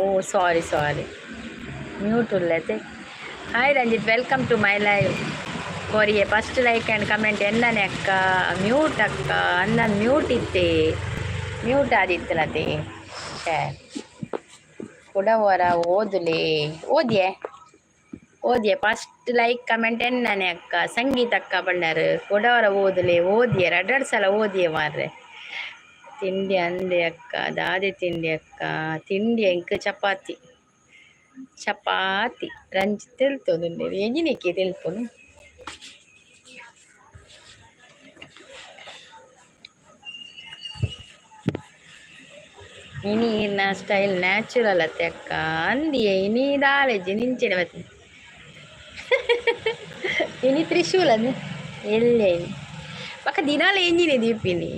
ಓ sorry sorry mute ಉಳ್ಳತೆ. Hi Ranjith, welcome to my live. ಕೋರಿಗೆ first like and comment ಎನ್ನನೆ ಅಕ್ಕ. ಮ್ಯೂಟ್ ಅಕ್ಕ ಅನ್ನನ್ನು ಮ್ಯೂಟ್ ಇತ್ತೆ, ಮ್ಯೂಟ್ ಆದಿತ್ತಲತೆ. ಶೇ ಕುಡವರ ಓದುಲೆ ಓದಿಯೆ ಫಸ್ಟ್ ಲೈಕ್ ಕಮೆಂಟ್ ಎನ್ನನೆ ಅಕ್ಕ. ಸಂಗೀತ ಅಕ್ಕ ಬಂಡಾರು ಕೊಡವರ ಓದಲೆ ಓದಿಯ 2 ಸಲ ಓದಿಯ ಮಾರ್ರೆ. ತಿಂಡಿ ಅಂದೆ ಅಕ್ಕ, ದಾದಿ ತಿಂಡಿ ಅಕ್ಕ. ತಿಂಡಿ ಎಂಕ್ ಚಪಾತಿ ರಂಜಿತ್ ತಿಳ್ತದೆ ಎಂಜಿನಿಕ್ಕೆ ತಿಳ್ಪುನು. ಇನೀನ ಸ್ಟೈಲ್ ನ್ಯಾಚುರಲ್ ಅತ್ತೆ ಅಕ್ಕ ಅಂದಿಯೇ. ಇನಿ ದಾಳೆಜ್ಜಿ ನಿಂಚೆನೆ ಮತ್ತೆ ಇನಿ ತ್ರಿಶೂಲ ಎಲ್ಲೇ ಪಕ್ಕ ದಿನಾಲ ಎಂಜಿನೆ ದೀಪಿನಿ.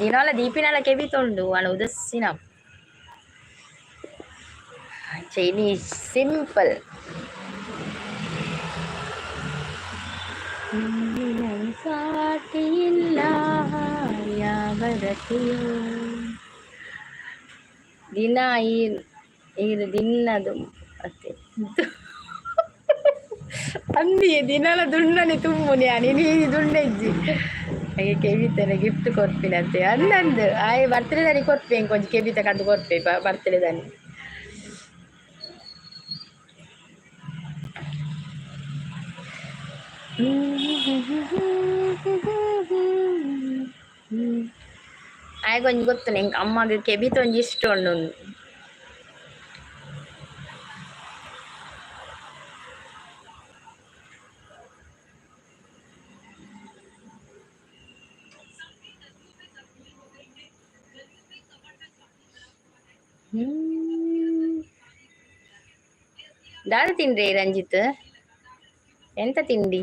ದಿನಾಲ ದೀಪಿನಲ ಕೆಬಿತೊಂಡು ಅಣ ಉದಸ್ಸಿನ ಚೈನೀಸ್ ಸಿಂಪಲ್. ಸಾಟಿ ಇಲ್ಲ ಯಾವರತಿಯೋ ದಿನ ಇದು ದಿನದು ಮತ್ತೆ ಅಂದಿ ದಿನಾಲ ದುಂಡನೆ ತುಂಬುನಿ ನೀ ದುಂಡೆಜ್ಜಿ ಹಾಗೆ ಕೆಬಿತನೆ ಗಿಫ್ಟ್ ಕೊರ್ಪಿನಂತೆ ಅನ್ನಂದು ಆಯ್ ಬರ್ತಡೇ ದಾನಿ ಕೊರ್ಪೆ ಕೊಂಚ ಕೆಬಿತ ಕಂದು ಕೊರ್ಪೆ ಬರ್ತಡೇ ದಾನಿ. ಆಯ್ ಕೊಂಚ ಗೊತ್ತು ನಿಂಗೆ ಅಮ್ಮಗೆ ಕೆಬಿತ ಒಂಜಿ ಇಷ್ಟ ಉಂಡು. ದಾದ ತಿಂಡ್ರಿ ರಂಜಿತ್? ಎಂತ ತಿಂಡಿ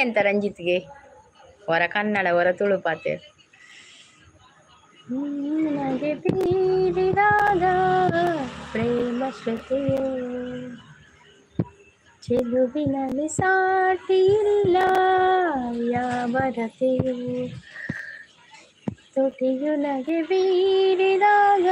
ಎಂತ ರಂಜಿತ್ಗೆ? ಹೊರ ಕನ್ನಡ ಹೊರ ತುಳುಪಾತೆ. ನನಗೆ ಬೀರಿದಾಗ ಪ್ರೇಮ ಶ್ರುತಿಯೋ ಚೆಲುವಿನಲ್ಲಿ ಸಾಟಿ ಇಲ್ಲ ಯಾವರತೆಯೋ ತುಟಿಯು ನಗೆ ಬೀರಿದಾಗ.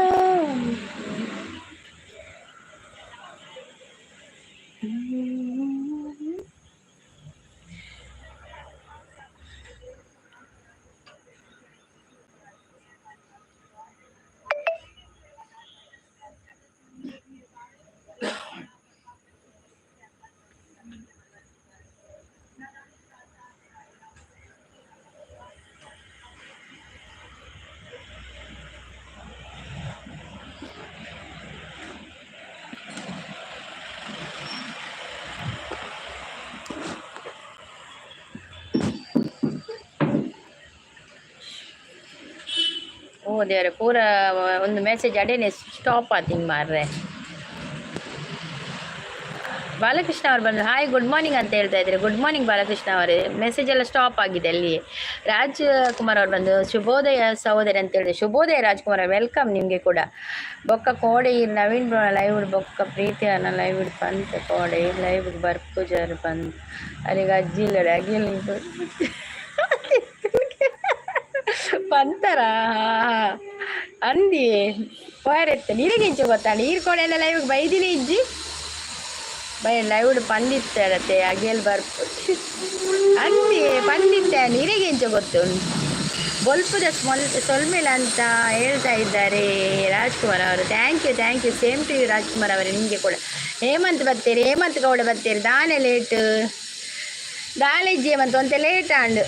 ಓ ದೇವ್ರೆ, ಪೂರ ಒಂದು ಮೆಸೇಜ್ ಅಡೇನೆ ಸ್ಟಾಪ್ ಆತೀನಿ ಮಾರ್ರೆ. ಬಾಲಕೃಷ್ಣ ಅವ್ರು ಬಂದರು. ಹಾಯ್ ಗುಡ್ ಮಾರ್ನಿಂಗ್ ಅಂತ ಹೇಳ್ತಾ ಇದ್ದಾರೆ. ಗುಡ್ ಮಾರ್ನಿಂಗ್ ಬಾಲಕೃಷ್ಣ ಅವರೇ. ಮೆಸೇಜ್ ಎಲ್ಲ ಸ್ಟಾಪ್ ಆಗಿದೆ ಅಲ್ಲಿ. ರಾಜ್ಕುಮಾರ್ ಅವ್ರು ಬಂದು ಶುಭೋದಯ ಸಹೋದರಿ ಅಂತ ಹೇಳಿದೆ. ಶುಭೋದಯ ರಾಜ್ಕುಮಾರ್, ವೆಲ್ಕಮ್ ನಿಮಗೆ ಕೂಡ. ಬೊಕ್ಕ ಕೋಡೆ ನವೀನ್ ಬ್ರೋ ಲೈವ್ ಬೊಕ್ಕ ಪ್ರೀತಿ ಅನ್ನ ಲೈವ್ ಬಂತ ಕೋಡೆ ಲೈವ್ ಬರ್ಪುಜರ್ ಬಂದು ಅಲ್ಲಿಗೆ ಅಜ್ಜಿಲ್ಲ ಅಗಿಲ್ ಪಂತರ ಅಂದಿ ಹೋರೆತ್ತ ನೀರಿಗೆ ಇಂಚು ಗೊತ್ತಾ ನೀರು ಕೋಡೆ ಎಲ್ಲ ಲೈವ್ ಬೈದಿನಿ ಇಜ್ಜಿ ಬೈ ಲೈವ್ ಪಂದಿತ್ತೆ ಅಗೇಲ್ ಬರ್ಪು ಅಂದಿ ಪಂದಿತ್ತೆ ನೀರಿಗೆ ಇಂಚು ಗೊತ್ತು ಬೊಲ್ಪುದ ಸೊಲ್ಮೇಲ ಅಂತ ಹೇಳ್ತಾ ಇದ್ದಾರೆ ರಾಜ್ಕುಮಾರ್ ಅವರು. Thank you same to you Rajkumar ಅವರೇ. ನಿಮಗೆ ಕೂಡ ಹೇಮಂತ್ ಬರ್ತೀರಿ, ಹೇಮಂತ್ ಗೌಡ ಬರ್ತೀರಿ. ದಾನೆ ಲೇಟ್ ದಾಲೆಜ್ಜಿ ಹೇಮಂತ್ ಒಂತೆ ಲೇಟ್ ಆಂಡ್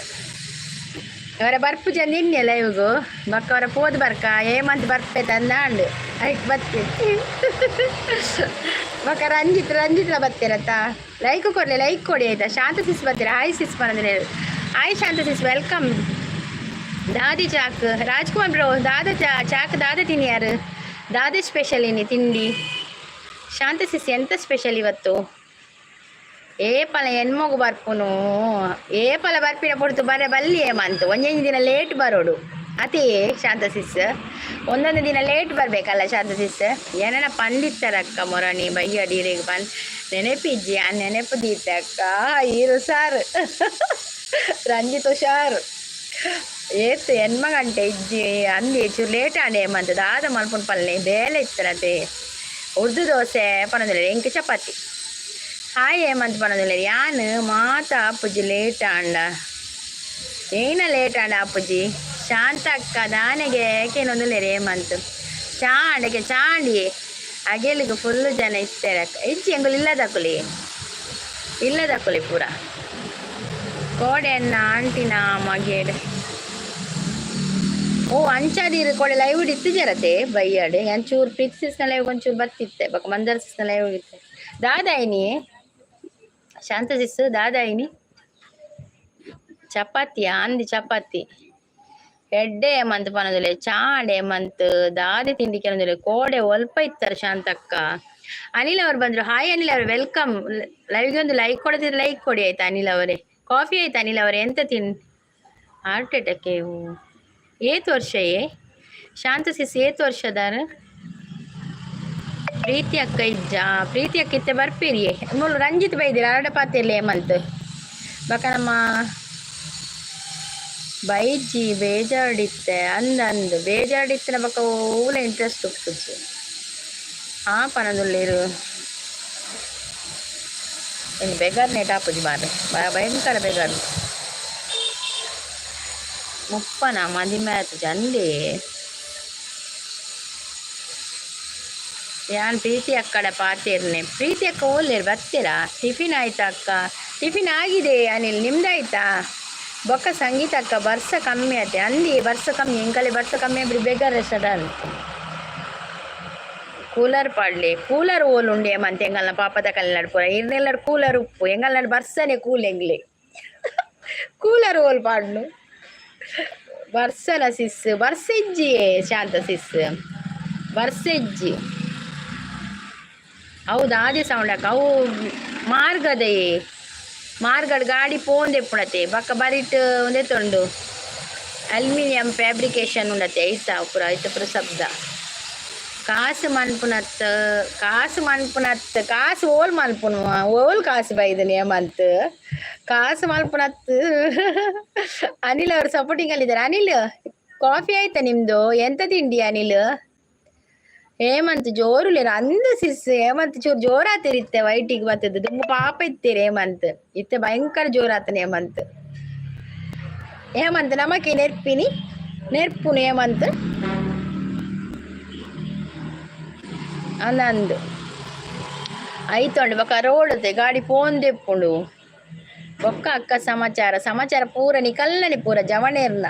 ಅವರ ಬರ್ಪು ಜನ ನಿನ್ನೆ ಲೈವ್ಗು ಬಕ್ಕ ಅವರ ಪೋದ್ ಬರ್ಕ ಹೇಮಂತ್ ಬರ್ಪೆ ತಂದಾಂಡು ಐಕ್ ಬರ್ತೀವಿ ಬಕ್ಕ ರಂಜಿತ್ರ ಬರ್ತೀರತ್ತ. ಲೈಕ್ ಕೊಡಿ ಆಯ್ತಾ. ಶಾಂತ ಸಿಸ್ ಬರ್ತೀರಾ? ಹಾಯ್ ಸಿಸ್ ಬಂದ್ರೆ ಹಾಯ್ ಶಾಂತ ಸಿಸ್, ವೆಲ್ಕಮ್. ದಾದಿ ಚಾಕ್ ರಾಜ್ಕುಮಾರ್ ಬ್ರೋ, ದಾದ ಚಾಕ್ ದಾದ ತಿನ್ಯಾರು ದಾದೆ ಸ್ಪೆಷಲ್ ಇನಿ ತಿಂಡಿ. ಶಾಂತ ಸಿಸ್ ಎಂತ ಸ್ಪೆಷಲ್ ಇವತ್ತು? ಏಪಲ ಹೆಣ್ಮಗು ಬರ್ಪುನು ಏಪಲ ಬರ್ಪಿನ ಪುಡ್ತು ಬರ ಬಲ್ಲಿ ಏಮಂತು ಒಂದೊಂದು ದಿನ ಲೇಟ್ ಬರೋಡು ಅದೇ ಶಾಂತ ಸಿಸ್. ಒಂದೊಂದು ದಿನ ಲೇಟ್ ಬರಬೇಕಲ್ಲ ಶಾಂತ ಸಿಸ್. ಏನೇನ ಪಂಡಿತ್ತರಕ್ಕ ಮೊರಣಿ ಬಯ್ಯ ಡೀರಿಗೆ ನೆನಪಿಜ್ಜಿ ಆ ನೆನಪು ದೀತಕ್ಕ ಈರು ಸಾರು ರಂಜಿತ್ ಹುಷಾರು ಏತ್ ಹೆಣ್ಮ ಗಂಟೆ ಇಜ್ಜಿ ಅಂದಿ ಚೂರು ಲೇಟ್ ಆಡೆ ಏಮಂತ ದಾದ ಮಲ್ಪುಂಡು ಪಲ್ಲೆ ಬೇಲೆ ಇತ್ತರತೆ ಉರ್ದು ದೋಸೆ ಪನದಿಲ್ಲ ಎಂಕ್ ಚಪಾತಿ ಹಾಯ್ ಏಮಂತ ಪನದಿಲ್ಲ ಯಾನ್ ಮಾತ ಅಪ್ಪುಜಿ ಲೇಟ್ ಆಂಡ ಏನ ಲೇಟ್ ಆಂಡ ಅಪ್ಪುಜಿ ಶಾಂತ ಅಕ್ಕ ದಾನೆಗೆ ಏಕೆನೊಂದುಲ್ಲೇರಿ ಏಮಂತ ಚಾಂಡಕ್ಕೆ ಚಾಂಡಿ ಅಗೆಲಿಗೆ ಫುಲ್ಲು ಜನ ಇರ್ತಾರೆ ಇಜ್ಜಿ ಎಂಗುಲು ಇಲ್ಲದಕ್ಕುಲಿ ಪೂರ ಕೋಡೆ ಅನ್ನ ಆಂಟಿನ ಮಗೇಡ್ ಓ ಅಂಚಾದೀರು ಕೊಡೆ ಲೈವ್ ಇತ್ತಿಜರತೆ ಬೈಯಾಡೆ ಒಂಚೂರು ಪ್ರೀತಿಸಿಸ್ನ ಲೈವ್ ಒಂಚೂರು ಬತ್ತಿತ್ತೆ ಬಕ್ಕ ಮಂದರ್ಸಿಸ್ನ ಲೈವ್ ಇತ್ತೆ ದಾದಾಯಿನಿ ಶಾಂತ ಸಿಸ್ ದಾದಾಯಿನಿ ಚಪಾತಿಯ ಅಂದಿ ಚಪಾತಿ ಎಡ್ಡೆ ಏಮಂತ ಪನದಿಲ್ಲ ಚಾಡೆ ಏಮಂತ ದಾದಿ ತಿಂಡಿ ಕೆಲದಿಲ್ಲ ಕೋಡೆ ಒಲ್ಪ ಇತ್ತಾರೆ ಶಾಂತಕ್ಕ ಅನಿಲ್ ಅವರು ಬಂದ್ರು ಹಾಯ್ ಅನಿಲ್ ಅವರು ವೆಲ್ಕಮ್ ಲೈವ್ಗೆ ಒಂದು ಲೈಕ್ ಕೊಡದಿದ್ರೆ ಲೈಕ್ ಕೊಡಿ ಆಯ್ತಾ ಅನಿಲ್ ಅವರೇ ಕಾಫಿ ಆಯ್ತಾ ಅನಿಲ್ ಅವರೇ ಎಂತ ಹಾರ್ಟ್ ಅಟ್ಯಾಕ್ ಏತ್ ವರ್ಷ ಶಾಂತ ಸಿಸ್ ಏತ್ ವರ್ಷದಾರ ಪ್ರೀತಿ ಅಕ್ಕ ಇಜ್ಜ ಪ್ರೀತಿ ಅಕ್ಕ ಇತ್ತೆ ಬರ್ಪೀರಿ ಮೂಲು ರಂಜಿತ್ ಬೈದಿರ ಅರಡ ಪಾತಿರ್ಲಿ ಏಮಂತ ಬಕ ನಮ್ಮ ಬೈಜಿ ಬೇಜಾಡಿತ್ತೆ ಅಂದಂದು ಬೇಜಾಡಿತ್ತಿನ ಬಕ್ಕ ಊಲ ಇಂಟ್ರೆಸ್ಟ್ ಉಪ್ಪುಜಿ ಪನದುಲ್ಲಿರು ಇನ್ನು ಬೆಗರ್ನೇ ಟಾಪುಜಿ ಮಾರೆ ಭಯಂಕರ ಬೆಗರ್ ಮುಪ್ಪನ ಮದಿಮೆ ಆಯ್ತು ಜಂಡಿ ಯಾನ್ ಪ್ರೀತಿ ಅಕ್ಕಡ ಪಾತಿರ್ನೆ ಪ್ರೀತಿ ಅಕ್ಕ ಓಲ್ಲೇರು ಬರ್ತೀರಾ ಟಿಫಿನ್ ಆಯ್ತಾ ಅಕ್ಕ ಟಿಫಿನ್ ಆಗಿದೆ ಅನಿಲ್ ನಿಮ್ದಾಯ್ತಾ ಬೊಕ್ಕ ಸಂಗೀತ ಅಕ್ಕ ಬರ್ಸ ಕಮ್ಮಿ ಆಯ್ತೆ ಅಂದಿ ಬರ್ಸ ಕಮ್ಮಿ ಎಂಕಲೆ ಬರ್ಸ ಕಮ್ಮಿ ಆಗ್ಬಿಡಿ ಬೇಗ ರೆಸ್ಟೋರೆಂಟ್ ಕೂಲರ್ ಪಾಡ್ಲಿ ಕೂಲರ್ ಓಲ್ ಉಂಡೆ ಮಂತ್ ಎಂಗಲ್ನ ಪಾಪದ ಕಲ್ನಾಡು ಪೂರ ಇರ್ನೆಲ್ಲಡು ಕೂಲರ್ ಉಪ್ಪು ಎಂಗಲ್ನಾಡು ಬರ್ಸನೆ ಕೂಲ್ ಎಂಗ್ಲಿ ಕೂಲರ್ ಓಲ್ ಪಾಡ್ನು ಬರ್ಸಲ ಸಿಸ್ ಬರ್ಸೆಜ್ಜಿ ಶಾಂತ ಸಿಸ್ ಬರ್ಸೆಜ್ಜಿ ಹೌದು ಆದಿ ಸೌಂಡ್ ಅಕ್ಕ ಅವು ಮಾರ್ಗಡ್ ಗಾಡಿ ಪೋಂದೆ ಪುಣತೆ ಬಕ್ಕ ಬರಿಟ್ ಒಂದೇ ತೊಂಡು ಅಲ್ಯೂಮಿನಿಯಂ ಫ್ಯಾಬ್ರಿಕೇಶನ್ ಉಂಡತೆ ಐತ ಪುರ ಶಬ್ದ ಕಾಸು ಮನ್ಪುನತ್ ಕಾಸು ಓಲ್ ಮಲ್ಪುನು ಓಲ್ ಕಾಸು ಬೈದನಿ ಏಮಂತ್ ಕಾಸು ಮಲ್ಪುನತ್ ಅನಿಲ್ ಅವ್ರು ಸಪೋರ್ಟಿಂಗ್ ಅಲ್ಲಿದ್ದಾರೆ ಅನಿಲ್ ಕಾಫಿ ಆಯ್ತಾ ನಿಮ್ದು ಎಂತ ತಿಂಡಿ ಅನಿಲ್ ಹೇಮಂತ್ ಜೋರುಲೇರು ಅಂದ ಸಿಸ್ ಹೇಮಂತ್ ಚೂರು ಜೋರಾತಿರಿತ್ತೆ ವೈಟಿಗೆ ಬರ್ತದೆ ತುಂಬ ಪಾಪ ಇತ್ತೀರಿ ಹೇಮಂತ್ ಇತ್ತೆ ಭಯಂಕರ ಜೋರಾತನೆ ಹೇಮಂತ್ ನಮಕ್ಕೆ ನೆರ್ಪುನು ಹೇಮಂತ್ ಅಂದಂದು ಐತೊಂಡು ಬೊಕ್ಕ ರೋಡತೆ ಗಾಡಿ ಪೋಂದೆಪ್ಪುಂಡು ಬೊಕ್ಕ ಅಕ್ಕ ಸಮಾಚಾರ ಪೂರ ನಿಕಲ್ನನಿ ಪೂರ ಜವಣೇರ್ನ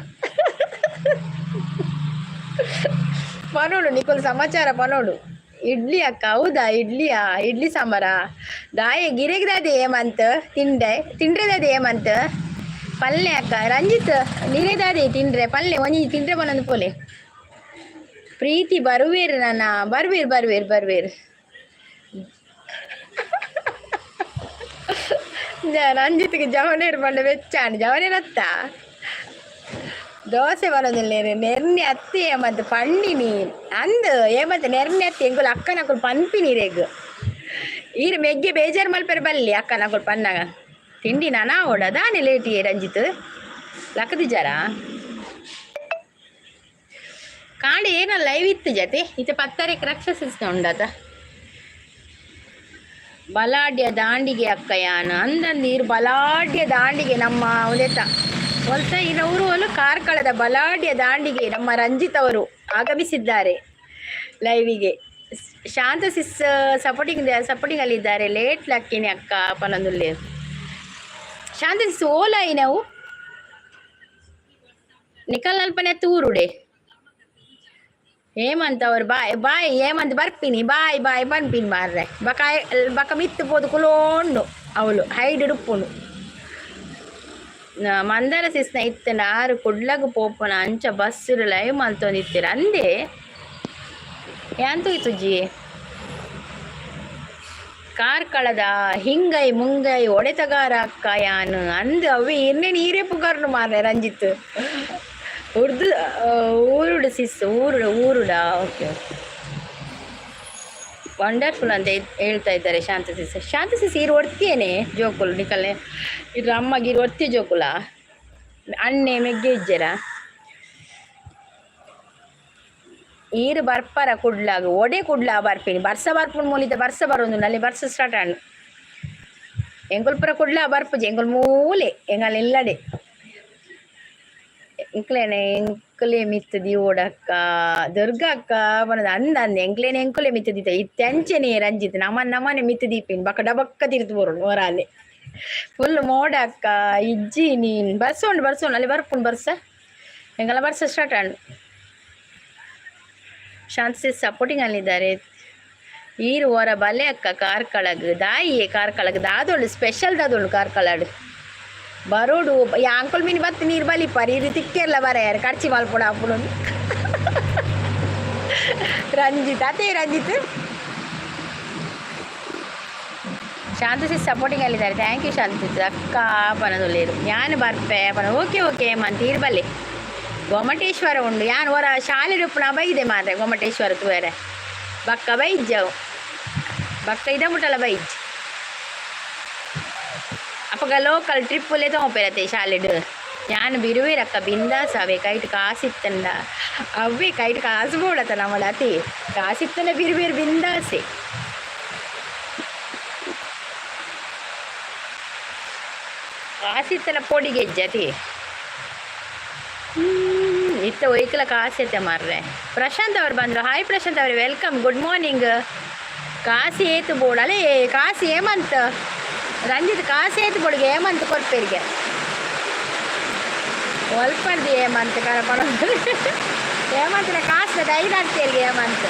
ಪನೋಡು ನಿಕಲ್ ಸಮಾಚಾರ ಪನೋಡು ಇಡ್ಲಿ ಅಕ್ಕ ಹೌದಾ ಇಡ್ಲಿ ಸಾಂಬಾರ ದಾಯ ಗಿರೆಗ್ದಾದೆ ಏಮಂತ ತಿಂಡ್ರೆದಾದೆ ಏಮಂತ ಪಲ್ಲೆ ಅಕ್ಕ ರಂಜಿತ್ ನಿರೇದಾದೆ ತಿಂಡ್ರೆ ಪಲ್ಲೆ ಒಂಜಿ ತಿಂಡ್ರೆ ಬನ್ನೊಂದು ಪೋಲೆ ಪ್ರೀತಿ ಬರುವೇರು ನನ್ನ ಬರ್ವೇರು ರಂಜಿತ್ಗೆ ಜವನೇರು ಬಂಡ ವೆಚ್ಚಾಂಡ್ ಜವನೇರತ್ತ ದೋಸೆ ಬರೋದಿಲ್ಲ ನೆರ್ನೆ ಅತ್ತಿ ಏಮಂತ ಪಂಡಿನಿ ಅಂದು ಏಮಂತ ನೆರ್ನೆ ಅತ್ತಿ ಎಂಗುಲು ಅಕ್ಕನಕುಲು ಪನ್ಪಿನಿ ರೇಗು ಈರು ಮೆಗ್ಗೆ ಬೇಜಾರು ಮಲ್ಪೆರು ಬಲ್ಲಿ ಅಕ್ಕನಕುಲು ಪನ್ನಾಗ ತಿಂಡಿ ನಾನಾ ಓಡದಾನೆ ಲೇಟಿ ರಂಜಿತ್ ಲಕ್ಕದಿಜಾರ ಕಾಂಡೆ ಏನಲ್ಲ ಲೈವ್ ಇತ್ತು ಜತೆ ಇತ್ತೆ ಪತ್ತರೆಗೆ ರಕ್ಷಸಿಸ್ತ ಉಂಡತ ಬಲಾಢ್ಯ ದಾಂಡಿಗೆ ಅಕ್ಕಯ್ಯಾನ ಅಂದಂದೀರು ಬಲಾಢ್ಯ ದಾಂಡಿಗೆ ನಮ್ಮ ಉದೆತ ಹೊಲ್ತ ಇನವರು ಕಾರ್ಕಳದ ಬಲಾಢ್ಯ ದಾಂಡಿಗೆ ನಮ್ಮ ರಂಜಿತ್ ಅವರು ಆಗಮಿಸಿದ್ದಾರೆ ಲೈವಿಗೆ ಶಾಂತ ಸಿಸ್ ಸಪೋರ್ಟಿಂಗ್ ಅಲ್ಲಿದ್ದಾರೆ ಲೇಟ್ ಲಕ್ಕಿನಿ ಅಕ್ಕ ಪನಂದುಲ್ಲೆ ಶಾಂತ ಸಿಸ್ ಓಲಾಯಿ ನಾವು ನಿಕಲ್ ನಲ್ಪನೆ ತೂರುಡೆ ಹೇಮಂತ್ ಅವ್ರು ಬಾಯ್ ಹೇಮಂತ್ ಬರ್ಪಿನಿ ಬಾಯ್ ಪನ್ಪಿನಿ ಮಾರ್ರೆ ಬಕ ಮಿತ್ತು ಪೋದು ಕುಲೋಂಡು ಅವಳು ಹೈಡ್ ಡುಪ್ಪುನು ಮಂದಾರ ಸಿಸ್ನ ಇತ್ತನ ಆರು ಕುಡ್ಲಗು ಪೋಪುನ ಅಂಚ ಬಸ್ಸುರು ಲೈವ್ ಮಲ್ತೊಂದಿತ್ತೀರ ಅಂದೆ ಯಾಂತು ತುಜ್ಜಿ ಕಾರ್ಕಳದ ಹಿಂಗೈ ಮುಂಗೈ ಒಡೆತಗಾರ ಅಕ್ಕ ಯಾನು ಅಂದು ಅವಿ ಇನ್ನೇ ನೀರೇ ಪುಗಾರ್ನು ಮಾರ್ರೆ ರಂಜಿತ್ ಉರ್ದು ಊರುಡು ಸಿಸ್ ಊರುಡ ಓಕೆ ವಂಡರ್ಫುಲ್ ಅಂತ ಹೇಳ್ತಾ ಇದ್ದಾರೆ ಶಾಂತ ಸಿಸ್ ಇರು ಒಡ್ತಿಯೇನೆ ಜೋಕುಲು ನಿಕಲ್ನೆ ಇದ್ರ ಅಮ್ಮಗೆ ಇರು ಒಡ್ತಿ ಜೋಕುಲ ಅಣ್ಣೆ ಮೆಗ್ಗೆ ಇಜ್ಜರ ಈರು ಬರ್ಪರ ಕುಡ್ಲಾಗ ಒಡೆ ಕುಡ್ಲಾ ಬರ್ಪೇನಿ ಬರ್ಸ ಬರ್ಪುಂಡು ಮೂಲಿತ ಬರ್ಸ ಬರೋದು ಅಲ್ಲಿ ಬರ್ಸ ಸ್ಟಾರ್ಟ್ ಆಂಡು ಎಂಕುಲ್ ಪುರ ಕುಡ್ಲಾ ಬರ್ಪುಜಿ ಎಂಕುಲ್ ಮೂಲೆ ಎಂಗಲ್ ಇಲ್ಲಡೆ ಎಂಕ್ಲೇನೆ ಎಂಕುಲೆ ಮಿತ್ತದಿ ಓಡಕ್ಕ ದುರ್ಗಕ್ಕ ಬನದ ಅಂದ ಎಂಕ್ಲೇನೆ ಎಂಕುಲೆ ಮಿತ್ತದಿತ್ತ ಇತ್ತೆಂಚನೆ ರಂಜಿತ್ ನಮ್ಮನೆ ಮಿತ್ತು ದೀಪಿನ್ ಬಕ್ಕ ಡಬಕ್ಕ ತಿರ್ತು ಬರೋಡು ಹೊರಾಲೆ ಫುಲ್ ಮೋಡಕ್ಕ ಇಜ್ಜಿ ನೀನ್ ಬರ್ಸೋಂಡು ಅಲ್ಲಿ ಬರ್ಪುಂಡು ಬರ್ಸ ಎಂಗಲ್ಲ ಬರ್ಸ ಸ್ಟಾರ್ಟ್ ಆಂಡು ಶಾಂತಿ ಸಪೋರ್ಟಿಂಗ್ ಅಲ್ಲಿದ್ದಾರೆ ಈರು ಹೊರ ಬಲೆ ಅಕ್ಕ ಕಾರ್ಕಳಗ್ ದಾಯಿಯೇ ಕಾರ್ಕಳಗ್ ದಾದೊಳು ಸ್ಪೆಷಲ್ ದಾದೊಳು ಕಾರ್ಕಳಡ್ ಬರೋಡು ಅಂಕಲ್ ಮೀನು ಬತ್ತು ನೀರು ಬಲಿಪಾರಿ ಇದು ತಿಕ್ಕೆಲ್ಲ ಬರ ಯಾರು ಕಡ್ಚಿ ಮಲ್ಪೊಡ ಅಪ್ಪಳು ರಂಜಿತ್ ಅದೇ ರಂಜಿತ್ ಶಾಂತಸಿ ಸಪೋರ್ಟಿಂಗ್ ಅಲ್ಲಿದ್ದಾರೆ ಥ್ಯಾಂಕ್ ಯು ಶಾಂತಸಿ ಅಕ್ಕ ಪನದೊಲ್ಲೇರು ಯಾನು ಬರ್ಪೆ ಪನ ಓಕೆ ಮಂತ್ ಇರ್ಬಲ್ಲಿ ಗೊಮ್ಮಟೇಶ್ವರ ಉಂಡು ಯಾನು ಹೊರ ಶಾಲೆ ರೂಪಣ ಬೈದೆ ಮಾರ್ರೆ ಗೊಮ್ಮಟೇಶ್ವರ ತೂವರೆ ಬಕ್ಕ ಬೈಜ್ಜವು ಬಕ್ಕ ಇದ ಮುಟ್ಟಲ್ಲ ಬೈಜ್ ಅಪ್ಪಗ ಲೋಕಲ್ ಟ್ರಿಪ್ಪುಲ್ಲೇ ತೊಗೊಪೇರತ್ತೆ ಶಾಲೆಡು ಯಾನು ಬಿರುವೇರಕ್ಕ ಬಿಂದಾಸ ಅವೇ ಕೈಟ್ ಕಾಸಿತ್ತಂಡ ಅವೇ ಕೈಟ್ ಕಾಸು ಬೋಡತ್ತ ನಮ್ಮಳ ಅತಿ ಕಾಸಿತ್ತಂಡ ಬಿರುವೇರು ಬಿಂದಾಸೆ ಕಾಸಿತ್ತಲ್ಲ ಪೊಡಿಗೆ ಇಜ್ಜತಿ ಇತ್ತ ಒಯ್ಕಲ ಕಾಸೈತೆ ಮಾರ್ರೆ ಪ್ರಶಾಂತ್ ಅವ್ರು ಬಂದರು ಹಾಯ್ ಪ್ರಶಾಂತ್ ಅವ್ರೆ ವೆಲ್ಕಮ್ ಗುಡ್ ಮಾರ್ನಿಂಗ್ ಕಾಸಿ ಏತು ಬೋಡಲೆ ಕಾಸಿ ಹೇಮಂತ್ ರಂಜಿತ್ ಕಾಸಿ ಏತು ಬೋಡಿಗೆ ಹೇಮಂತ್ ಕೊರ್ಪೇರಿಗೆ ಒಲ್ಪಡ್ದು ಹೇಮಂತ್ ಕರಪಣ ಹೇಮಂತನ ಕಾಸು ದೈದಾಡ್ತೇರಿಗೆ ಹೇಮಂತ್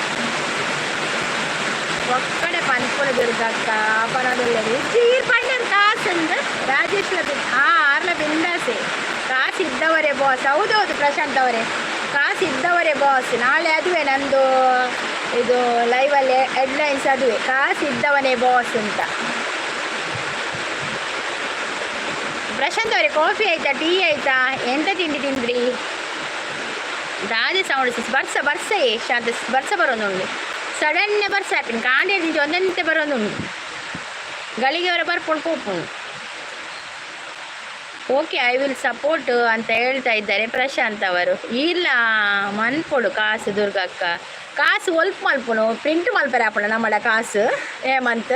ಒಕ್ಕಡೆ ಪನ್ಪುಳ ದುರ್ಗಕ್ಕ ಪನದೊಳ್ಳೆದು ಚೀರ್ ಪಣ್ಣನ್ ಕಾಸಂದು ರಾಜೇಶ್ವರ ಆರ್ಲ ಬಿಂದಾಸೆ ಕಾಸು ಇದ್ದವರೇ ಬಾಸ್ ಹೌದೌದು ಪ್ರಶಾಂತ್ ಅವರೇ ಕಾಸು ಇದ್ದವರೇ ಬಾಸ್ ನಾಳೆ ಅದುವೆ ನಂದು ಇದು ಲೈವಲ್ಲಿ ಹೆಡ್ಲೈನ್ಸ್ ಅದುವೆ ಕಾಸು ಇದ್ದವನೇ ಬಾಸ್ ಅಂತ ಪ್ರಶಾಂತ್ ಅವರೇ ಕಾಫಿ ಆಯ್ತಾ ಟೀ ಆಯ್ತಾ ಎಂತ ತಿಂಡಿ ತಿಂದ್ರಿ ದಾದಿ ಸೌಂಡ್ ಬರ್ಸೇ ಶಾಂತ ಬರ್ಸ ಬರೋದುಂಡು ಸಡನ್ನೇ ಬರ್ಸ ಹಾಪಿನ ಕಾಂಡೆ ನಿಂಚು ಒಂದಂತೆ ಬರೋದುಂಡು ಗಳಿಗೆ ಅವರ ಬರ್ಕೊಂಡು ಕೂಪುಂಡು ಓಕೆ ಐ ವಿಲ್ ಸಪೋರ್ಟ್ ಅಂತ ಹೇಳ್ತಾ ಇದ್ದಾರೆ ಪ್ರಶಾಂತ್ ಅವರು ಇಲ್ಲ ಮನ್ಪೊಡು ಕಾಸು ದುರ್ಗಕ್ಕ ಕಾಸು ಒಲ್ಪ ಮಲ್ಪುನು ಪ್ರಿಂಟ್ ಮಲ್ಪರೆ ಹಾಪುಂಡ ನಮ್ಮಡ ಕಾಸು ಹೇಮಂತ್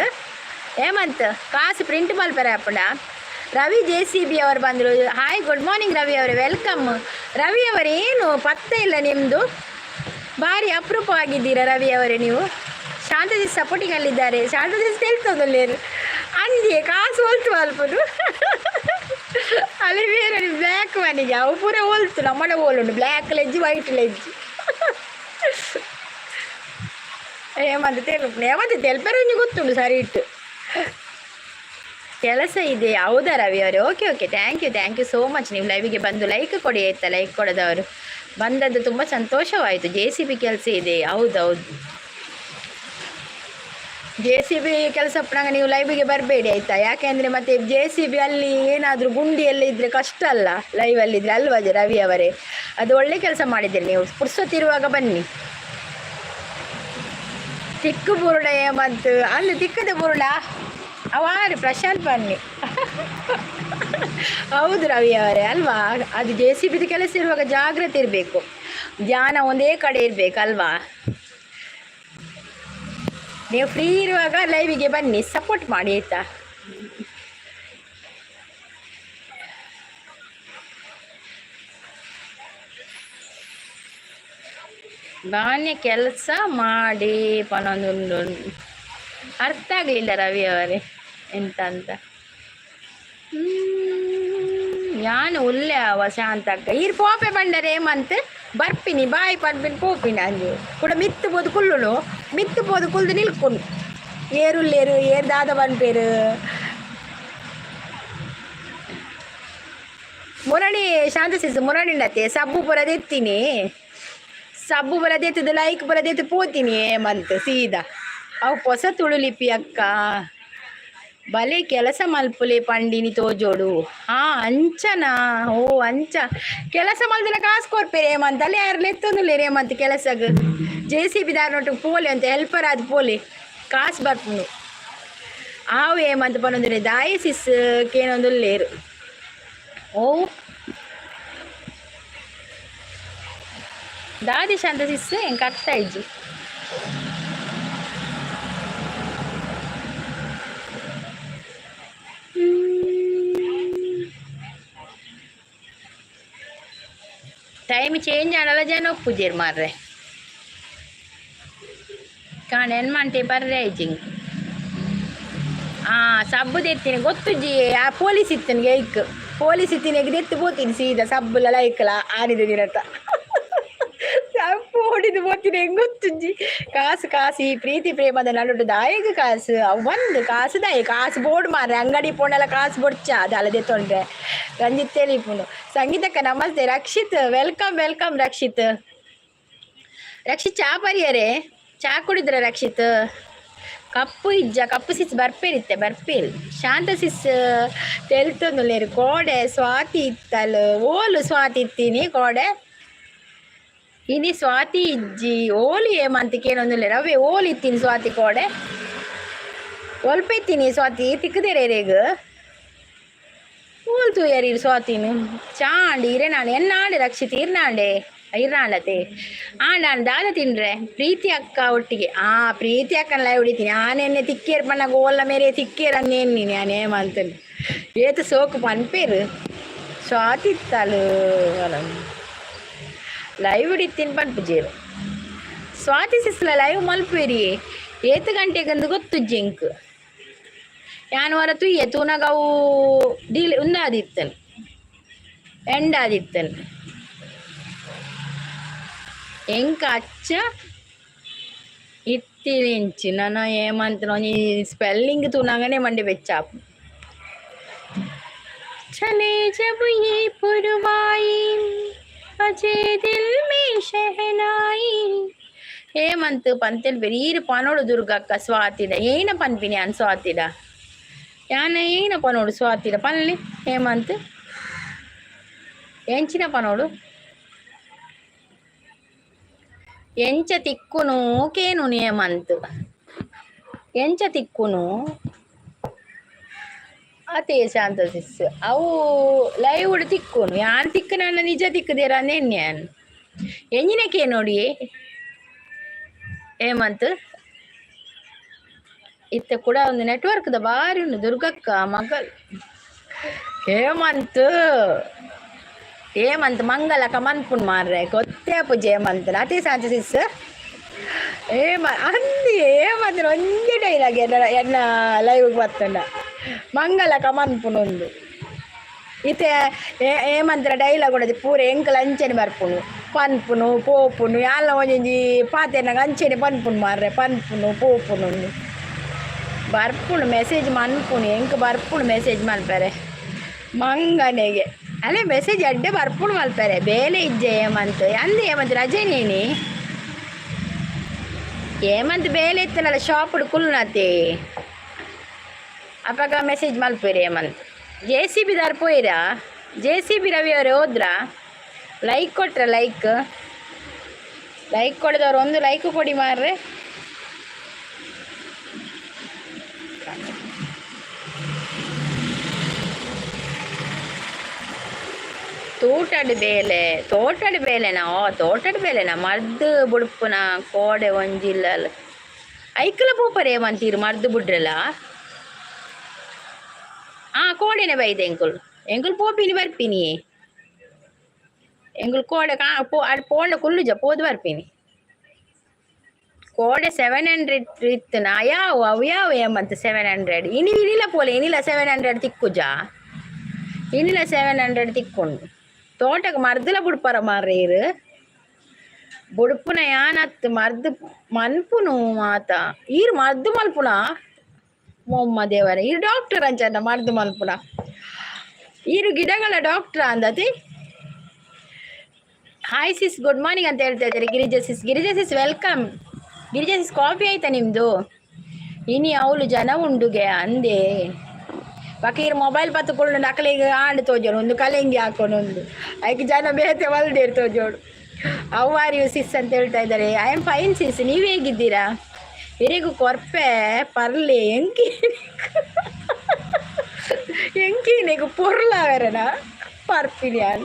ಕಾಸು ಪ್ರಿಂಟ್ ಮಲ್ಪರೆ ಹಾಪುಂಡ ರವಿ JCB ಅವರು ಬಂದರು ಹಾಯ್ ಗುಡ್ ಮಾರ್ನಿಂಗ್ ರವಿ ಅವರೇ ವೆಲ್ಕಮ್ ರವಿ ಅವರೇನು ಪತ್ತೆ ಇಲ್ಲ ನಿಮ್ಮದು ಭಾರಿ ಅಪರೂಪವಾಗಿದ್ದೀರಾ ರವಿ ಅವರೇ ನೀವು ಶಾಂತದಿ ಸಪೋರ್ಟಿಂಗಲ್ಲಿದ್ದಾರೆ ಶಾಂತದಿ ತೆಲ್ತದಲ್ಲೇರು ಅಂದಿಯೇ ಕಾಸು ಹೊಲ್ತು ಮಲ್ಪುದು ಅಲ್ಲಿ ಬೇರೆ ಬ್ಲ್ಯಾಕ್ ಮನೆಗೆ ಅವು ಪೂರ ಹೋಲ್ತು ನಮ್ಮನೆ ಹೋಲುಂಡು ಬ್ಲ್ಯಾಕ್ ಲೆಜ್ಜಿ ವೈಟ್ ಲೆಜ್ಜಿ ಹೇಮಂತ ತೆಲ್ಪರಂಜಿ ಗೊತ್ತುಂಡು ಸರಿ ಇಟ್ಟು ಕೆಲಸ ಇದೆ ಹೌದಾ ರವಿ ಅವರೇ okay thank you so much ನೀವು ಲೈವಿಗೆ ಬಂದು ಲೈಕ್ ಕೊಡಿ ಆಯ್ತಾ ಲೈಕ್ ಕೊಡೋದವರು ಬಂದದ್ದು ತುಂಬ ಸಂತೋಷವಾಯಿತು JCB ಕೆಲಸ ಇದೆ ಹೌದೌದು JCB ಕೆಲಸ ಪಡಂಗ ನೀವು ಲೈವಿಗೆ ಬರಬೇಡಿ ಆಯಿತಾ ಯಾಕೆಂದರೆ ಮತ್ತೆ JCB ಅಲ್ಲಿ ಏನಾದರೂ ಗುಂಡಿ ಎಲ್ಲ ಇದ್ದರೆ ಕಷ್ಟ ಅಲ್ಲ ಲೈವಲ್ಲಿದ್ದರೆ ಅಲ್ವಾ ರವಿ ಅವರೇ ಅದು ಒಳ್ಳೆ ಕೆಲಸ ಮಾಡಿದ್ದೀರಿ ನೀವು ಪುರ್ಸೊತ್ತಿರುವಾಗ ಬನ್ನಿ ತಿಕ್ಕು ಬುರುಡ ಹೇಮಂತ್ ಅಲ್ಲಿ ತಿಕ್ಕದ ಬುರುಡ ಅವಾರಿ ಪ್ರಶಾಂತ್ ಬನ್ನಿ ಹೌದು ರವಿ ಅವರೇ ಅಲ್ವಾ ಅದು JCB ಕೆಲಸ ಇರುವಾಗ ಜಾಗ್ರತೆ ಇರಬೇಕು ಧ್ಯಾನ ಒಂದೇ ಕಡೆ ಇರಬೇಕಲ್ವಾ ನೀವು ಫ್ರೀ ಇರುವಾಗ ಲೈವಿಗೆ ಬನ್ನಿ ಸಪೋರ್ಟ್ ಮಾಡಿ ಆಯಿತಾ ನಾನೇ ಕೆಲಸ ಮಾಡಿ ಪನೊಂದು ಅರ್ಥ ಆಗಲಿಲ್ಲ ರವಿ ಅವರೇ ಎಂತ ಅಂತ ಯಾನು ಉಲ್ಲೆ ಅವ ಶಾಂತಕ್ಕ ಈರು ಪೋಪೆ ಬಂಡರೆ ಹೇಮಂತ್ ಬರ್ಪಿನಿ ಬಾಯಿ ಪಡ್ಬಿನ್ ಪೋಪಿನ ಅಂಜು ಕೂಡ ಮಿತ್ತು ಬೋದು ಕುಳ್ಳುನು ಮಿತ್ತು ಪೋದು ಕುಲ್ದು ನಿಲ್ಕೊಂಡು ಏರುಲ್ಲೇರು ಏರು ದಾದ ಬಂಪೇರು ಮುರಣಿ ಶಾಂತ ಸಿಸು ಮುರಣಿಂಡತ್ತೆ ಸಬ್ಬು ಬರದೆತ್ತೀನಿ ಸಬ್ಬು ಬರದೆತ್ತದು ಲೈಕ್ ಬರದೆತ್ತು ಪೋತೀನಿ ಹೇಮಂತ್ ಸೀದಾ ಅವು ಹೊಸ ತುಳುಲಿಪಿ ಅಕ್ಕ ಬಲೆ ಕೆಲಸ ಮಲ್ಪುಲೆ ಪಂಡಿನಿ ತೋಜೋಡು ಅಂಚನಾ ಓ ಅಂಚ ಕೆಲಸ ಮಲ್ದಿನ ಕಾಸು ಕೊರ್ಪೇರೆ ಹೇಮಂತ್ ಅಲ್ಲಿ ಯಾರು ಲೆತ್ತೊಂದುಲ್ಲೆ ಹೇಮಂತ್ ಕೆಲಸಗ JCB ದಾರನೊಟ್ಟು ಪೋಲೆ ಅಂತ ಹೆಲ್ಪರ್ ಆದ ಪೋಲೆ ಕಾಸು ಬರ್ಪುಂಡು ಆವು ಹೇಮಂತ್ ಪನೊಂದುನೆ ದಾಯಸಿಸ್ ಕೇನೊಂದುಲ್ಲೇರು ಓ ದಾದಿ ಶಾಂತ ಸಿಸ್ ಎಂಕ ಅತ್ತ ಇಜ್ಜಿ ಟೈಮ್ ಚೇಂಜ್ ಆಡಲ್ಲ ಜನ ಒಪ್ಪುಜೇರು ಮಾರ್ರೆ ಕಾಣ ಎನ್ಮಂಟೆ ಬರ್ರೆ ಐಜಿಂಗ್ ಸಬ್ಬು ತೆತ್ತೀನಿ ಗೊತ್ತುಜ್ಜಿ ಆ ಪೊಲೀಸ್ ಇತ್ತನಿಗೆ ಐಕ್ ಪೊಲೀಸ್ ಇತ್ತಿನಿಗೆ ತೆತ್ತು పోತೀನಿ ಸೀದಾ ಸಬ್ಬುಲ ಲೈಕ್ಲ ಆಡಿದ ದಿನತ್ತ ಸಬ್ಬು ಹೊಡಿದು పోತೀನಿ ಹೆಂಗೆ ಗೊತ್ತುಜ್ಜಿ ಕಾಸು ಕಾಸಿ ಪ್ರೀತಿ ಪ್ರೇಮದ ನಡುಡು ದಾಯಿಗ ಕಾಸು ಅವು ಬಂದು ಕಾಸು ದಾಯಿ ಕಾಸು ಬೋರ್ಡ್ ಮಾರ್ರೆ ಅಂಗಡಿ ಪೋಣೆಲ್ಲ ಕಾಸು ಬೊಡ್ಚ ಅದಲ್ಲದೆ ತೊಂಡ್ರೆ ರಂಜಿತ್ ತೆಲಿಪುನು ಸಂಗೀತಕ್ಕ ನಮಸ್ತೆ ರಕ್ಷಿತ್ ವೆಲ್ಕಮ್ ವೆಲ್ಕಮ್ ರಕ್ಷಿತ್ ಚಾ ಪರಿಯರೇ ಚಾ ಕುಡಿದ್ರ ರಕ್ಷಿತ್ ಕಪ್ಪು ಇಜ್ಜ ಕಪ್ಪು ಸಿಸ್ ಬರ್ಪೇರಿತ್ತೆ ಬರ್ಪೇರಿ ಶಾಂತ ಸಿಸ್ ತೆಲ್ತೊಂದುಲ್ಲೇರು ಕೋಡೆ ಸ್ವಾತಿ ಇತ್ತಲು ಓಲು ಸ್ವಾತಿ ಇತ್ತೀನಿ ಕೋಡೆ ಇನಿ ಸ್ವಾತಿ ಇಜ್ಜಿ ಓಲು ಏಮಂತ ಕೇಳೊಂದುಲ್ಲೇರು ಅವೇ ಓಲು ಇತ್ತೀನಿ ಸ್ವಾತಿ ಕೋಡೆ ಒಲ್ಪ ಇತ್ತೀನಿ ಸ್ವಾತಿ ತಿಕ್ಕದೇರೇಗ ಓಲ್ ತೂಯರಿ ಸ್ವಾತಿನು ಚಾಂಡಿ ಇರೇನಾಂಡೆ ಎನ್ನಾಂಡೆ ರಕ್ಷಿತ ಇರ್ನಾಂಡೆ ಇರ್ನಾಂಡತೆ ನಾನು ದಾದ ತಿನ್ರೆ ಪ್ರೀತಿ ಅಕ್ಕ ಒಟ್ಟಿಗೆ ಪ್ರೀತಿ ಅಕ್ಕನ ಲೈವ್ ಹೊಡಿತೀನಿ ಆನೆನ್ನೆ ತಿಕ್ಕೇರು ಪಣ್ಣಗ ಓಲ್ಲ ಮೇರೆ ತಿಕ್ಕೇರು ಅನ್ನೇನು ನಾನೇಮಂತನು ಏತು ಸೋಕು ಪನ್ಪೇರು ಸ್ವಾತಿತ್ತಲು ಲೈವ್ ಹೊಡಿತೀನಿ ಪನ್ಪುಜೇರು ಸ್ವಾತಿ ಸಿಸ್ಲ ಲೈವ್ ಮಲ್ಪೇರಿ ಏತು ಗಂಟೆಗಂದು ಗೊತ್ತು ಜಿಂಕ್ ಯಾನು ವರ ತುಯ್ಯ ತೂನಗವು ಡೀಲ್ ಉಂದಾದಿತ್ತನು ಎಂಡಾದಿತ್ತನು ಎಂಕ ಅಚ್ಚ ಇತ್ತಿಲಿಂಚು ನಾನು ಏಮಂತ ಈ ಸ್ಪೆಲ್ಲಿಂಗ್ ತೂನಗನೆ ಮಂಡೆ ಬೆಚ್ಚಾಪು ಚಲೆ ಜಬ್ ಯೇ ಪುರವಾಯಿ ಅಜೇ ದಿಲ್ ಮೇ ಶಹನಾಯಿ ಹೇಮಂತ್ ಪಂತೆಲ್ ಬೆರೀರು ಪನೋಡು ದುರ್ಗಕ್ಕ ಸ್ವಾತಿಡ ಏನ ಪನ್ಪಿನಿ ಅನ್ ಸ್ವಾತಿಡ ಯಾನ ಏನ ಪನೋಡು ಸ್ವಾತಿಡ ಪನ್ಲಿ ಹೇಮಂತ್ ಎಂಚಿನ ಪನೋಡು ಎಂಚ ತಿಕ್ಕುನು ಕೇನು ನೇಮಂತ್ ಎಂಚ ತಿಕ್ಕುನು ಅದೇ ಶಾಂತ ಸಿಸ್ ಅವು ಲೈವ್ ಉಡು ತಿಕ್ಕುನು ಯಾನ್ ತಿಕ್ಕ ನನ್ನ ನಿಜ ತಿಕ್ಕದೇರ ನೆನ್ಯಾನ್ ಎಂಜಿನಕ್ಕೆ ನೋಡಿ ಹೇಮಂತ್ ಇತ್ತ ಕೂಡ ಒಂದು ನೆಟ್ವರ್ಕ್ದ ಬಾರಿ ಉಂಡು ದುರ್ಗಕ್ಕ ಮಗಳು ಹೇಮಂತ್ ಮಂಗಲಕ ಮನ್ಪುಣ್ ಮಾರ್ರೆ ಗೊತ್ತೇ ಪೂಜೆ ಹೇಮಂತ್ ಅತಿ ಸಾಂಚ ಸಿಸ್ ಅಂದಿ ಹೇಮಂತ್ ಒಂದೇ ಡೈಲಾಗ್ ಎನ್ನ ಲೈವ್ಗೆ ಬರ್ತಂಡ ಮಂಗಲಕ ಮನ್ಪುಣ್ ಒಂದು ಇತ್ತೆ ಹೇಮಂತ್ರ ಡೈಲಾಗ್ ಹೊಡೆದು ಪೂರ ಎಂಕಲ್ ಅಂಚೆನೆ ಬರ್ಪುಣು ಪನ್ಪುನು ಪೋಪುನು ಎಲ್ಲ ಒಂಜಿ ಪಾತೆನಾಗ ಅಂಚೆನೆ ಪನ್ಪುಣು ಮಾರ್ರೆ ಪನ್ಪುನು ಪೋಪುನು ಬರ್ಪುಣು ಮೆಸೇಜ್ ಮನ್ಪುಣು ಎಂಕ ಬರ್ಪುಣು ಮೆಸೇಜ್ ಮಲ್ಪರೆ ಮಂಗನೆಗೆ ಅಲ್ಲೇ ಮೆಸೇಜ್ ಅಡ್ಡೆ ಬರ್ಪುಣು ಮಲ್ಪರೆ ಬೇಲೆ ಇಜ್ಜೆ ಹೇಮಂತ್ ಅಂದೆ ಹೇಮಂತ್ ರಜೆನೇನಿ ಹೇಮಂತ್ ಬೇಲೆ ಇತ್ತನಲ್ಲ ಶಾಪ್ ಕುಲ್ನತೆ ಅಪ್ಪಾಗ ಮೆಸೇಜ್ ಮಲ್ಪೇರಿ ಹೇಮಂತ್ JCB ದಾರ್ ಪೋಯಿರಾ JCB ರವಿ ಅವರೇ ಹೋದ್ರಾ ಲೈಕ್ ಕೊಟ್ರ ಲೈಕ್ ಕೊಡಿದವ್ರು ಒಂದು ಲೈಕ್ ಕೊಡಿ ಮಾರ್ರೆ ತೋಟಡ್ ಬೇಲೆನಾ ಮರ್ದು ಬುಡುಪುನ ಕೋಡೆ ಒಂಜಿಲ್ಲ ಐಕಲ ಪೂಪರ್ ಏಮಂತೀರು ಮರ್ದು ಬುಡ್ರಲ್ಲ ಕೋಡೆನೆ ಬೈದೆ ಎಂಕುಲ್ ಪೋಪಿನಿ ಬರ್ಪಿನಿ ಎಂಕುಲ್ ಕೋಡೆ ಅದು ಪೋಂಡ ಕುಲ್ಲುಜ ಪೋದು ಬರ್ಪಿನಿ ಕೋಡೆ 700 ಇತ್ತನ ಅವು ಯಾವ ಏಮಂತ 700 ಇನಿಲ್ಲ ಪೋಲೆ ಇನಿಲ್ಲ 700 ತಿಕ್ಕುಜ ಇನಿಲ್ಲ 700 ತಿಕ್ಕೊಂಡು ತೋಟಕ್ಕೆ ಮರ್ದಲ ಬುಡ್ಪರ ಮಾರ್ರೇರು ಬುಡುಪುನ ಯಾನತ್ತು ಮರ್ದು ಮನ್ಪುನು ಮಾತ ಈರು ಮರ್ದು ಮಲ್ಪುನ ಮೊಮ್ಮ ದೇವರ ಈರು ಡಾಕ್ಟರ್ ಅಂಚಂದ ಮರ್ದು ಮಲ್ಪುನ ಈರು ಗಿಡಗಳ ಡಾಕ್ಟರ್ ಅಂದತಿ ಹಾಯ್ ಸಿಸ್ ಗುಡ್ ಮಾರ್ನಿಂಗ್ ಅಂತ ಹೇಳ್ತಾ ಇದ್ದಾರೆ ಗಿರಿಜಾ ಸಿಸ್ ವೆಲ್ಕಮ್ ಗಿರಿಜಾ ಸಿಸ್ ಕಾಫಿ ಆಯ್ತಾ ನಿಮ್ಮದು ಇನಿ ಅವಳು ಜನ ಉಂಡುಗೆ ಅಂದೆ ಬಕೀರ್ ಮೊಬೈಲ್ ಪತ್ತುಕೊಂಡು ನಕಲಿಗೆ ಆಂಡು ತೋಜೋಡು ಒಂದು ಕಲೆಂಗಿ ಹಾಕೊಂಡು ಒಂದು ಅದಕ್ಕೆ ಜನ ಬೇತೆ ಒಲ್ದೇರು ತೋಜೋಡು ಹೌ ಆರ್ ಯು ಸಿಸ್ ಅಂತ ಹೇಳ್ತಾ ಇದ್ದಾರೆ ಐ ಆಮ್ ಫೈನ್ ಸಿಸ್ ನೀವು ಹೇಗಿದ್ದೀರಾ ಹಿರಿಗೂ ಕೊರ್ಪೆ ಪರ್ಲಿ ಎಂಕಿನಿಗೂ ಪೊರ್ಲಾವರನ ಪರ್ಪಿನ್ಯಾನ್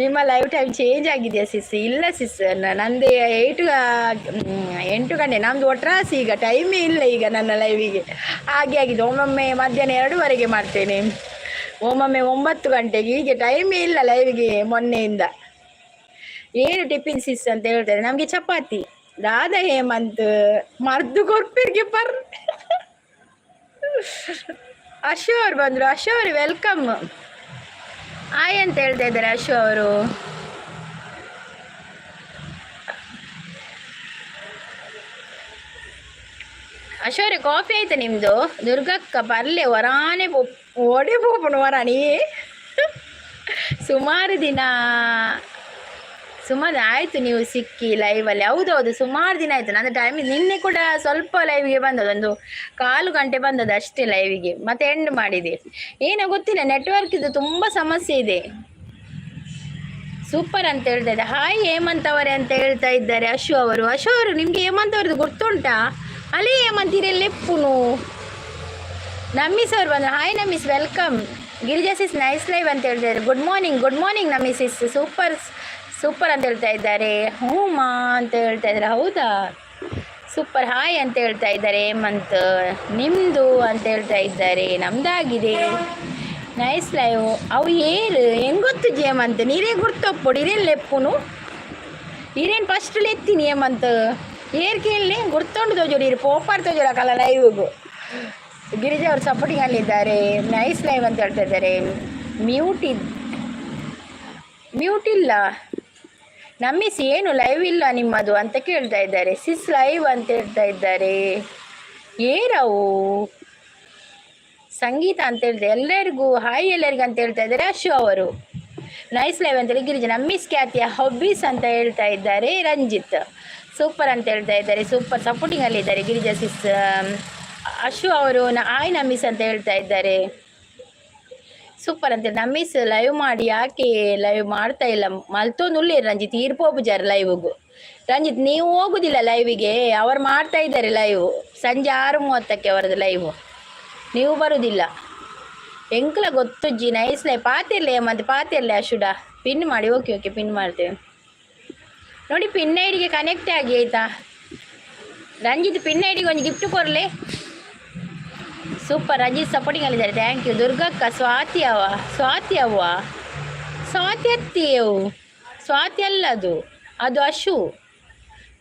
ನಿಮ್ಮ ಲೈವ್ ಟೈಮ್ ಚೇಂಜ್ ಆಗಿದೆಯಾ ಸಿಸ್? ಇಲ್ಲ ಸಿಸ್, ನಂದು 8 ಗಂಟೆ ನಮ್ಮದು ಒಟ್ರಾಸಿ, ಈಗ ಟೈಮೇ ಇಲ್ಲ ಈಗ ನನ್ನ ಲೈವಿಗೆ. ಹಾಗೆ ಆಗಿದೆ. ಒಮ್ಮೊಮ್ಮೆ ಮಧ್ಯಾಹ್ನ 2ವರೆಗೆ ಮಾಡ್ತೇನೆ, ಒಮ್ಮೊಮ್ಮೆ 9 ಗಂಟೆಗೆ, ಹೀಗೆ ಟೈಮೇ ಇಲ್ಲ ಲೈವಿಗೆ ಮೊನ್ನೆಯಿಂದ. ಏನು ಟಿಫಿನ್ ಸಿಸ್ ಅಂತ ಹೇಳ್ತಾರೆ. ನಮಗೆ ಚಪಾತಿ. ರಾಧಾ ಹೇಮಂತ್ ಮರ್ದು ಕೊರ್ಪಿರ್ಗೆ ಪರ್ ಅಶು ಅವ್ರು ಬಂದರು. ಅಶು ಅವರು ವೆಲ್ಕಮ್. ಆಯ್ ಅಂತ ಹೇಳ್ತಾ ಇದ್ದಾರೆ ಅಶು ಅವರು. ಅಶು ಅವರೇ ಕಾಫಿ ಆಯ್ತಾ ನಿಮ್ಮದು? ದುರ್ಗಕ್ಕ ಪರ್ಲೆ ವರಾನೆ ಓಡಿ ಪೋಪಣು ವರಾಣಿ. ಸುಮಾರು ದಿನ ಆಯಿತು ನೀವು ಸಿಕ್ಕಿ ಲೈವಲ್ಲಿ. ಹೌದೌದು, ಸುಮಾರು ದಿನ ಆಯಿತು. ನನ್ನ ಟೈಮ್ ನಿನ್ನೆ ಕೂಡ ಸ್ವಲ್ಪ ಲೈವಿಗೆ ಬಂದದ್ದು, ಒಂದು 1/4 ಗಂಟೆ ಬಂದದ್ದು ಅಷ್ಟೇ ಲೈವಿಗೆ, ಮತ್ತೆ ಎಂಡ್ ಮಾಡಿದೆ. ಏನೋ ಗೊತ್ತಿಲ್ಲ, ನೆಟ್ವರ್ಕ್ ಇದು ತುಂಬ ಸಮಸ್ಯೆ ಇದೆ. ಸೂಪರ್ ಅಂತ ಹೇಳ್ತಾ ಇದ್ದೆ. ಹಾಯ್ ಹೇಮಂತ್ ಅವರೇ ಅಂತ ಹೇಳ್ತಾ ಇದ್ದಾರೆ ಅಶು ಅವರು. ಅಶು ಅವರು, ನಿಮಗೆ ಹೇಮಂತ್ ಅವ್ರದ್ದು ಗೊತ್ತುಂಟಾ? ಅಲ್ಲಿ ಹೇಮಂತ್ ಇರೆಲ್ಲೆಪ್ಪುನು. ನಮ್ಮಿಸ್ ಅವ್ರು ಬಂದರು. ಹಾಯ್ ನಮ್ಮಿಸ್, welcome. Girija sis nice live ಅಂತ ಹೇಳ್ತಾ ಇದ್ದಾರೆ. Good morning ನಮ್ಮಿಸ್. ಸೂಪರ್ ಅಂತ ಹೇಳ್ತಾ ಇದ್ದಾರೆ. ಹೂಮಾ ಅಂತ ಹೇಳ್ತಾ ಇದ್ದಾರೆ. ಹೌದಾ, ಸೂಪರ್. ಹಾಯ್ ಅಂತ ಹೇಳ್ತಾ ಇದ್ದಾರೆ ಹೇಮಂತ್. ನಿಮ್ಮದು ಅಂತ ಹೇಳ್ತಾ ಇದ್ದಾರೆ. ನಮ್ದಾಗಿದೆ. Nice live. ಅವು ಏರು ಹೆಂಗೆ ಗೊತ್ತು ಹೇಮಂತ್? ನೀರೇ ಗುರ್ತೊಪ್ಪೊಡು ಇರೇನು ಲೆಪ್ಪುನು, ಇರೇನು ಫಸ್ಟ್ ಎತ್ತೀನಿ ಹೇಮಂತ್. ಏರ್ ಕೇಳಿ ಗುರ್ತೊಂಡು ತೋಜೋಡಿ ಇರು ಪೋಪಾರ್ ತೋಜೋಡಕ್ಕಲ್ಲ ಲೈವ್ಗೂ. ಗಿರಿಜಾ ಅವರು ಸಪೋರ್ಟಿಂಗ್ ಅಲ್ಲಿದ್ದಾರೆ. ನೈಸ್ ಲೈವ್ ಅಂತ ಹೇಳ್ತಾ ಇದ್ದಾರೆ. ಮ್ಯೂಟ್ ಇಲ್ಲ ನಮ್ಮಿಸ್, ಏನು ಲೈವ್ ಇಲ್ಲ ನಿಮ್ಮದು ಅಂತ ಕೇಳ್ತಾ ಇದ್ದಾರೆ. ಸಿಸ್ ಲೈವ್ ಅಂತ ಹೇಳ್ತಾ ಇದ್ದಾರೆ. ಏರವು ಸಂಗೀತ ಅಂತ ಹೇಳ್ತಾರೆ. ಎಲ್ಲರಿಗೂ ಹಾಯ್ ಎಲ್ಲರಿಗೂ ಅಂತ ಹೇಳ್ತಾ ಇದ್ದಾರೆ ಅಶು ಅವರು. ನೈಸ್ ಲೈವ್ ಅಂತೇಳಿ ಗಿರಿಜಾ. ನಮ್ಮಿಸ್ ಖ್ಯಾತಿಯ ಹಾಬೀಸ್ ಅಂತ ಹೇಳ್ತಾ ಇದ್ದಾರೆ ರಂಜಿತ್. ಸೂಪರ್ ಅಂತ ಹೇಳ್ತಾ ಇದ್ದಾರೆ. ಸೂಪರ್ ಸಪೋರ್ಟಿಂಗ್ ಅಲ್ಲಿದ್ದಾರೆ ಗಿರಿಜಾ ಸಿಸ್. ಅಶು ಅವರು ಹಾಯ್ ನಮ್ಮಿಸ್ ಅಂತ ಹೇಳ್ತಾ ಇದ್ದಾರೆ. ಸೂಪರ್ ಅಂತ. ನಮ್ಮಿಸ್ ಲೈವ್ ಮಾಡಿ ಯಾಕೆ ಲೈವ್ ಮಾಡ್ತಾ ಇಲ್ಲ? ಮಲ್ತೊಂದುಳ್ಳೇ ರಂಜಿತ್ ಈರ್ಪೋಬುಜಾರ್ ಲೈವ್ಗೂ. ರಂಜಿತ್ ನೀವು ಹೋಗುದಿಲ್ಲ ಲೈವಿಗೆ? ಅವ್ರು ಮಾಡ್ತಾ ಇದ್ದಾರೆ ಲೈವ್ ಸಂಜೆ 6:30ಕ್ಕೆ ಅವರದ್ದು ಲೈವ್. ನೀವು ಬರುವುದಿಲ್ಲ ಎಂಕ್ಲ ಗೊತ್ತುಜ್ಜಿ. Nice live. ಪಾತಿರ್ಲೆ ಮತ್ತು ಪಾತಿರ್ಲೆ ಅಶುಡ ಪಿನ್ ಮಾಡಿ. ಓಕೆ ಪಿನ್ ಮಾಡ್ತೇವೆ ನೋಡಿ. ಪಿನ್ ಐಡಿಗೆ ಕನೆಕ್ಟ್ ಆಗಿ ಆಯಿತಾ ರಂಜಿತ್? ಪಿನ್ ಐಡಿಗೆ ಒಂದು ಗಿಫ್ಟ್ ಕೊರಲೆ. ಸೂಪರ್. ರಂಜಿತ್ ಸಪೋರ್ಟಿಂಗ್ ಅಲ್ಲಿದ್ದಾರೆ. Thank you. ದುರ್ಗಕ್ಕ ಸ್ವಾತಿ ಅವ್ವ ಸ್ವಾತಿ ಅತ್ತಿಯವು. ಸ್ವಾತಿ ಅಲ್ಲದು, ಅದು ಅಶು.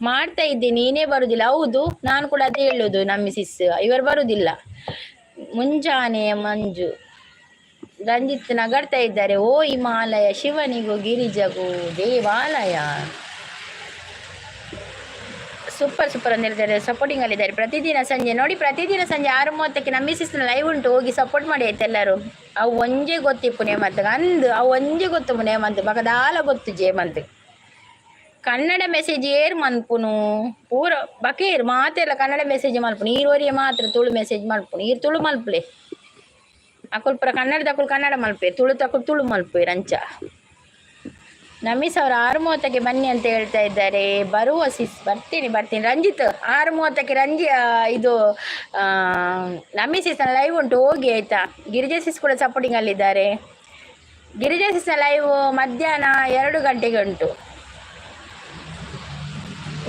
ಮಾಡ್ತಾ ಇದ್ದೆ, ನೀನೇ ಬರುವುದಿಲ್ಲ. ಹೌದು, ನಾನು ಕೂಡ ಅದೇ ಹೇಳೋದು. ನಮ್ಮ ಸಿಸ್ ಇವರು ಬರುವುದಿಲ್ಲ. ಮುಂಜಾನೆ ಮಂಜು. ರಂಜಿತ್ ನಗರ್ತಾ ಇದ್ದಾರೆ. ಓ ಹಿಮಾಲಯ ಶಿವನಿಗೂ ಗಿರಿಜಗೂ ದೇವಾಲಯ. ಸೂಪರ್ ಅಂತ ಹೇಳ್ತಾರೆ. ಸಪೋರ್ಟಿಂಗ್ ಅಲ್ಲಿದ್ದಾರೆ. ಪ್ರತಿದಿನ ಸಂಜೆ ನೋಡಿ, ಪ್ರತಿದಿನ ಸಂಜೆ 6:30ಕ್ಕೆ ನಮ್ಮ ಮಿಸ್ಸಿಸ್ನ ಲೈವ್ ಉಂಟು. ಹೋಗಿ ಸಪೋರ್ಟ್ ಮಾಡಿ ಆಯ್ತು ಎಲ್ಲರೂ. ಅವು ಒಂಜೆ ಗೊತ್ತಿಪ್ಪು ನೇಮಂತ ಅಂದು ಅವು ಒಂಜೆ ಗೊತ್ತು ನೇಮಂತ ಬಕದಾಲ ಗೊತ್ತು ಜೇಮಂತ್. ಕನ್ನಡ ಮೆಸೇಜ್ ಏರು ಮನ್ಪುನು ಪೂರ ಬಕೇರು ಮಾತೆಲ್ಲ ಕನ್ನಡ ಮೆಸೇಜ್ ಮಲ್ಪುನು. ಈರೋರಿಗೆ ಮಾತ್ರ ತುಳು ಮೆಸೇಜ್ ಮಲ್ಪುನು. ಈರು ತುಳು ಮಲ್ಪಲೆ ಅಕುಲ್ ಪುರ ಕನ್ನಡ ತಕುಲ್ ಕನ್ನಡ ಮಲ್ಪೆ, ತುಳು ತಕುಲ್ ತುಳು ಮಲ್ಪೆ ರಂಚ. ನಮೀಸ್ ಅವರು 6:30ಕ್ಕೆ ಬನ್ನಿ ಅಂತ ಹೇಳ್ತಾ ಇದ್ದಾರೆ. ಬರುವ ಸಿಸ್, ಬರ್ತೀನಿ. ರಂಜಿತ್ 6:30ಕ್ಕೆ ಇದು ನಮ್ಮಿ ಸಿಸ್ನ ಲೈವ್ ಉಂಟು, ಹೋಗಿ ಆಯಿತಾ. ಗಿರಿಜಾ ಸಿಸ್ ಕೂಡ ಸಪೋರ್ಟಿಂಗ್ ಅಲ್ಲಿದ್ದಾರೆ. ಗಿರಿಜಾ ಸಿಸ್ನ ಲೈವ್ ಮಧ್ಯಾಹ್ನ 2 ಗಂಟೆಗೆ ಉಂಟು.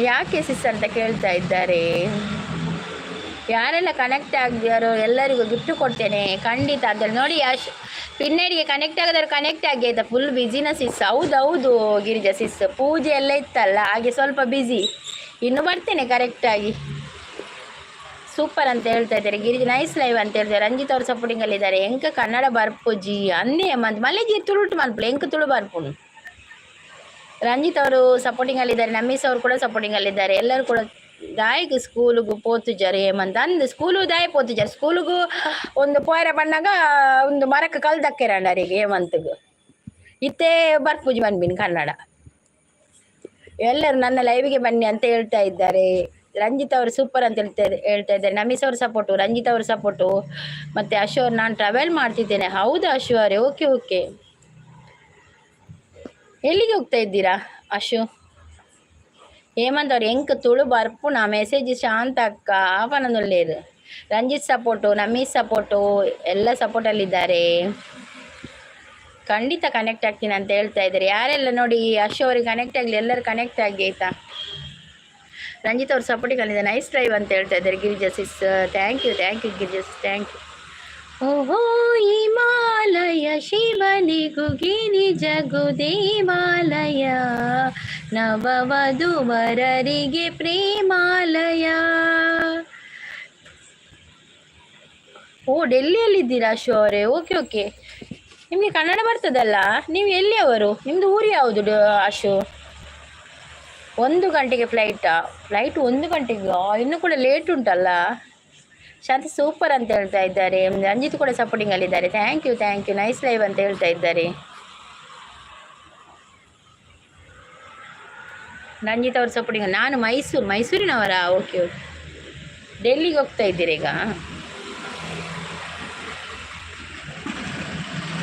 ಯಾಕೆ ಸಿಸ್ ಅಂತ ಕೇಳ್ತಾ ಇದ್ದಾರೆ. ಯಾರೆಲ್ಲ ಕನೆಕ್ಟ್ ಆಗಿದ್ದಾರೋ ಎಲ್ಲರಿಗೂ ಗಿಫ್ಟ್ ಕೊಡ್ತೇನೆ ಖಂಡಿತ ಅಂತ ನೋಡಿ. ಪಿನ್ನಡಿಗೆ ಕನೆಕ್ಟ್ ಆಗಿದ್ರೆ ಕನೆಕ್ಟ್ ಆಗಿ ಆಯ್ತಾ. ಫುಲ್ ಬ್ಯುಸಿನ ಸಿಸ್. ಹೌದು ಗಿರಿಜಾ ಸಿಸ್, ಪೂಜೆ ಎಲ್ಲ ಇತ್ತಲ್ಲ ಹಾಗೆ ಸ್ವಲ್ಪ ಬ್ಯುಸಿ. ಇನ್ನು ಬರ್ತೇನೆ ಕರೆಕ್ಟಾಗಿ. ಸೂಪರ್ ಅಂತ ಹೇಳ್ತಾ ಇದ್ದಾರೆ. ಗಿರಿಜಾ ನೈಸ್ ಲೈವ್ ಅಂತ ಹೇಳ್ತಾರೆ. ರಂಜಿತ್ ಅವರು ಸಪೋರ್ಟಿಂಗಲ್ಲಿದ್ದಾರೆ. ಎಂಕ ಕನ್ನಡ ಬರ್ಪುಜಿ ಅಂದೇ ಮಂತ್ ಮಲೆಜಿ ತುಳುಟು ಮಲ್ಪುಳು ಎಂಕ ತುಳು ಬರ್ಪುಣು. ರಂಜಿತ್ ಅವರು ಸಪೋರ್ಟಿಂಗಲ್ಲಿದ್ದಾರೆ. ನಮ್ಮೀಸ್ ಅವರು ಕೂಡ ಸಪೋರ್ಟಿಂಗಲ್ಲಿದ್ದಾರೆ. ಎಲ್ಲರೂ ಕೂಡ ದಾಯಿಗೆ ಸ್ಕೂಲಿಗೂ ಪೋತುಜಾರು ಹೇಮಂತ ಅಂದು ಸ್ಕೂಲು ದಾಯಿ ಪೋತುಜಾರು. ಸ್ಕೂಲಿಗೂ ಒಂದು ಪೋಯರ ಬಣ್ಣಗ ಒಂದು ಮರಕ್ಕೆ ಕಲ್ದಕ್ಕೆರಂಡರಿಗೆ ಹೇಮಂತ್ಗೂ ಇತ್ತೇ ಬರ್ಪೂಜಿ ಬಂದ್ಬಿನಿ ಕನ್ನಡ. ಎಲ್ಲರೂ ನನ್ನ ಲೈವಿಗೆ ಬನ್ನಿ ಅಂತ ಹೇಳ್ತಾ ಇದ್ದಾರೆ. ರಂಜಿತ್ ಅವರು ಸೂಪರ್ ಅಂತ ಹೇಳ್ತಾ ಇದ್ದಾರೆ. ನಮೀಸ್ ಅವ್ರ ಸಪೋರ್ಟು, ರಂಜಿತ್ ಅವ್ರ ಸಪೋರ್ಟು, ಮತ್ತು ಅಶು ಅವ್ರು ನಾನು ಟ್ರಾವೆಲ್ ಮಾಡ್ತಿದ್ದೇನೆ. ಹೌದಾ ಅಶು ಅವರೇ? ಓಕೆ. ಎಲ್ಲಿಗೆ ಹೋಗ್ತಾ ಇದ್ದೀರಾ ಅಶು? ಹೇಮಂತ್ ಅವ್ರು ಎಂಕ್ ತುಳು ಬರ್ಪು ನಾ ಮೆಸೇಜ್ ಶಾಂತ ಅಕ್ಕ ಆಪನದೊಳ್ಳೇದು. ರಂಜಿತ್ ಸಪೋರ್ಟು, ನಮೀಸ್ ಸಪೋರ್ಟು ಎಲ್ಲ ಸಪೋರ್ಟಲ್ಲಿದ್ದಾರೆ. ಖಂಡಿತ ಕನೆಕ್ಟ್ ಆಗ್ತೀನಿ ಅಂತ ಹೇಳ್ತಾ ಇದ್ದಾರೆ. ಯಾರೆಲ್ಲ ನೋಡಿ ಅಶು ಅವ್ರಿಗೆ ಕನೆಕ್ಟ್ ಆಗಲಿ, ಎಲ್ಲರೂ ಕನೆಕ್ಟ್ ಆಗಿ ಆಯಿತಾ. ರಂಜಿತ್ ಅವ್ರ ಸಪೋರ್ಟಿಗೆ ಅಲ್ಲಿದೆ, ನೈಸ್ ಡ್ರೈವ್ ಅಂತ ಹೇಳ್ತಾ ಇದ್ದಾರೆ Girija sis. Thank you Girija sis, thank you. ಓಹೋ ಹಿಮಾಲಯ ಶಿವನಿಗೂ ಗಿರಿಜಗು ದೇವಾಲಯ, ನವವಧುವರರಿಗೆ ಪ್ರೇಮಾಲಯ. ಓ ಡೆಲ್ಲಿಯಲ್ಲಿದ್ದೀರಾ ಅಶು ಅವರೇ? ಓಕೆ ಓಕೆ, ನಿಮಗೆ ಕನ್ನಡ ಬರ್ತದಲ್ಲ? ನೀವು ಎಲ್ಲಿಯವರು? ನಿಮ್ಮದು ಊರು ಯಾವುದು ಅಶು? 1 ಗಂಟೆಗೆ ಫ್ಲೈಟ್ 1 ಗಂಟೆಗೆ? ಇನ್ನೂ ಕೂಡ ಲೇಟ್ ಉಂಟಲ್ಲ. ಶಾಂತಿ ಸೂಪರ್ ಅಂತ ಹೇಳ್ತಾ ಇದ್ದಾರೆ. ರಂಜಿತ್ ಕೂಡ ಸಪೋರ್ಟಿಂಗಲ್ಲಿದ್ದಾರೆ. ಥ್ಯಾಂಕ್ ಯು ನೈಸ್ ಲೈವ್ ಅಂತ ಹೇಳ್ತಾ ಇದ್ದಾರೆ. ರಂಜಿತ್ ಅವ್ರ ಸಪೋರ್ಟಿಂಗ್. ನಾನು ಮೈಸೂರಿನವರಾ? ಓಕೆ ಓಕೆ, ಡೆಲ್ಲಿಗೆ ಹೋಗ್ತಾ ಇದ್ದೀರಿ ಈಗ?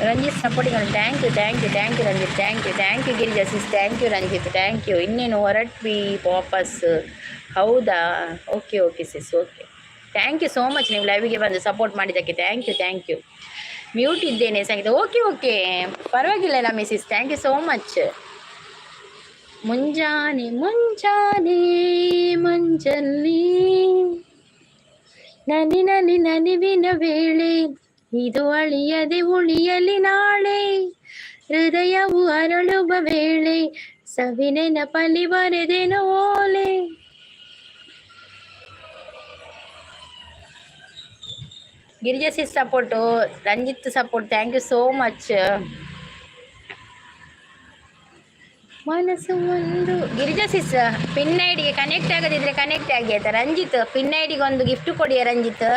ರಂಜಿತ್ ಸಪೋರ್ಟಿಂಗ್ ಅಲ್ಲಿ. Thank you Ranjith, thank you Girija sis, thank you Ranjith, thank you. ಇನ್ನೇನು ಹೊರಟ್ವಿ ವಾಪಸ್? ಹೌದಾ? Okay sis, okay. Thank you so much, ನೀವು ಲೈವಿಗೆ ಬಂದು ಸಪೋರ್ಟ್ ಮಾಡಿದ್ದಕ್ಕೆ. Thank you. ಮ್ಯೂಟ್ ಇದ್ದೇನೆ ಸಂಗೀತ. ಓಕೆ, ಪರವಾಗಿಲ್ಲ ಇಲ್ಲ ಮಿಸಿಸ್, ಥ್ಯಾಂಕ್ ಯು ಸೋ ಮಚ್. ಮುಂಜಾನೆ ಮಂಜಲ್ಲಿ ನನಿವಿನ ವೇಳೆ, ಇದು ಅಳಿಯದೆ ಉಳಿಯಲಿ ನಾಳೆ, ಹೃದಯವು ಅರಳುವ ವೇಳೆ, ಸವಿನೆನಪಲ್ಲಿ ಬರೆದೇನೋ ಓಲೆ. Girija sis support, Ranjith support, thank you so much. ಮನಸ್ಸು ಒಂದು. ಗಿರಿಜಾ ಸಿಸ್ ಪಿನ್ ಐಡಿಗೆ ಕನೆಕ್ಟ್ ಆಗದಿದ್ರೆ ಕನೆಕ್ಟ್ ಆಗಿ ಆಯ್ತಾ? ರಂಜಿತ್ ಪಿನ್ ಐಡಿಗೆ ಒಂದು ಗಿಫ್ಟ್ ಕೊಡಿ. ರಂಜಿತ್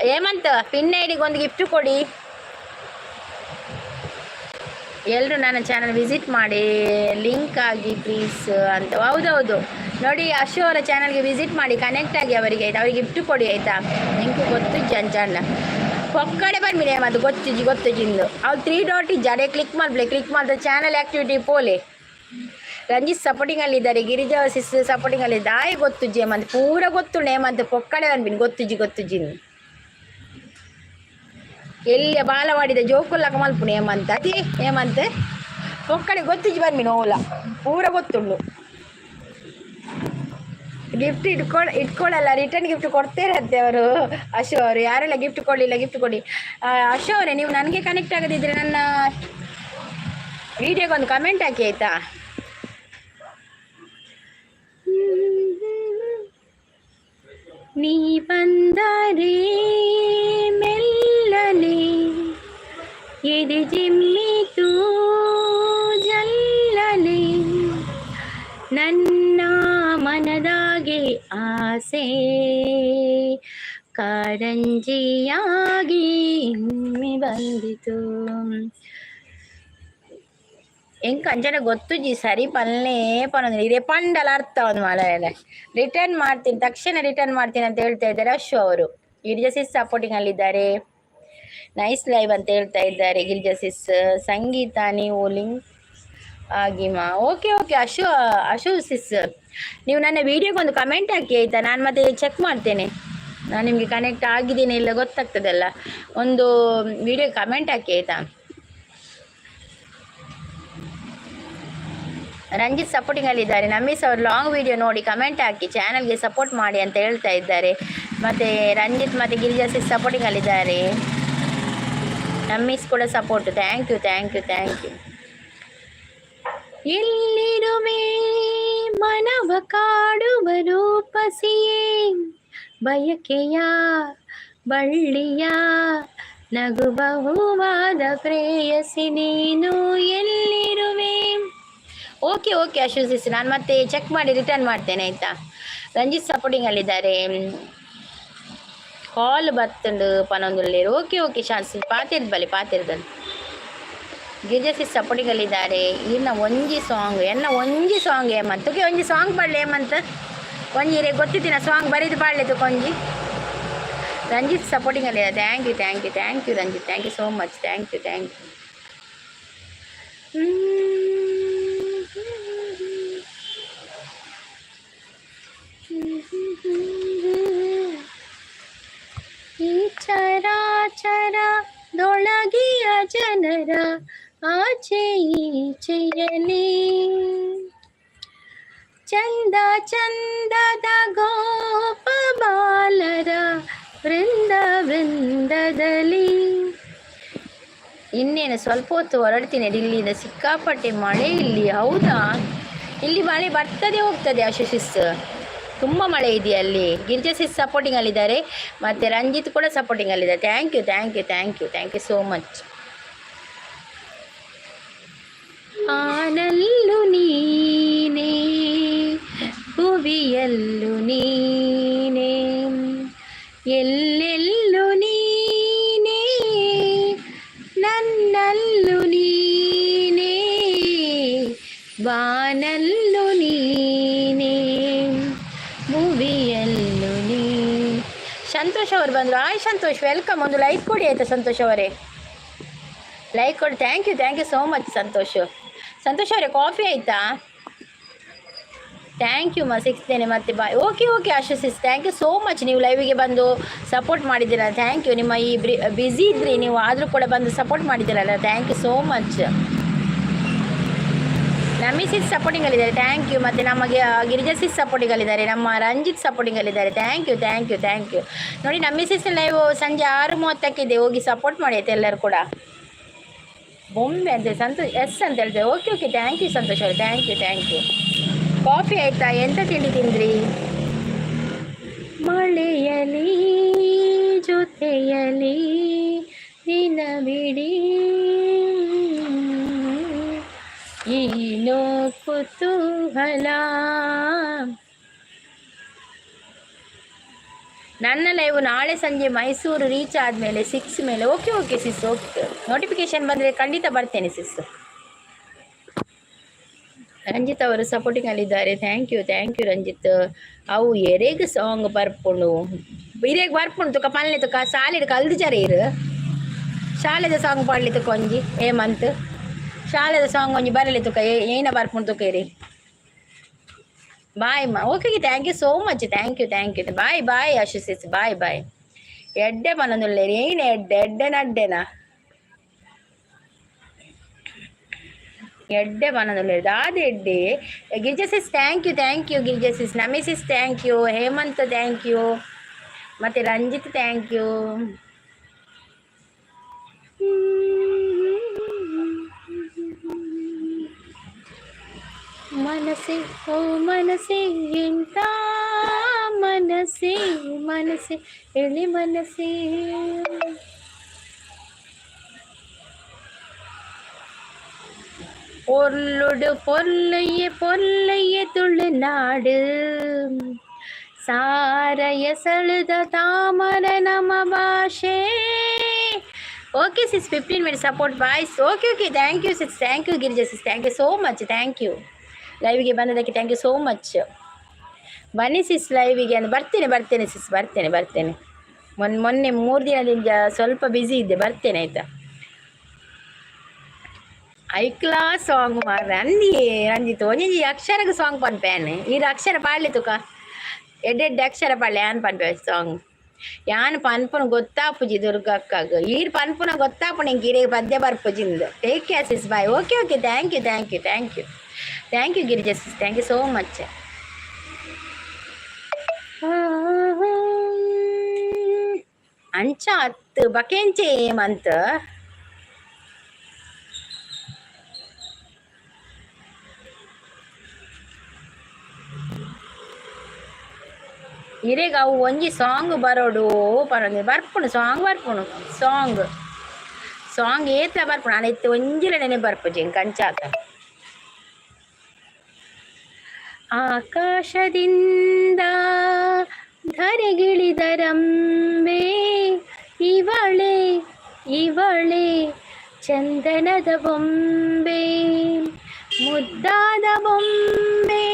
ಹೇಮಂತ್ ಪಿನ್ ಐಡಿಗೆ ಒಂದು ಗಿಫ್ಟ್ ಕೊಡಿ. ಎಲ್ಲರೂ ನನ್ನ ಚಾನಲ್ ವಿಸಿಟ್ ಮಾಡಿ, ಲಿಂಕ್ ಆಗಿ ಪ್ಲೀಸ್ ಅಂತ. ಹೌದೌದು ನೋಡಿ, ಅಶು ಅವರ ಚಾನಲ್ಗೆ ವಿಸಿಟ್ ಮಾಡಿ, ಕನೆಕ್ಟ್ ಆಗಿ ಅವರಿಗೆ ಆಯ್ತು. ಅವ್ರಿಗೆ ಗಿಫ್ಟ್ ಕೊಡಿ ಆಯಿತಾ? ನಿಂಕು ಗೊತ್ತು ಜಂಜಣ್ಣ ಒಕ್ಕಡೆ ಬಂದ್ಬಿಡಿ ಮತ್ತು ಗೊತ್ತಿಂದು ಅವ್ರು 3 ಡಾಟ್ ಇದ್ದಾರೆ. ಕ್ಲಿಕ್ ಮಾಡಿದ್ರೆ ಚಾನಲ್ ಆ್ಯಕ್ಟಿವಿಟಿ ಪೋಲೆ. ರಂಜಿತ್ ಸಪೋರ್ಟಿಂಗಲ್ಲಿದ್ದಾರೆ, ಗಿರಿಜಾ ಸಿಸ್ ಸಪೋರ್ಟಿಂಗಲ್ಲಿದ್ದ. ಆಯ್ ಗೊತ್ತು ಹೇಮಂತ್, ಪೂರ ಗೊತ್ತು ಹೇಮಂತ್. ಪೊಕ್ಕಡೆ ಬಂದ್ಬಿಡಿ ಗೊತ್ತುಜಿನ್ ಎಲ್ಲಿಯ ಬಾಲವಾಡಿದ ಜೋಕುಲ್ಲಕ ಮಲ್ಪುಣಿ ಹೇಮಂತ್. ಅದೇ ಹೇಮಂತ್ ಪೊಕ್ಕಡೆ ಗೊತ್ತುಜಿ ಬಂದ್ಬಿಡಿ ಓಲ ಪೂರ ಗೊತ್ತುಂಡು. ಗಿಫ್ಟ್ ಇಟ್ಕೊಳ್ಳಲ್ಲ, ರಿಟರ್ನ್ ಗಿಫ್ಟ್ ಕೊಡ್ತೇರಂತೆ ಅವರು ಅಶು ಅವರು. ಯಾರೆಲ್ಲ ಗಿಫ್ಟ್ ಕೊಡಲಿಲ್ಲ ಗಿಫ್ಟ್ ಕೊಡಿ. ಅಶು ಅವರೇ, ನೀವು ನನಗೆ ಕನೆಕ್ಟ್ ಆಗದಿದ್ದರೆ ನನ್ನ ವಿಡಿಯೋಗೊಂದು ಕಮೆಂಟ್ ಹಾಕಿ ಆಯಿತಾ? ನೀ ಬಂದರೆ ಮೆಲ್ಲನೆ ಎದೆ ಜಿಮ್ಮಿತು ಜಲ್ಲನೆ, ನನ್ನ ಮನದಾಗೆ ಆಸೆ ಕಾರಂಜಿಯಾಗಿ ಬಂದಿತು. ಹೆಂಗೆ ಅಂಜನ ಗೊತ್ತು ಸರಿ ಪಲ್ಲೆ ಪನ್ನೊಂದು ಇದೇ ಪಂಡಲ ಅರ್ಥ ಒಂದು ಮಳೆಯಲ್ಲ. ರಿಟರ್ನ್ ಮಾಡ್ತೀನಿ, ತಕ್ಷಣ ರಿಟರ್ನ್ ಮಾಡ್ತೀನಿ ಅಂತ ಹೇಳ್ತಾ ಇದ್ದಾರೆ ಅಶು ಅವರು. ಗಿರಿಜಾ ಸಿಸ್ ಸಪೋರ್ಟಿಂಗಲ್ಲಿದ್ದಾರೆ. ನೈಸ್ ಲೈವ್ ಅಂತ ಹೇಳ್ತಾ ಇದ್ದಾರೆ ಗಿರಿಜಾ ಸಿಸ್. ಸಂಗೀತ ನೀವು ಲಿಂಕ್ ಆಗಿಮಾ? ಓಕೆ ಅಶು ಸಿಸ್, ನೀವು ನನ್ನ ವಿಡಿಯೋಗೆ ಒಂದು ಕಮೆಂಟ್ ಹಾಕಿ ಆಯಿತಾ? ನಾನು ಮತ್ತೆ ಚೆಕ್ ಮಾಡ್ತೇನೆ, ನಾನು ನಿಮಗೆ ಕನೆಕ್ಟ್ ಆಗಿದ್ದೀನಿ ಇಲ್ಲ ಗೊತ್ತಾಗ್ತದಲ್ಲ. ಒಂದು ವಿಡಿಯೋ ಕಮೆಂಟ್ ಹಾಕಿ ಆಯಿತಾ? ರಂಜಿತ್ ಸಪೋರ್ಟಿಂಗಲ್ಲಿದ್ದಾರೆ. ನಮ್ಮಿಸ್ ಅವರು ಲಾಂಗ್ ವಿಡಿಯೋ ನೋಡಿ ಕಮೆಂಟ್ ಹಾಕಿ ಚಾನಲ್ಗೆ ಸಪೋರ್ಟ್ ಮಾಡಿ ಅಂತ ಹೇಳ್ತಾ ಇದ್ದಾರೆ. ಮತ್ತು ರಂಜಿತ್ ಮತ್ತು ಗಿರಿಜಾ ಸಿಸ್ ಸಪೋರ್ಟಿಂಗಲ್ಲಿದ್ದಾರೆ. ನಮ್ಮಿಸ್ ಕೂಡ ಸಪೋರ್ಟ್. Thank you. ಎಲ್ಲಿರುವೆ ಮನವ ಕಾಡುವ ರೂಪಸಿಯೇ, ಬಯಕೆಯ ಬಳ್ಳಿಯ ನಗುವ ಹೂವಾದ ಪ್ರೇಯಸಿ ನೀನು ಎಲ್ಲಿರುವೆ? ಓಕೆ ಅಶು ಸಿಸ್, ನಾನು ಮತ್ತೆ ಚೆಕ್ ಮಾಡಿ ರಿಟರ್ನ್ ಮಾಡ್ತೇನೆ ಆಯಿತಾ? ರಂಜಿತ್ ಸಪೋರ್ಟಿಂಗಲ್ಲಿದ್ದಾರೆ. ಕಾಲ್ ಬರ್ತುಂಡು ಪನೊಂದುಳ್ಳೇರು. ಓಕೆ ಶಾನ್ಸಿ ಪಾತಿರ್ದಲ್ಲಿ ಗಿರಿಜಾ ಸಿಸ್ ಸಪೋರ್ಟಿಂಗಲ್ಲಿದ್ದಾರೆ. ಇನ್ನು ಒಂಜಿ ಸಾಂಗ್ ಹೇಮಂತ್. ಓಕೆ ಒಂಜಿ ಸಾಂಗ್ ಪಾಡಲಿ ಹೇಮಂತ್. ಒಂಜಿ ಗೊತ್ತಿತ್ತಿನ ಸಾಂಗ್ ಬರೀದು ಪಾಡಲಿತ್ತು ಕೊಂಜಿ. ರಂಜಿತ್ ಸಪೋರ್ಟಿಂಗಲ್ಲಿದ್ದಾರೆ. Thank you Ranjith, thank you so much. Thank you. ಈ ಚರಾಚರದೊಳಗಿಯ ಜನರ ಆಚೆ ಈಚೆಯಲಿ ಚಂದ ಚಂದದ ಗೋಪ ಬಾಲರ ವೃಂದ ವೃಂದದಲ್ಲಿ. ಇನ್ನೇನು ಸ್ವಲ್ಪ ಹೊತ್ತು ಹೊರಡ್ತೀನಿ ಡಿಲ್ಲಿಯಿಂದ. ಸಿಕ್ಕಾಪಟ್ಟೆ ಮಳೆ ಇಲ್ಲಿ. ಹೌದಾ? ಇಲ್ಲಿ ಮಳೆ ಬರ್ತದೆ ಹೋಗ್ತದೆ ಆಶಿಸ್. ತುಂಬ ಮಳೆ ಇದೆಯಾ ಅಲ್ಲಿ? ಗಿರಿಜಾ ಸಿಸ್ ಸಪೋರ್ಟಿಂಗ್ ಅಲ್ಲಿದ್ದಾರೆ, ಮತ್ತು ರಂಜಿತ್ ಕೂಡ ಸಪೋರ್ಟಿಂಗ್ ಅಲ್ಲಿದ್ದಾರೆ. Thank you thank you thank you thank you so much. ಆನಲ್ಲು ನೀನೇ ಭುವಿಯಲ್ಲು ನೀನೇ ಎಲ್ಲೆಲ್ಲು ನೀನೇ ನನ್ನಲ್ಲು ನೀನೇ ಬಾನಲ್ಲು ನೀನೇ ಭುವಿಯಲ್ಲು ನೀ. ಸಂತೋಷ್ ಅವರು ಬಂದರು. Hi Santosh, welcome. ಒಂದು ಲೈಕ್ ಕೊಡಿ ಆಯಿತಾ ಸಂತೋಷ್ ಅವರೇ? ಲೈಕ್ ಕೊಡಿ. Thank you so much Santosh. Santosh ಅವರೇ ಕಾಫಿ ಆಯಿತಾ? ಥ್ಯಾಂಕ್ ಯು ಸಿಗ್ತೇನೆ ಮತ್ತೆ ಬಾಯ್. ಓಕೆ ಆಶಿಸ್, ಥ್ಯಾಂಕ್ ಯು ಸೋ ಮಚ್. ನೀವು ಲೈವಿಗೆ ಬಂದು ಸಪೋರ್ಟ್ ಮಾಡಿದ್ದೀರಾ, ಥ್ಯಾಂಕ್ ಯು. ನಿಮ್ಮ ಈ ಬ್ಯುಸಿ ಇದ್ರಿ ನೀವು, ಆದರೂ ಕೂಡ ಬಂದು ಸಪೋರ್ಟ್ ಮಾಡಿದ್ದೀರಲ್ಲ, thank you so much. Nammi sis ಸಪೋರ್ಟಿಂಗಲ್ಲಿದ್ದಾರೆ, ಥ್ಯಾಂಕ್ ಯು. ಮತ್ತು ನಮಗೆ ಗಿರಿಜಾ ಸಿಸ್ ಸಪೋರ್ಟಿಂಗಲ್ಲಿದ್ದಾರೆ, ನಮ್ಮ ರಂಜಿತ್ ಸಪೋರ್ಟಿಂಗಲ್ಲಿದ್ದಾರೆ, ಥ್ಯಾಂಕ್ ಯು. ನೋಡಿ ನಮ್ಮಿ ಸಿಸ್ ಲೈವ್ ಸಂಜೆ 6:30 ಹೋಗಿ ಸಪೋರ್ಟ್ ಮಾಡಿ ಆಯ್ತು ಎಲ್ಲರೂ ಕೂಡ. ಬೊಂಬೆ ಅಂತ ಸಂತೋಷ್ ಎಸ್ ಅಂತ ಹೇಳ್ತೇವೆ. ಓಕೆ ಥ್ಯಾಂಕ್ ಯು ಸಂತೋಷ್ ಅವರು, ಥ್ಯಾಂಕ್ ಯು. ಕಾಫಿ ಆಯಿತಾ? ಎಂತ ತಿಂಡಿ ತಿಂದ್ರಿ? ಮಳೆಯಲಿ ಜೊತೆಯಲಿ ದಿನ ಬಿಡಿ ಏನೋ ಕುತೂಹಲ. ನನ್ನ ಲೈವ್ ನಾಳೆ ಸಂಜೆ ಮೈಸೂರು ರೀಚ್ ಆದಮೇಲೆ 6 ಮೇಲೆ. Okay sis, okay. ನೋಟಿಫಿಕೇಶನ್ ಬಂದರೆ ಖಂಡಿತ ಬರ್ತೇನೆ ಸಿಸ್. ರಂಜಿತ್ ಅವರು ಸಪೋರ್ಟಿಂಗಲ್ಲಿದ್ದಾರೆ, ಥ್ಯಾಂಕ್ ಯು ರಂಜಿತ್. ಅವು ಎರೆಗ್ ಸಾಂಗ್ ಬರ್ಪುಂಡು ಇರೆಗ್ ಬರ್ಪುಂಡು ತುಕ ಪಲ್ಲೆ ತುಕ ಶಾಲೆಡ್ ಕಲ್ದು ಜರ ಇರು. ಶಾಲೆದ ಸಾಂಗ್ ಪಾಡ್ಲಿ ತುಕ ಒಂಜಿ ಹೇಮಂತ್. ಶಾಲೆದ ಸಾಂಗ್ ಒಂಜಿ ಬರಲಿ ತುಕ ಏನ ಬರ್ಪುಂಡು ತುಕ ಇರಿ. ಬಾಯ್ ಮಾ. Okay thank you so much, thank you. Bye ಆಶಿಸ್, ಬಾಯ್. ಎಡ್ಡೆ ಬನ್ನೊಂದುಲ್ಲೇರಿ ಏನು ಎಡ್ಡೆನಡ್ಡೆನಾ ಎಡ್ಡೆ ಬನ್ನೊಂದುಲ್ಲೇರಿ ದಾದ ಎಡ್ಡೆ. Girija sis thank you Girija sis. Nami sis thank you. Hemanth thank you. ಮತ್ತು ರಂಜಿತ್ ಥ್ಯಾಂಕ್ ಯು. ಮನಸ್ಸೆ ಓ ಮನಸ್ಸೆ ಎಂತ ಮನಸ್ಸೆ ಎಳಿ ಮನಸ್ಸೆ. பொருளோடு பொல்லைய துள்ளுநாடு ಸಾರಯ ಸಳುದ ತಾಮರ ನಮ್ಮ ಭಾಷೆ. Okay sis, 15 minutes support boys. Okay thank you sis, thank you Girija sis, thank you so much, thank you. ಲೈವಿಗೆ ಬಂದದಕ್ಕೆ ಥ್ಯಾಂಕ್ ಯು ಸೋ ಮಚ್. ಬನ್ನಿ ಸಿಸ್ ಲೈವಿಗೆ ಅಂತ. ಬರ್ತೇನೆ ಸಿಸ್, ಬರ್ತೇನೆ. ಮೊನ್ನೆ 3 ದಿನದಿಂದ ಸ್ವಲ್ಪ ಬ್ಯುಸಿ ಇದ್ದೆ, ಬರ್ತೇನೆ ಆಯಿತಾ. ಐಕ್ಲಾ ಸಾಂಗ್ ರಂಜಿತ್ ಒಂಜಿ ಅಕ್ಷರಗ ಸಾಂಗ್ ಪನ್ಪೇನೆ ಈರು ಅಕ್ಷರ ಪಾಡ್ಲಿ ತುಕ ಎಡ್ಡೆಡ್ಡೆ ಅಕ್ಷರ ಪಾಡ್ಲಿ ಯಾನ್ ಪನ್ಪೆ ಸಾಂಗ್ ಯಾನ್ ಪನ್ಪುನ ಗೊತ್ತಾಪುಜಿ ದುರ್ಗಕ್ಕಾಗ ಈರು ಪನ್ಪುನ ಗೊತ್ತಾಪು ನಿಂಗೆ ಈರೆಗೆ ಪದ್ಯ ಬರ್ಪುಜಿಂದು. Take care sis, bye. Okay thank you Girija sis, thank you so much. ಅಂಚ ಹತ್ತು ಬಕೆಂಚೆ ಏಮಂತ ಇರೆಗ ಅವು ಒಂಜಿ ಸಾಂಗ್ ಬರೋಡು ಬರ್ಪುಣು ಸಾಂಗ್ ಏತ ಬರ್ಪುಣು ಅಲ್ಲ ಇತ್ತು ಒಂಜಿಲ ನೆನೆ ಬರ್ಪುಜಿ ಕಂಚಾತ. ಆಕಾಶದಿಂದ ಧರೆಗಿಳಿದರಂಬೆ ಇವಳೆ ಚಂದನದ ಬೊಂಬೆ ಮುದ್ದಾದ ಬೊಂಬೆ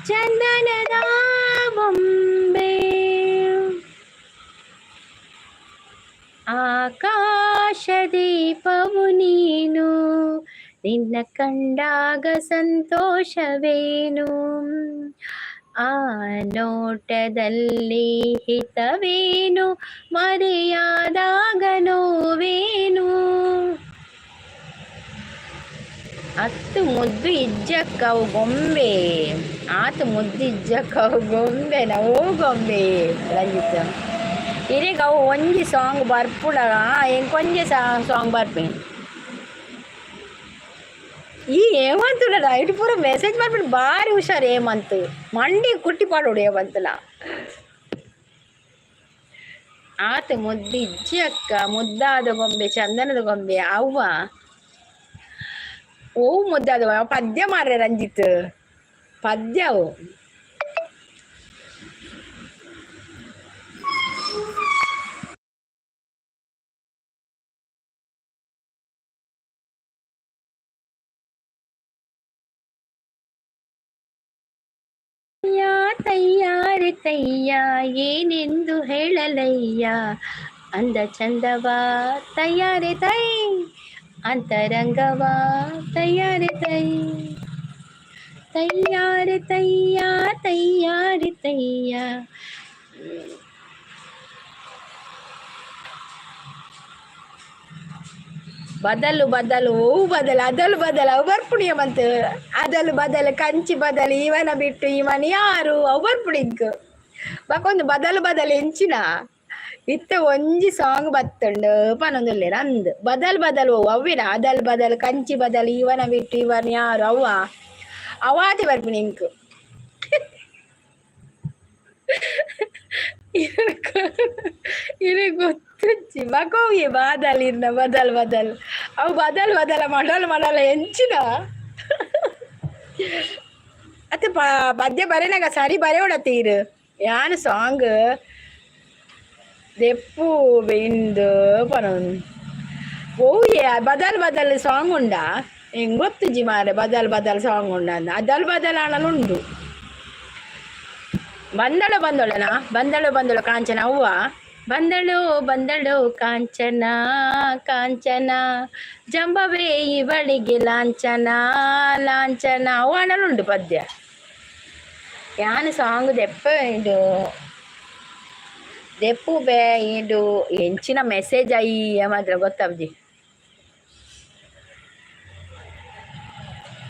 ಚಂದನದ ಬೊಂಬೆ. ಆಕಾಶ ದೀಪವು ನೀನು ನಿನ್ನ ಕಂಡಾಗ ಸಂತೋಷವೇನು ಆ ನೋಟದಲ್ಲಿ ಹಿತವೇನು ಮರೆಯಾದಾಗ ನೋವೇನು. ಅತ್ತು ಮುದ್ದು ಇಜ್ಜಕ್ಕವು ಗೊಂಬೆ ಆತು ಮುದ್ದು ಇಜ್ಜಕ್ಕವು ಗೊಂಬೆ ನಾವು ಗೊಂಬೆ ರಂಜಿತ್ ಇರೇಗ ಅವು ಒಂಜಿ ಸಾಂಗ್ ಬರ್ಪುಡ ಎಂಕೊಂಜೆ ಸಾಂಗ್ ಬರ್ಪೇನೆ ಈ ಹೇಮಂತುಲ ನೈಟ್ ಪೂರ ಮೆಸೇಜ್ ಮಾಡ್ಬಿಟ್ಟು ಭಾರಿ ಹುಷಾರು ಹೇಮಂತ್ ಮಂಡಿ ಕುಟ್ಟಿ ಪಾಡೋಡು ಹೇಮಂತಲ ಆತ ಮುದ್ದು ಇಜ್ಜಿ ಅಕ್ಕ ಮುದ್ದಾದ ಗೊಂಬೆ ಚಂದನದ ಗೊಂಬೆ ಅವ್ವ ಓ ಮುದ್ದಾದ ಪದ್ಯ ಮಾರ್ರೆ ರಂಜಿತ್ ಪದ್ಯ ಅವು ತಯ್ಯಾರೆ ತಯ್ಯ ಏನೆಂದು ಹೇಳಲಯ್ಯ ಅಂದ ಚಂದವಾ ತಯ್ಯಾರೆ ತೈ ಅಂತರಂಗವಾ ತಯ್ಯಾರೆ ತೈ ತಯ್ಯಾರೆ ತಯ್ಯ ತಯ್ಯಾರೆ ತಯ್ಯ ಬದಲು ಬದಲು ಬದಲು ಅದಲು ಬದಲು ಅವು ಬರ್ಪುಣಿಯ ಬಂತು ಅದಲು ಬದಲು ಕಂಚಿ ಬದಲು ಇವನ ಬಿಟ್ಟು ಇವನ್ ಯಾರು ಅವು ಬರ್ಪುಣಿಗ್ ಬಕೊಂದು ಬದಲು ಬದಲು ಎಂಚಿನ ಇತ್ತ ಒಂಜಿ ಸಾಂಗ್ ಬತ್ತಂಡು ಪನೊಂದುಲ್ಲೇರ ಅಂದ್ ಬದಲ್ ಬದಲು ಅವಿನ ಅದಲ್ ಬದಲು ಕಂಚಿ ಬದಲು ಇವನ ಬಿಟ್ಟು ಇವನ್ ಯಾರು ಅವ್ವ ಅವಾತಿ ಬರ್ಪುಣಿ ಇಂಕ್ ಇದು ಗೊತ್ತುಚ್ಚಿ ಮಗೋವಿಗೆ ಬಾದಲ್ ಇರ್ನ ಬದಲ್ ಬದಲ್ ಅವು ಬದಲ್ ಬದಲ ಮಾಡಲ್ಲ ಎಂಚಿನ ಅತ್ತೆ ಪದ್ಯ ಬರೇನಾಗ ಸರಿ ಬರೆಯೋಡತ್ತೀರು ಯಾನು ಸಾಂಗ್ ದೆಪ್ಪು ಬೆಂದು ಪನೊಂದು ಓಯೆ ಬದಲ್ ಬದಲ್ ಸಾಂಗ್ ಉಂಡಾ ಹೆಂಗ್ ಗೊತ್ತುಜ್ಜಿ ಮಾರೆ ಬದಲ್ ಬದಲ್ ಸಾಂಗ್ ಉಂಡ ಅಂದ ಅದಲ್ ಬದಲ್ ಉಂಡು ಬಂದಳು ಬಂದಳನಾ ಬಂದಳು ಕಾಂಚನ ಅವ್ವ ಬಂದಳು ಕಾಂಚನ ಕಾಂಚನ ಜಂಬವೇ ಇವಳಿಗೆ ಲಾಂಛನ ಲಾಂಛನ ಅವು ಹಣಲುಂಡು ಪದ್ಯ ಯಾನು ಸಾಂಗ್ ದೆಪ್ಪ ಇದು ದೆಪ್ಪು ಬೇ ಇದು ಎಂಚಿನ ಮೆಸೇಜ್ ಅಯ್ಯ ಮಾತ್ರ ಗೊತ್ತಾವ್ಜಿ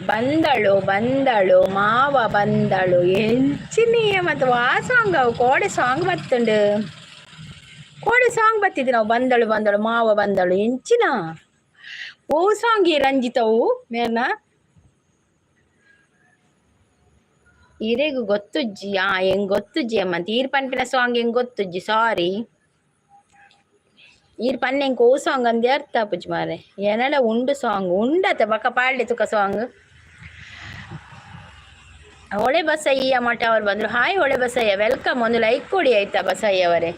ಬಂದಳು ಮಾವ ಬಂದಳು ಎಂಚಿನಿಯ ಮತ್ತು ಆ ಸಾಂಗ್ ಅವು ಕೋಡೆ ಸಾಂಗ್ ಬತ್ತುಂಡು ಕೋಡೆ ಸಾಂಗ್ ಬತ್ತಿದ್ವಿ ನಾವು ಬಂದಳು ಮಾವ ಬಂದಳು ಎಂಚಿನ ಓ ಸಾಂಗ್ ರಂಜಿತವು ಮೇರ್ನ ಇರೆಗು ಗೊತ್ತುಜ್ಜಿ ಹೆಂಗ್ ಗೊತ್ತುಜ್ಜಿ ಅಮ್ಮಂತ ಈರ್ ಪನ್ಪಿನ ಸಾಂಗ್ ಹೆಂಗ್ ಗೊತ್ತುಜ್ಜಿ ಸಾರಿ ಈರ್ ಪನ್ನೆ ಹೆಂಗ್ ಓ ಸಾಂಗ್ ಅಂದೆ ಅರ್ಥ ಪುಜ್ ಮಾರೆ ಏನಲ್ಲ ಉಂಡು ಸಾಂಗ್ ಉಂಡತ ಬಕ್ಕ ಪಾಡ್ಲೆ ತುಕ ಸಾಂಗ್ ಹೊಳೆ ಬಸಯ್ಯ ಮಠ ಅವ್ರು ಬಂದ್ರು ಹಾಯ್ ಹೊಳೆ ಬಸಯ್ಯ ವೆಲ್ಕಮ್ ಒಂದು ಲೈಕ್ ಕೊಡಿ ಆಯ್ತಾ ಬಸಯ್ಯ ಅವರೇ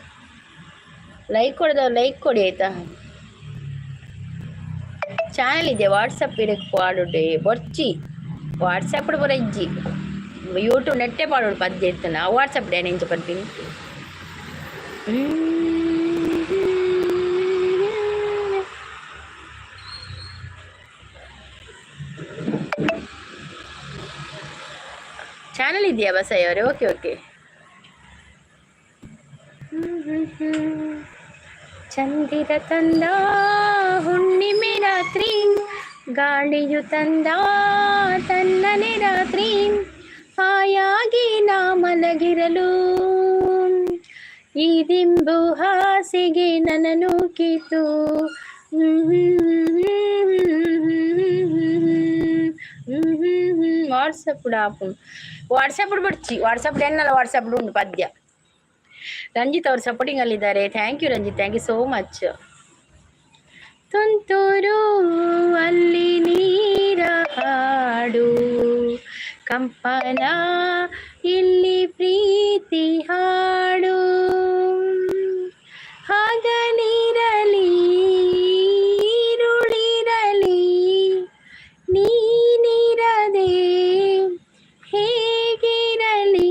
ಲೈಕ್ ಕೊಡದವ್ರು ಲೈಕ್ ಕೊಡಿ ಆಯ್ತಾ ಚಾನಲ್ ಇದೆ ವಾಟ್ಸಪ್ ಇದಕ್ಕೆ ಪಾಡುಡೆ ಬೊರ್ಚಿ ವಾಟ್ಸಪ್ ಬರ ಇಜ್ಜಿ ಯೂಟ್ಯೂಬ್ ನೆಟ್ಟೆ ಪಾಡೋಡು ಪದ್ಯ ಇರ್ತಾನೆ ವಾಟ್ಸಪ್ ಡೇ ನೆಂಚು ಬರ್ತೀನಿ ಚಾನಲ್ ಇದೆಯಾ ಬಸಯ್ಯ ಅವರೇ ಓಕೆ ಓಕೆ ಚಂದಿರ ತಂದ ಹುಣ್ಣಿಮೆ ರಾತ್ರಿ ಗಾಳಿಯು ತಂದ ತನ್ನನೆ ರಾತ್ರಿ ಹಾಯಾಗಿ ನಾ ಮಲಗಿರಲು ಈ ದಿಂಬು ಹಾಸಿಗೆ ನನ್ನನ್ನು ಕೀತು ವಾಟ್ಸಪ್ ವಾಟ್ಸಪ್ ಬಿಡ್ಚಿ ವಾಟ್ಸಪ್ ಏನಲ್ಲ ವಾಟ್ಸಪ್ ಉಂಟು ಪದ್ಯ ರಂಜಿತ್ ಅವ್ರು ಸಪೋರ್ಟಿಂಗ್ ಅಲ್ಲಿದ್ದಾರೆ thank you Ranjith thank you so much ತುಂತುರು ಅಲ್ಲಿ ನೀರ ಹಾಡು ಕಂಪನ ಇಲ್ಲಿ ಪ್ರೀತಿ ಹಾಡು ಹಾಗಲಿರಲಿ ಇರುಳಿರಲಿ ನೀನಿರದೆ ಹೇಗಿರಲಿ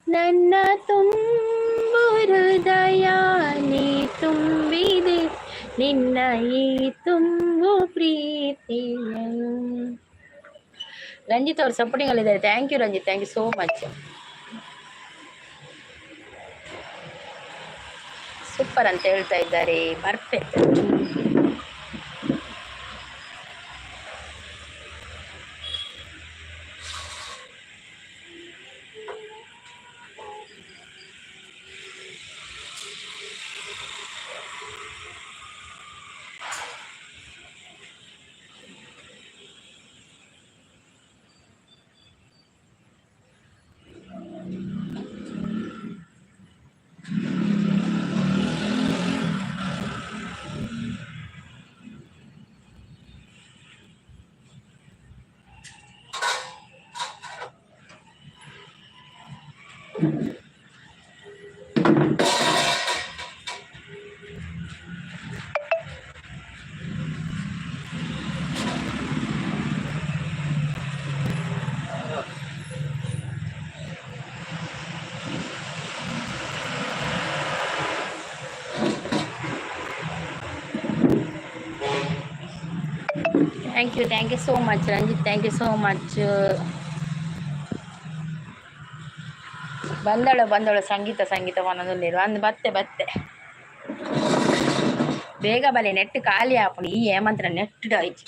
ನನ್ನ ತುಂಬು ಹೃದಯ ನೀ ತುಂಬಿದೆ ನಿನ್ನ ಈ ತುಂಬು ಪ್ರೀತಿಯ ರಂಜಿತ್ ಅವ್ರು ಸಪೋರ್ಟಿಂಗ್ ಅಲ್ಲಿದ್ದಾರೆ thank you Ranjith thank you so much super ಅಂತ ಹೇಳ್ತಾ ಇದ್ದಾರೆ perfect thank you so much Ranjith, thank you so much. ಬಂದಳು ಸಂಗೀತ ಮನದಲ್ಲಿರು ಅಂದ್ ಬತ್ತೆ ಬೇಗ ಬಲೆ ನೆಟ್ ಖಾಲಿ ಆಪುಂಡು ಈ ಏಮಂತ್ರ ನೆಟ್ ಡಾಯ್ಚಿ.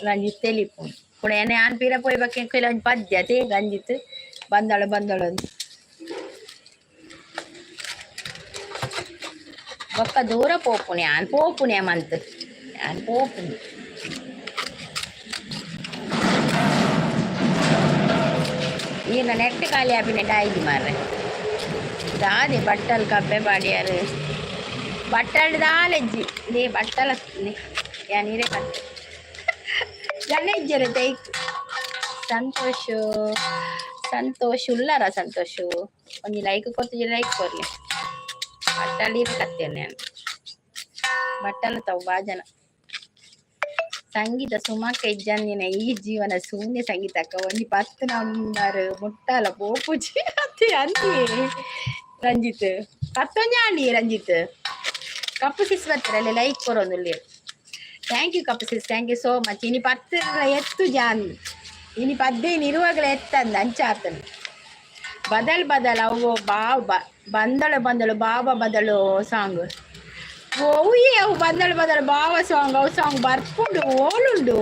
ರಂಜಿತ್ ತೆಲಿಪು ಕೂಡ ಏನೇ ಆನ್ ಪೀರ ಪೋಯ್ ಬಗ್ಗೆ ಕೆಲವೊಂದು ಪದ್ಯತೆ ರಂಜಿತ್ ಬಂದಳು ಅಂತ ಒಕ್ಕ ದೂರ ಪೋಪುನೆ ಆನ್ ಪೋಪುನೆ ಮಂತ್ ಆನ್ ಪೋಪುನೆ ಈಗ ನೆಟ್ ಖಾಲಿ ಆಪಿನ ಡಾಯ್ದಿ ಮಾರ್ರೆ ದಾದೆ ಬಟ್ಟಲ್ ಕಬ್ಬೆ ಬಾಡಿಯಾರು ಬಟ್ಟಲ್ ದಾಲೆಜ್ಜಿ ದೇ ಬಟ್ಟಲ ಯಾ ನೀರೇ ಕಟ್ಟು ಜನ ಇಜ್ಜರು ತೈಕ್ ಸಂತೋಷ್ ಉಳ್ಳಾರ ಸಂತೋಷು ಒಂದು ಲೈಕ್ ಕೊಡ್ತಿದ್ದೆ ಲೈಕ್ ಕೊರ್ಲಿ ಬಟ್ಟಲಿ ಕತ್ತೇನೆ ನಾನು ಬಟ್ಟಲ ತಾವು ಬಾಜನ ಸಂಗೀತ ಸುಮಕ್ಕ ಇಜ್ಜಂದಿನ ಈ ಜೀವನ ಶೂನ್ಯ ಸಂಗೀತಕ್ಕ ಒಂದು 10 ನಂಬರ್ ಮುಟ್ಟಾಲ ಪೋಪುಜಿ ಅತ್ತೆ ಅಂತಿ ರಂಜಿತ್ 11 ಆಂಡಿ ರಂಜಿತ್ ಕಪ್ಪು ಸಿಸ್ವತ್ತರಲ್ಲಿ ಲೈಕ್ ಕೊರೋದು thank you Kappu sis, thank you so much. ಇನಿ 10 ಎತ್ತು ಜಾನ್ ಇನಿ 15 ಇರುವಾಗಲೇ ಎತ್ತಂದ ಅಂಚಾತನು ಬದಲ್ ಅವು ಬಂದಳು ಬಾಬಾ ಬದಲು ಸಾಂಗ್ ಓಯೇ ಅವು ಬಂದಳು ಬಾವ ಸಾಂಗ್ ಅವು ಸಾಂಗ್ ಬರ್ಕೊಂಡು ಓಲುಂಡು.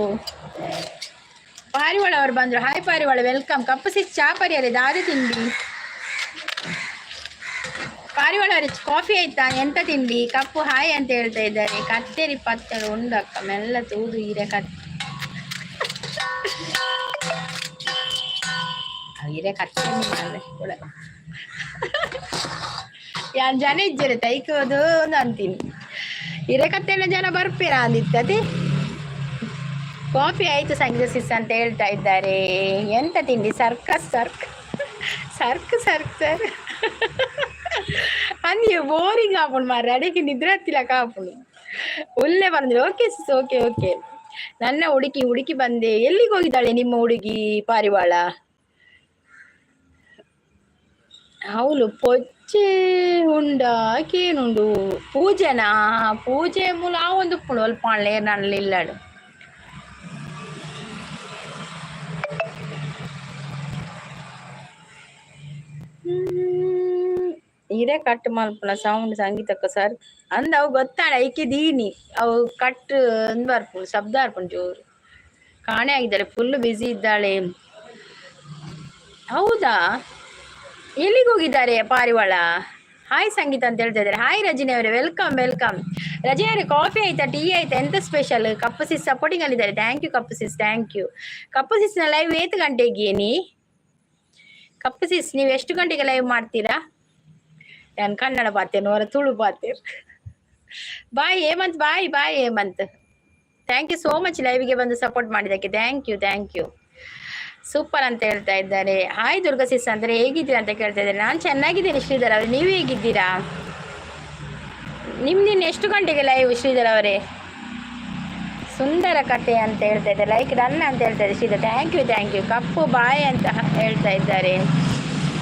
ಪಾರಿವಾಳ ಅವರು ಬಂದ್ರು. ಹಾಯ್ ಪಾರಿವಾಳ, ವೆಲ್ಕಮ್. ಕಪ್ಪು ಸಿಸ್ ಚಾಪರಿಯಲ್ಲಿ ದಾರಿ ತಿಂಡಿ. ಪಾರಿವಾಳ ಅವರ ಕಾಫಿ ಆಯ್ತಾ, ಎಂತ ತಿಂಡಿ? ಕಪ್ಪು ಹಾಯ್ ಅಂತ ಹೇಳ್ತಾ ಇದ್ದಾರೆ. ಕತ್ತೇರಿ ಪತ್ತಳು ಉಂಡಕ್ಕ ಮೆಲ್ಲ ತೂದು ಹೀರೆ ಕತ್ತೇರಿ ಕೂಡ ಯಾನ್ ಜನ ಇಜ್ಜರೆ ತೈಕೋದು ಅಂತೀನಿ. ಹಿರೇಕತ್ತೆಲ್ಲ ಜನ ಬರ್ಪೀರ ಅಂದಿತ್ತತಿ. ಕಾಫಿ ಆಯ್ತು ಸಂಗೀತ ಸಿಸ್ ಅಂತ ಹೇಳ್ತಾ ಇದ್ದಾರೆ. ಎಂತ ತಿಂಡಿ? ಸರ್ಕಸ್ ಸರ್ ಅಂದಿ ಬೋರಿಂಗ್ ಆಪುಂಡು ಮಾರ್ರೆ, ಅಡಿಗೆ ನಿದ್ರೆ ಹತ್ತಿಲ್ಲ ಕಾಪುಂಡು. ಒಳ್ಳೆ ಬಂದ್ರೆ ಓಕೆ ಸಿಸ್, ಓಕೆ. ನನ್ನ ಹುಡುಕಿ ಬಂದೆ. ಎಲ್ಲಿಗೆ ಹೋಗಿದ್ದಾಳೆ ನಿಮ್ಮ ಹುಡುಗಿ ಪಾರಿವಾಳ? ಅವಳು ಪೊಚ್ಚೆ ಉಂಡಾಕೇನುಂಡು ಪೂಜೆ ಮೂಲ ಆ ಒಂದು ಪುಳು ಅಲ್ಪ ನಾನು ಇಲ್ಲಾಡು. ಇದೇ ಕಟ್ ಮಲ್ಪನ ಸೌಂಡ್ ಸಂಗೀತಕ್ಕ ಸರ್ ಅಂದ ಅವು ಗೊತ್ತಾಳ ಐಕೆ ದೀನಿ ಅವು ಕಟ್ ಬರ್ಪುಣು ಶಬ್ದ ಅರ್ಪುಣು ಜೋರು. ಕಾಣೆ ಆಗಿದ್ದಾರೆ, ಫುಲ್ ಬ್ಯುಸಿ ಇದ್ದಾಳೆ. ಹೌದಾ, ಎಲ್ಲಿಗೆ ಹೋಗಿದ್ದಾರೆ ಪಾರಿವಾಳ? ಹಾಯ್ ಸಂಗೀತ ಅಂತ ಹೇಳ್ತಾ ಇದ್ದಾರೆ. ಹಾಯ್ ರಜನಿ ಅವರೇ, ವೆಲ್ಕಮ್. ರಜನಿ ಅವರೇ, ಕಾಫಿ ಆಯ್ತಾ, ಟೀ ಆಯ್ತಾ, ಎಂತ ಸ್ಪೆಷಲ್? ಕಪ್ಪು ಸಿಸ್ ಸಪೋರ್ಟಿಂಗ್ ಅಲ್ಲಿದ್ದಾರೆ. Thank you Kappu sis, thank you. Kappu ಸಿಸ್ನ ಲೈವ್ 8 ಗಂಟೆಗೆ ಕಪ್ಪು ಸಿಸ್ ನೀವು ಎಷ್ಟು ಗಂಟೆಗೆ ಲೈವ್ ಮಾಡ್ತೀರಾ? ನಾನು ಕನ್ನಡ ಪಾತೇನು ಅವರ ತುಳು ಪಾತೇನು. Bye Hemanth, thank you so much ಲೈವ್ಗೆ ಬಂದು ಸಪೋರ್ಟ್ ಮಾಡಿದ್ದಕ್ಕೆ. Thank you. ಸೂಪರ್ ಅಂತ ಹೇಳ್ತಾ ಇದ್ದಾರೆ. ಹಾಯ್ ದುರ್ಗಾ ಸಿಸ್ ಅಂದರೆ ಹೇಗಿದ್ದೀರಾ ಅಂತ ಕೇಳ್ತಾ ಇದ್ದಾರೆ. ನಾನು ಚೆನ್ನಾಗಿದ್ದೀನಿ ಶ್ರೀಧರ್ ಅವರೇ, ನೀವು ಹೇಗಿದ್ದೀರಾ? ನಿಮ್ದಿನ್ನು ಎಷ್ಟು ಗಂಟೆಗೆ ಲೈವ್ ಶ್ರೀಧರ್ ಅವರೇ? ಸುಂದರ ಕಥೆ ಅಂತ ಹೇಳ್ತಾ ಇದ್ದಾರೆ. ಲೈಕ್ ರನ್ ಅಂತ ಹೇಳ್ತಾ ಇದ್ದಾರೆ Sridhar. Thank you. Kappu bye ಅಂತ ಹೇಳ್ತಾ ಇದ್ದಾರೆ.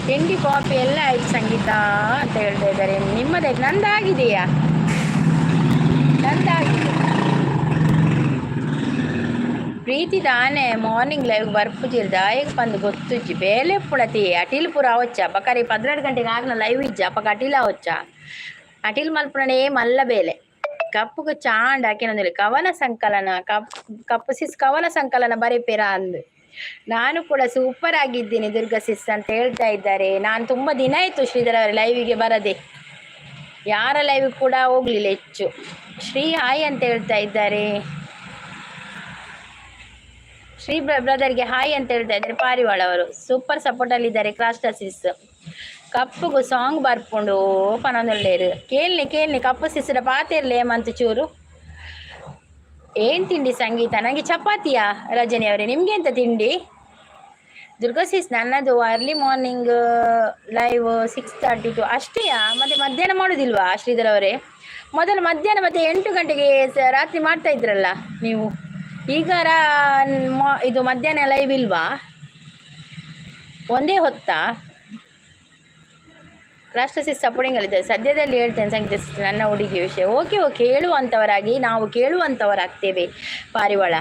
ತಿಂಡಿ ಕಾಫಿ ಎಲ್ಲ ಆಯ್ತು ಸಂಗೀತ ಅಂತ ಹೇಳ್ತಾ ಇದ್ದಾರೆ. ನಿಮ್ಮದೇ ನಂದಾಗಿದೆಯಾ? ನಂದಾಗಿದೆ. ಪ್ರೀತಿ ದಾನೆ ಮಾರ್ನಿಂಗ್ ಲೈವ್ ಬರ್ಪುಜಿರ್ ದಾಯಕ್ ಬಂದು ಗೊತ್ತುಜ್ಜಿ ಬೇಲೆ ಪುಳತಿ ಅಟಿಲ್ ಪುರ ಅವಚ್ಚ ಬಕಾರಿ 12 ಗಂಟೆಗೆ ಆಗ್ನ ಲೈವ್ ಇಜ್ಜ ಅಪ್ಪಗ ಅಟಿಲ್ ಅವಚ್ಚ ಅಟಿಲ್ ಮಲ್ಪುಣನೇ ಮಲ್ಲ ಬೇಲೆ ಕಪ್ಪುಗ ಚಾಂಡ್ ಹಾಕಿನೊಂದಿಲ್ಲ ಕವನ ಸಂಕಲನ ಕಪ್ಪು ಸಿಸ್ ಕವನ ಸಂಕಲನ ಬರೀಪೇರ ಅಂದು. ನಾನು ಕೂಡ ಸೂಪರ್ ಆಗಿದ್ದೀನಿ ದುರ್ಗಾ ಸಿಸ್ ಅಂತ ಹೇಳ್ತಾ ಇದ್ದಾರೆ. ನಾನು ತುಂಬ ದಿನ ಆಯಿತು ಶ್ರೀಧರ ಅವರ ಲೈವಿಗೆ ಬರದೆ, ಯಾರ ಲೈವ್ ಕೂಡ ಹೋಗ್ಲಿಲ್ಲ ಹೆಚ್ಚು. ಶ್ರೀ ಹಾಯ್ ಅಂತ ಹೇಳ್ತಾ ಇದ್ದಾರೆ. ಶ್ರೀ ಬ್ರದರ್ಗೆ ಹಾಯ್ ಅಂತ ಹೇಳ್ತಾ ಇದ್ದಾರೆ. ಪಾರಿವಾಳ ಅವರು ಸೂಪರ್ ಸಪೋರ್ಟ್ ಅಲ್ಲಿ ಇದ್ದಾರೆ. ಕ್ರಾಸ್ಟಸಿಸ್ ಕಪ್ಪುಗು ಸಾಂಗ್ ಬರ್ಪುಂಡು ಪನೊಂದುಲ್ಲೇರು ಕೇಳ್ನಿ ಕಪ್ಪು ಸಿಸ್ರ ಪಾತೆರ್ಲೆ ಮಂತ್ ಚೂರು. ಏನ್ ತಿಂಡಿ ಸಂಗೀತ? ನನಗೆ ಚಪಾತಿಯಾ ರಜನಿ ಅವರೇ? ನಿಮ್ಗೆ ಎಂತ ತಿಂಡಿ? ದುರ್ಗಾಸಿಸ್ ನನ್ನದು ಅರ್ಲಿ ಮಾರ್ನಿಂಗ್ ಲೈವ್ 6:30 to ಅಷ್ಟೇಯಾ? ಮತ್ತೆ ಮಧ್ಯಾಹ್ನ ಮಾಡೋದಿಲ್ವಾ ಶ್ರೀಧರ್ ಅವರೇ? ಮೊದಲು ಮಧ್ಯಾಹ್ನ ಮತ್ತೆ 8 ಗಂಟೆಗೆ ರಾತ್ರಿ ಮಾಡ್ತಾ ಇದ್ರಲ್ಲ ನೀವು. ಈಗ ಇದು ಮಧ್ಯಾಹ್ನ ಲೈವ್ ಇಲ್ವಾ? ಒಂದೇ ಹೊತ್ತಾ? ರಾಷ್ಟ್ರಸಿಸ್ ಸಪೋರ್ಟಿಂಗ್ ಅಲ್ಲಿದ್ದಾರೆ. ಸದ್ಯದಲ್ಲಿ ಹೇಳ್ತೇನೆ ಸಂಗೀತ ನನ್ನ ಹುಡುಗಿ ವಿಷಯ. ಓಕೆ ಹೇಳುವಂಥವರಾಗಿ ನಾವು ಕೇಳುವಂಥವರಾಗ್ತೇವೆ. ಪಾರಿವಾಳ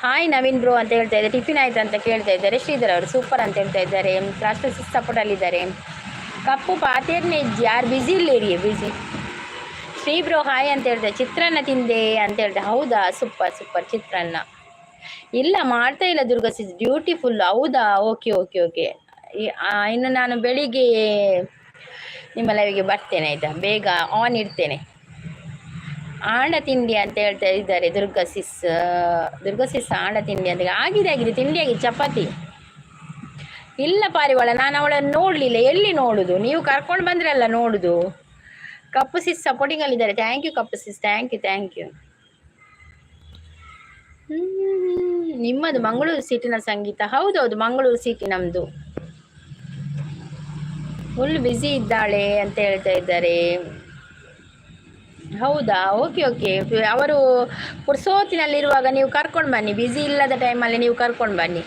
ಹಾಯ್ ನವೀನ್ ಬ್ರೋ ಅಂತ ಹೇಳ್ತಾ ಇದ್ದಾರೆ. ಟಿಫಿನ್ ಆಯ್ತು ಅಂತ ಕೇಳ್ತಾ ಇದ್ದಾರೆ. ಶ್ರೀಧರ್ ಅವರು ಸೂಪರ್ ಅಂತ ಹೇಳ್ತಾ ಇದ್ದಾರೆ. ರಾಷ್ಟ್ರಸಿಸ್ ಸಪೋರ್ಟಲ್ಲಿದ್ದಾರೆ. ಕಪ್ಪು ಪಾತೇರ್ನೆ ಯಾರು ಬ್ಯುಸಿ ಇಲ್ಲೇರಿ ಬ್ಯುಸಿ. ಶ್ರೀ ಬ್ರೋ ಹಾಯ್ ಅಂತ ಹೇಳ್ತಾರೆ. ಚಿತ್ರಾನ್ನ ತಿಂದೆ ಅಂತ ಹೇಳ್ತಾರೆ. ಹೌದಾ, ಸೂಪರ್ ಚಿತ್ರಾನ್ನ. ಇಲ್ಲ ಮಾಡ್ತಾ ಇಲ್ಲ ದುರ್ಗಾಸಿಸ್, ಬ್ಯೂಟಿಫುಲ್. ಹೌದಾ, ಓಕೆ. ಇನ್ನು ನಾನು ಬೆಳಿಗ್ಗೆ ನಿಮ್ಮ ಲೈವಿಗೆ ಬರ್ತೇನೆ ಆಯಿತಾ, ಬೇಗ ಆನ್ ಇಡ್ತೇನೆ. ಆಂಡ ತಿಂಡಿ ಅಂತ ಹೇಳ್ತಾ ಇದ್ದಾರೆ ದುರ್ಗಾಸಿಸ್ ಆಂಡ ತಿಂಡಿ ಅಂತ ಆಗಿದೆ ತಿಂಡಿ ಆಗಿದೆ. ಚಪಾತಿ ಇಲ್ಲ ಪಾರಿವಾಳ, ನಾನು ಅವಳನ್ನು ನೋಡಲಿಲ್ಲ. ಎಲ್ಲಿ ನೋಡುದು? ನೀವು ಕರ್ಕೊಂಡು ಬಂದ್ರಲ್ಲ ನೋಡುದು. ಕಪ್ಪು ಸಿಸ್ ಸಪೋರ್ಟಿಂಗಲ್ಲಿದ್ದಾರೆ. Thank you Kappu sis, thank you. ನಿಮ್ಮದು ಮಂಗಳೂರು ಸಿಟಿನ ಸಂಗೀತ? ಹೌದೌದು, ಮಂಗಳೂರು ಸಿಟಿ ನಮ್ಮದು. ಫುಲ್ ಬ್ಯುಸಿ ಇದ್ದಾಳೆ ಅಂತ ಹೇಳ್ತಾ ಇದ್ದಾರೆ. ಹೌದಾ, ಓಕೆ. ಅವರು ಪುರ್ಸೋತಿನಲ್ಲಿರುವಾಗ ನೀವು ಕರ್ಕೊಂಡು ಬನ್ನಿ, ಬ್ಯುಸಿ ಇಲ್ಲದ ಟೈಮಲ್ಲಿ ನೀವು ಕರ್ಕೊಂಡು ಬನ್ನಿ.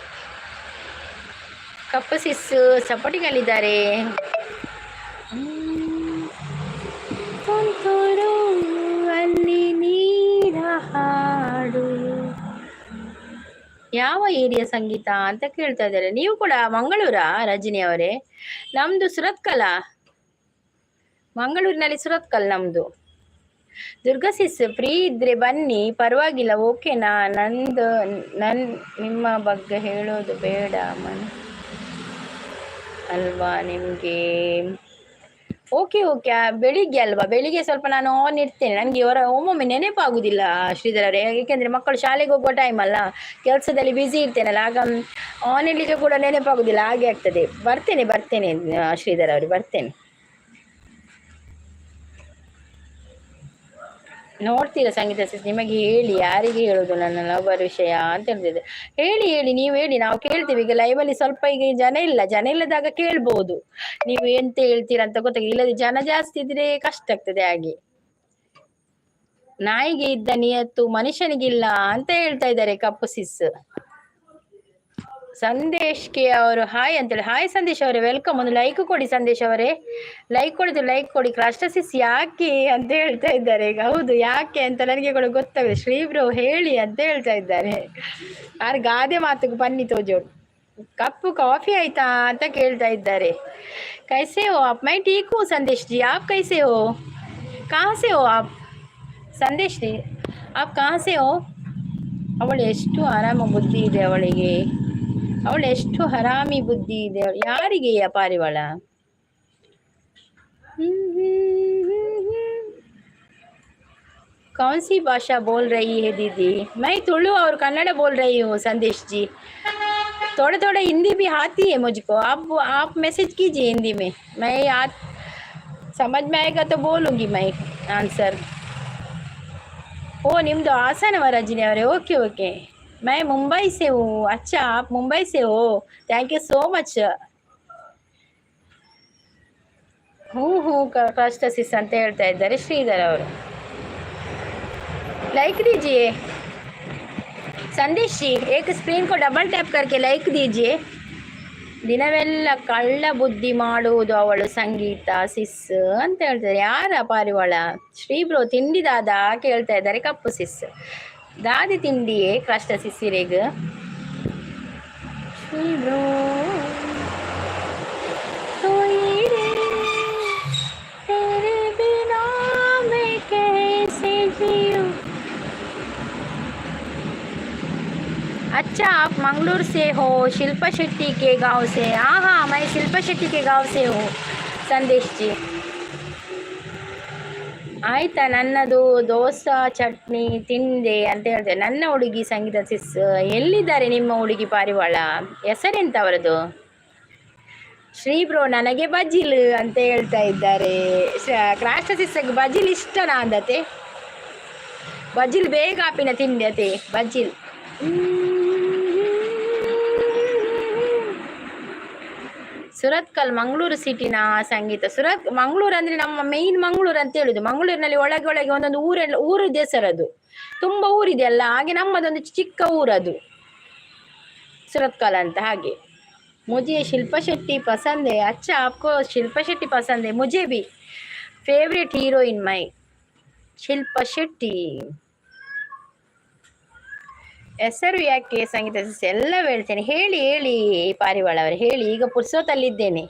ಕಪ್ಪು ಸಿಸ್ ಸಪೋರ್ಟಿಂಗಲ್ಲಿದ್ದಾರೆ. ಅಲ್ಲಿ ನೀರ ಹಾಡು ಯಾವ ಏರಿಯಾ ಸಂಗೀತ ಅಂತ ಕೇಳ್ತಾ ಇದ್ದಾರೆ. ನೀವು ಕೂಡ ಮಂಗಳೂರಾ ರಜನಿ ಅವರೇ? ನಮ್ದು ಸುರತ್ಕಲ್. ಮಂಗಳೂರಿನಲ್ಲಿ ಸುರತ್ಕಲ್ ನಮ್ದು. ದುರ್ಗಾಸಿಸ್ ಫ್ರೀ ಇದ್ರೆ ಬನ್ನಿ, ಪರವಾಗಿಲ್ಲ. ಓಕೆನಾ? ನಿಮ್ಮ ಬಗ್ಗೆ ಹೇಳೋದು ಬೇಡ ಅಲ್ವಾ ನಿಮ್ಗೆ? ಓಕೆ. ಬೆಳಿಗ್ಗೆ ಅಲ್ವಾ? ಬೆಳಿಗ್ಗೆ ಸ್ವಲ್ಪ ನಾನು ಆನ್ ಇರ್ತೇನೆ. ನನಗೆ ಒಮ್ಮೊಮ್ಮೆ ನೆನಪಾಗುದಿಲ್ಲ ಶ್ರೀಧರ್ ಅವರೇ, ಏಕೆಂದರೆ ಮಕ್ಕಳು ಶಾಲೆಗೆ ಹೋಗುವ ಟೈಮ್ ಅಲ್ಲ, ಕೆಲಸದಲ್ಲಿ ಬ್ಯುಸಿ ಇರ್ತೇನಲ್ಲ, ಆಗ ಆನ್ ಇಡ್ಲಿಕ್ಕೆ ಕೂಡ ನೆನಪಾಗುದಿಲ್ಲ. ಹಾಗೆ ಆಗ್ತದೆ. ಬರ್ತೇನೆ ಶ್ರೀಧರ್ ಅವರೇ, ಬರ್ತೇನೆ. ನೋಡ್ತೀರಾ ಸಂಗೀತ ಸಿಸ್? ನಿಮಗೆ ಹೇಳಿ, ಯಾರಿಗೆ ಹೇಳೋದು ನನ್ನ ಲವರ್ ವಿಷಯ ಅಂತ ಹೇಳ್ತಿದ್ದೆ. ಹೇಳಿ ನೀವು ಹೇಳಿ, ನಾವು ಕೇಳ್ತೀವಿ. ಈಗ ಲೈವಲ್ಲಿ ಸ್ವಲ್ಪ ಈಗ ಜನ ಇಲ್ಲದಾಗ ಕೇಳ್ಬಹುದು. ನೀವು ಎಂತ ಹೇಳ್ತೀರಾ ಅಂತ ಗೊತ್ತಾಗಿ, ಇಲ್ಲದೆ ಜನ ಜಾಸ್ತಿ ಇದ್ರೆ ಕಷ್ಟ ಆಗ್ತದೆ. ಹಾಗೆ ನಾಯಿಗೆ ಇದ್ದ ನಿಯತ್ತು ಮನುಷ್ಯನಿಗಿಲ್ಲ ಅಂತ ಹೇಳ್ತಾ ಇದ್ದಾರೆ ಕಪ್ಪು ಸಿಸ್. ಸಂದೇಶ್ಗೆ ಅವರು ಹಾಯ್ ಅಂತೇಳಿ. ಹಾಯ್ ಸಂದೇಶ್ ಅವರೇ, ವೆಲ್ಕಮ್. ಒಂದು ಲೈಕ್ ಕೊಡಿ ಸಂದೇಶ್ ಅವರೇ, ಲೈಕ್ ಕೊಡಿ. ರಾಷ್ಟ್ರಸಿಸ್ ಯಾಕೆ ಅಂತ ಹೇಳ್ತಾ ಇದ್ದಾರೆ. ಈಗ ಹೌದು, ಯಾಕೆ ಅಂತ ನನಗೆ ಕೂಡ ಗೊತ್ತಾಗಿದೆ. ಶ್ರೀಬ್ರು ಹೇಳಿ ಅಂತ ಹೇಳ್ತಾ ಇದ್ದಾರೆ. ಯಾರು ಗಾದೆ ಮಾತುకు ಬನ್ನಿ ತೋಜೋಡು. ಕಪ್ಪು ಕಾಫಿ ಆಯ್ತಾ ಅಂತ ಕೇಳ್ತಾ ಇದ್ದಾರೆ. ಕೈಸೆ ಹೋ ಆಪ್? ಮೈ ಟೀಕ್ ಹೂ ಸಂದೇಶ್ ಜಿ, ಆಪ್ ಕೈಸೆ ಹೋ? ಕहाँ से हो आप ಸಂದೇಶ್ ಜಿ? ಆಪ್ ಕहाँ से हो? ಅವಳು ಎಷ್ಟು ಆರಾಮ ಬುದ್ಧಿ ಇದೆ ಅವಳಿಗೆ, ಎಷ್ಟು ಹರಾಮಿ ಬುದ್ಧಿ ಇದೆ ಯಾರಿಗೆ ಪಾರಿವಾಳ? कौन सी भाषा बोल रही है दीदी? मैं तुलु और कन्नड़ बोल रही हूँ संदेश जी. थोड़ा हिंदी भी आती है मुझको. आप मैसेज कीजिए हिंदी में, मैं समझ में आएगा तो बोलूँगी मैं आंसर. ओ निम्दो हासन रजनी ಅವರೇ? ओके. मैं मुंबई से हूँ. अच्छा, आप मुंबई से हो? Thank you so much. हूँ राष्ट्रसिस ಅಂತ ಹೇಳ್ತಾ ಇದ್ದಾರೆ ಶ್ರೀಧರ್ ಅವರು. लाइक दीजिए संदेश जी, एक स्क्रीन को डबल टैप करके लाइक दीजिए. ದಿನವೆಲ್ಲ ಕಳ್ಳ ಬುದ್ಧಿ ಮಾಡುವುದು ಅವಳು ಸಂಗೀತ ಸಿಸ್ ಅಂತ ಹೇಳ್ತಾರೆ. ಯಾರ ಪಾರಿವಾಳ? ಶ್ರೀಬ್ರೋ ತಿಂಡಿ ದಾದ ಕೇಳ್ತಾ ಇದ್ದಾರೆ ಕಪ್ಪು ಸಿಸ್. ದಾದಿ ತಿಂಡಿಯೇ ಕಷ್ಟ ಸಿಸ್ಸಿರೇಗ ಶ್ರೀಬ್ರೋ. अच्छा, आप मंगलूर से हो? शिल्पा शेट्टी के गांव से? हाँ, मैं शिल्पा शेट्टी के गांव से हूँ संदेश जी. ಆಯ್ತಾ? ನನ್ನದು ದೋಸೆ ಚಟ್ನಿ ತಿಂದೆ ಅಂತ ಹೇಳ್ತೇವೆ. ನನ್ನ ಹುಡುಗಿ ಸಂಗೀತ ಸಿಸ್ ಎಲ್ಲಿದ್ದಾರೆ? ನಿಮ್ಮ ಹುಡುಗಿ ಪಾರಿವಾಳ ಹೆಸರೆಂತ ಅವರದು? ಶ್ರೀ ಬ್ರೋ ನನಗೆ ಬಜಿಲ್ ಅಂತ ಹೇಳ್ತಾ ಇದ್ದಾರೆ. ಕ್ರಾಷ್ಟ ಸಿಸ್ಟರ್ಗೆ ಬಜಿಲ್ ಇಷ್ಟನಾ ಅಂದತೆ? ಬಜಿಲ್ ಬೇಗ ಆಪಿನ ತಿಂಡಿ ಅತೆ ಬಜಿಲ್. ಸುರತ್ಕಲ್ ಮಂಗಳೂರು ಸಿಟಿನ ಸಂಗೀತ. ಮಂಗಳೂರು ಅಂದ್ರೆ ನಮ್ಮ ಮೇನ್ ಮಂಗಳೂರು ಅಂತ ಹೇಳುದು. ಮಂಗಳೂರಿನಲ್ಲಿ ಒಳಗೆ ಒಳಗೆ ಒಂದೊಂದು ಊರದ್ದು ಹೆಸರದು. ತುಂಬಾ ಊರಿದೆಯಲ್ಲ, ಹಾಗೆ ನಮ್ಮದೊಂದು ಚಿಕ್ಕ ಊರದು ಸುರತ್ಕಲ್ ಅಂತ. ಹಾಗೆ मुझे शिल्पा शेट्टी पसंद है. अच्छा आपको शिल्पा शेट्टी पसंद है? मुझे भी फेवरेट हीरोइन माई ಶಿಲ್ಪಾ ಶೆಟ್ಟಿ. ಹೆಸರು ಯಾಕೆ ಸಂಗೀತ ಎಲ್ಲ ಹೇಳ್ತೇನೆ. ಹೇಳಿ ಹೇಳಿ ಪಾರಿವಾಳ ಅವರೇ ಹೇಳಿ, ಈಗ ಪುರ್ಸೋತಲ್ಲಿದ್ದೇನೆ.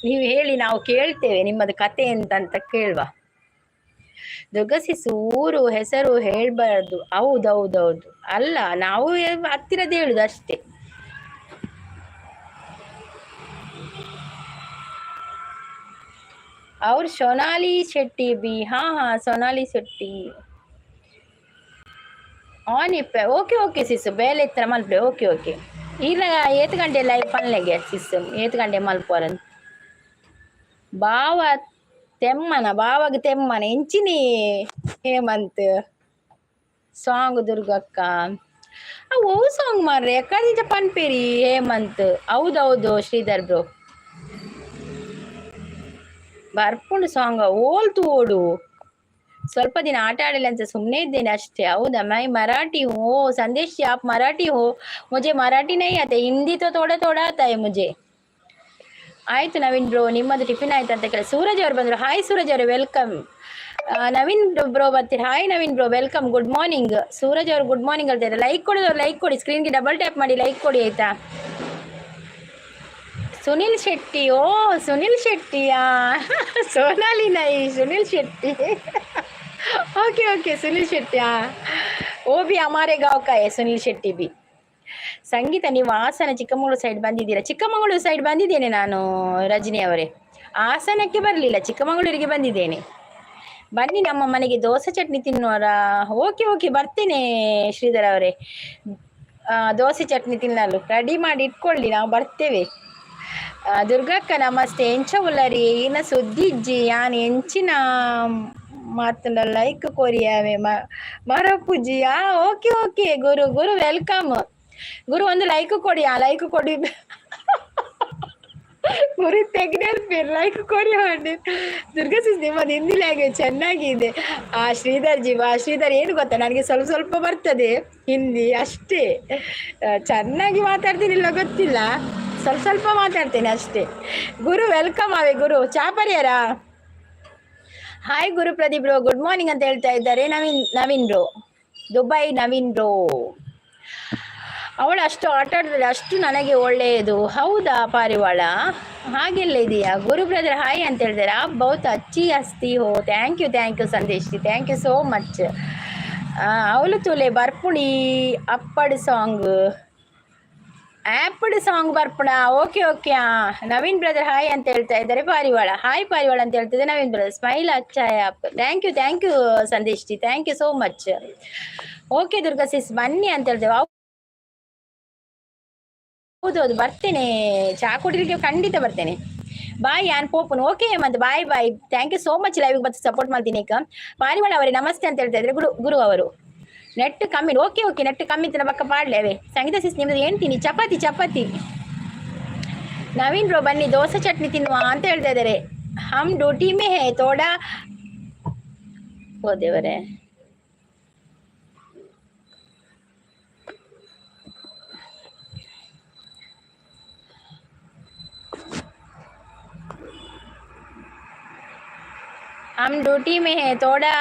ನೀವು ಹೇಳಿ, ನಾವು ಕೇಳ್ತೇವೆ ನಿಮ್ಮದು ಕತೆ ಎಂತ ಕೇಳುವ. ದುರ್ಗಸಿಸ್ ಊರು ಹೆಸರು ಹೇಳ್ಬಾರ್ದು. ಹೌದೌದೌದು, ಅಲ್ಲ ನಾವು ಹತ್ತಿರದ ಹೇಳುದು ಅಷ್ಟೇ. और सोनाली शेट्टी भी. हाँ हाँ सोनाली शेट्टी ಆನ್ ಇಪ್ಪೆ. ಓಕೆ ಓಕೆ ಸಿಸ್ ಬೇಲೆ ಇತ್ತರ ಮಲ್ಪೆ. ಓಕೆ ಓಕೆ ಇಲ್ಲ ಏತ್ ಗಂಟೆ ಲೈವ್ ಪನ್ಲೆಗೆ ಸಿಸ್ ಏತ್ ಗಂಟೆ ಮಲ್ಪೋರನ್. ಬಾವ ಬಾವಾಗ ತೆಮ್ಮನ ಎಂಚಿನಿ ಹೇಮಂತ್ ಸಾಂಗ್ ದುರ್ಗಕ್ಕ. ಓ ಸಾಂಗ್ ಮಾರ್ರೆ ಎಕ್ಕಡಿಂಚ ಪನ್ಪೇರಿ ಹೇಮಂತ್. ಹೌದೌದು ಶ್ರೀಧರ್ ಬ್ರೋ ಬರ್ಪುಂಡು ಸಾಂಗ್ ಓಲ್ತು ಓಡು. ಸ್ವಲ್ಪ ದಿನ ಆಟ ಆಡಲಿಲ್ಲ ಅಂತ ಸುಮ್ಮನೆ ಇದ್ದೇನೆ ಅಷ್ಟೇ. ಹೌದಾ ಮೈ ಮರಾಠಿ ಹೋ ಸಂದೇಶ್ आप मराठी हो? मुझे मराठी नहीं आते, हिंदी तो थोड़ा थोड़ा आता है मुझे. ಆಯ್ತು ನವೀನ್ ಬ್ರೋ ನಿಮ್ಮದು ಟಿಫಿನ್ ಆಯ್ತು ಅಂತ ಕೇಳಿ ಸೂರಜ್ ಅವರು ಬಂದರು. ಹಾಯ್ ಸೂರಜ್ ಅವರೇ ವೆಲ್ಕಮ್. ನವೀನ್ ಬ್ರೋ ಬರ್ತೀರಿ. Hi Naveen bro welcome. Good morning. Suraj ಅವರು ಗುಡ್ ಮಾರ್ನಿಂಗ್ ಹೇಳ್ತಾರೆ. ಲೈಕ್ ಕೊಡೋದು ಲೈಕ್ ಕೊಡಿ, ಸ್ಕ್ರೀನ್ಗೆ ಡಬಲ್ ಟ್ಯಾಪ್ ಮಾಡಿ ಲೈಕ್ ಕೊಡಿ ಆಯ್ತಾ. ಸುನಿಲ್ ಶೆಟ್ಟಿ. ಓ ಸುನಿಲ್ ಶೆಟ್ಟಿಯಾ? ಸೋನಾಲಿ ನೈ ಸುನಿಲ್ ಶೆಟ್ಟಿ. Okay okay Sunil Shetty. हाँ वो भी हमारे गाँव का है सुनील शेट्टी भी. ಸಂಗೀತ ನೀವು ಹಾಸನ ಚಿಕ್ಕಮಗಳೂರು ಸೈಡ್ ಬಂದಿದ್ದೀರಾ? ಚಿಕ್ಕಮಗಳೂರು ಸೈಡ್ ಬಂದಿದ್ದೇನೆ ನಾನು ರಜನಿ ಅವರೇ. ಹಾಸನಕ್ಕೆ ಬರಲಿಲ್ಲ, ಚಿಕ್ಕಮಗಳೂರಿಗೆ ಬಂದಿದ್ದೇನೆ. ಬನ್ನಿ ನಮ್ಮ ಮನೆಗೆ ದೋಸೆ ಚಟ್ನಿ ತಿನ್ನುವರ. ಓಕೆ ಓಕೆ ಬರ್ತೇನೆ ಶ್ರೀಧರ್ ಅವರೇ. ದೋಸೆ ಚಟ್ನಿ ತಿನ್ನಲು ರೆಡಿ ಮಾಡಿ ಇಟ್ಕೊಳ್ಳಿ, ನಾವು ಬರ್ತೇವೆ. ದುರ್ಗಕ್ಕ ನಮಸ್ತೆ. ಎಂಚ ಉಲ್ಲರಿ ಇನ್ನ ಸುದ್ದಿ ಇಜ್ಜಿ ಯಾನ್ ಎಂಚಿನ ಮಾತನ್ನ ಲೈಕ್ ಕೊರಿಯಾವೆ ಮರ ಪೂಜಿಯಾ. ಓಕೆ ಓಕೆ ಗುರು ಗುರು ವೆಲ್ಕಮ್. ಗುರು ಒಂದು ಲೈಕ್ ಕೊಡಿ. ಆ ಲೈಕ್ ಕೊಡಿ ಗುರು ತೆಗ್ದು ಲೈಕ್ ಕೊಡಿ ಮಾಡಿ. ದುರ್ಗಾ ನಿಮ್ಮದು ಹಿಂದಿ ಲ್ಯಾಂಗ್ವೇಜ್ ಚೆನ್ನಾಗಿದೆ. ಶ್ರೀಧರ್ ಏನು ಗೊತ್ತಾ, ನನಗೆ ಸ್ವಲ್ಪ ಸ್ವಲ್ಪ ಬರ್ತದೆ ಹಿಂದಿ ಅಷ್ಟೇ. ಚೆನ್ನಾಗಿ ಮಾತಾಡ್ತೀನಿಲ್ಲ ಗೊತ್ತಿಲ್ಲ, ಸ್ವಲ್ಪ ಸ್ವಲ್ಪ ಮಾತಾಡ್ತೇನೆ ಅಷ್ಟೇ. ಗುರು ವೆಲ್ಕಮ್ ಆವೆ. ಗುರು ಚಾಪರಿಯರಾ? ಹಾಯ್ ಗುರು ಪ್ರದೀಪ್ ಬ್ರೋ ಗುಡ್ ಮಾರ್ನಿಂಗ್ ಅಂತ ಹೇಳ್ತಾ ಇದ್ದಾರೆ. Naveen bro Dubai Naveen bro. ಅವಳು ಅಷ್ಟು ಆಟ ಆಡಿದ್ರೆ ಅಷ್ಟು ನನಗೆ ಒಳ್ಳೆಯದು. ಹೌದಾ ಪಾರಿವಾಳ? ಹಾಗೆಲ್ಲ ಇದೆಯಾ? ಗುರು ಬ್ರದರ್ ಹಾಯ್ ಅಂತ ಹೇಳ್ತಾರೆ. ಆ ಬಹುತ್ ಅಚ್ಚಿ ಹಸ್ತಿ ಹೋ. Thank you Sandesh, thank you so much. ಅವಳು ತುಲೆ ಬರ್ಪುಣಿ ಅಪ್ಪಡ್ ಸಾಂಗ್ ಆ್ಯಪಡ್ ಸಾಂಗ್ ಬರ್ಪುಣ. Okay okay. Naveen brother hi ಅಂತ ಹೇಳ್ತಾ ಇದ್ದಾರೆ. ಪಾರಿವಾಳ ಹಾಯ್ ಪಾರಿವಾಳ ಅಂತ ಹೇಳ್ತಿದ್ದೆ ನವೀನ್ ಬ್ರದರ್. ಸ್ಮೈಲ್ ಅಚ್ಚಾಯ ಅಪ್. Thank you Sandesh ji, thank you so much. Okay Durga sis ಬನ್ನಿ ಅಂತ ಹೇಳ್ತೇವೆ. ಹೌದೌದು ಬರ್ತೇನೆ, ಚಹಾ ಕುಡಿಲಿಕ್ಕೆ ಖಂಡಿತ ಬರ್ತೇನೆ. ಬಾಯ್ ಆನ್ ಪೋಪನ್. ಓಕೆ ಮತ್ತೆ bye bye. Thank you so much live ಮತ್ತೆ ಸಪೋರ್ಟ್ ಮಾಡ್ತೀನಿ. ಈಗ ಪಾರಿವಾಳ ಅವರೇ ನಮಸ್ತೆ ಅಂತ ಹೇಳ್ತಾ ಇದ್ರೆ ಗುರು ಅವರು. ನೆಟ್ ಕಮ್ಮಿ. ಓಕೆ ಓಕೆ ನೆಟ್ ಕಮ್ಮಿ ತರ ಪಕ್ಕ ಪಾಡ್ಲೇವೆ. ಸಂಗೀತ ಸಿಸ್ ನಿಮ್ದು ಹೇಳ್ತೀನಿ ಚಪಾತಿ. ನವೀನ್ ಬ್ರೋ ಬನ್ನಿ ದೋಸೆ ಚಟ್ನಿ ತಿನ್ನುವ ಅಂತ ಹೇಳ್ತಾ ಇದ್ದಾರೆ. ಹಮ್ ಡ್ಯೂಟಿ ಮೇ ಹೇ ತೋಡಾ. ಓ ದೇವರೇ, हम ड्यूटी में है थोड़ा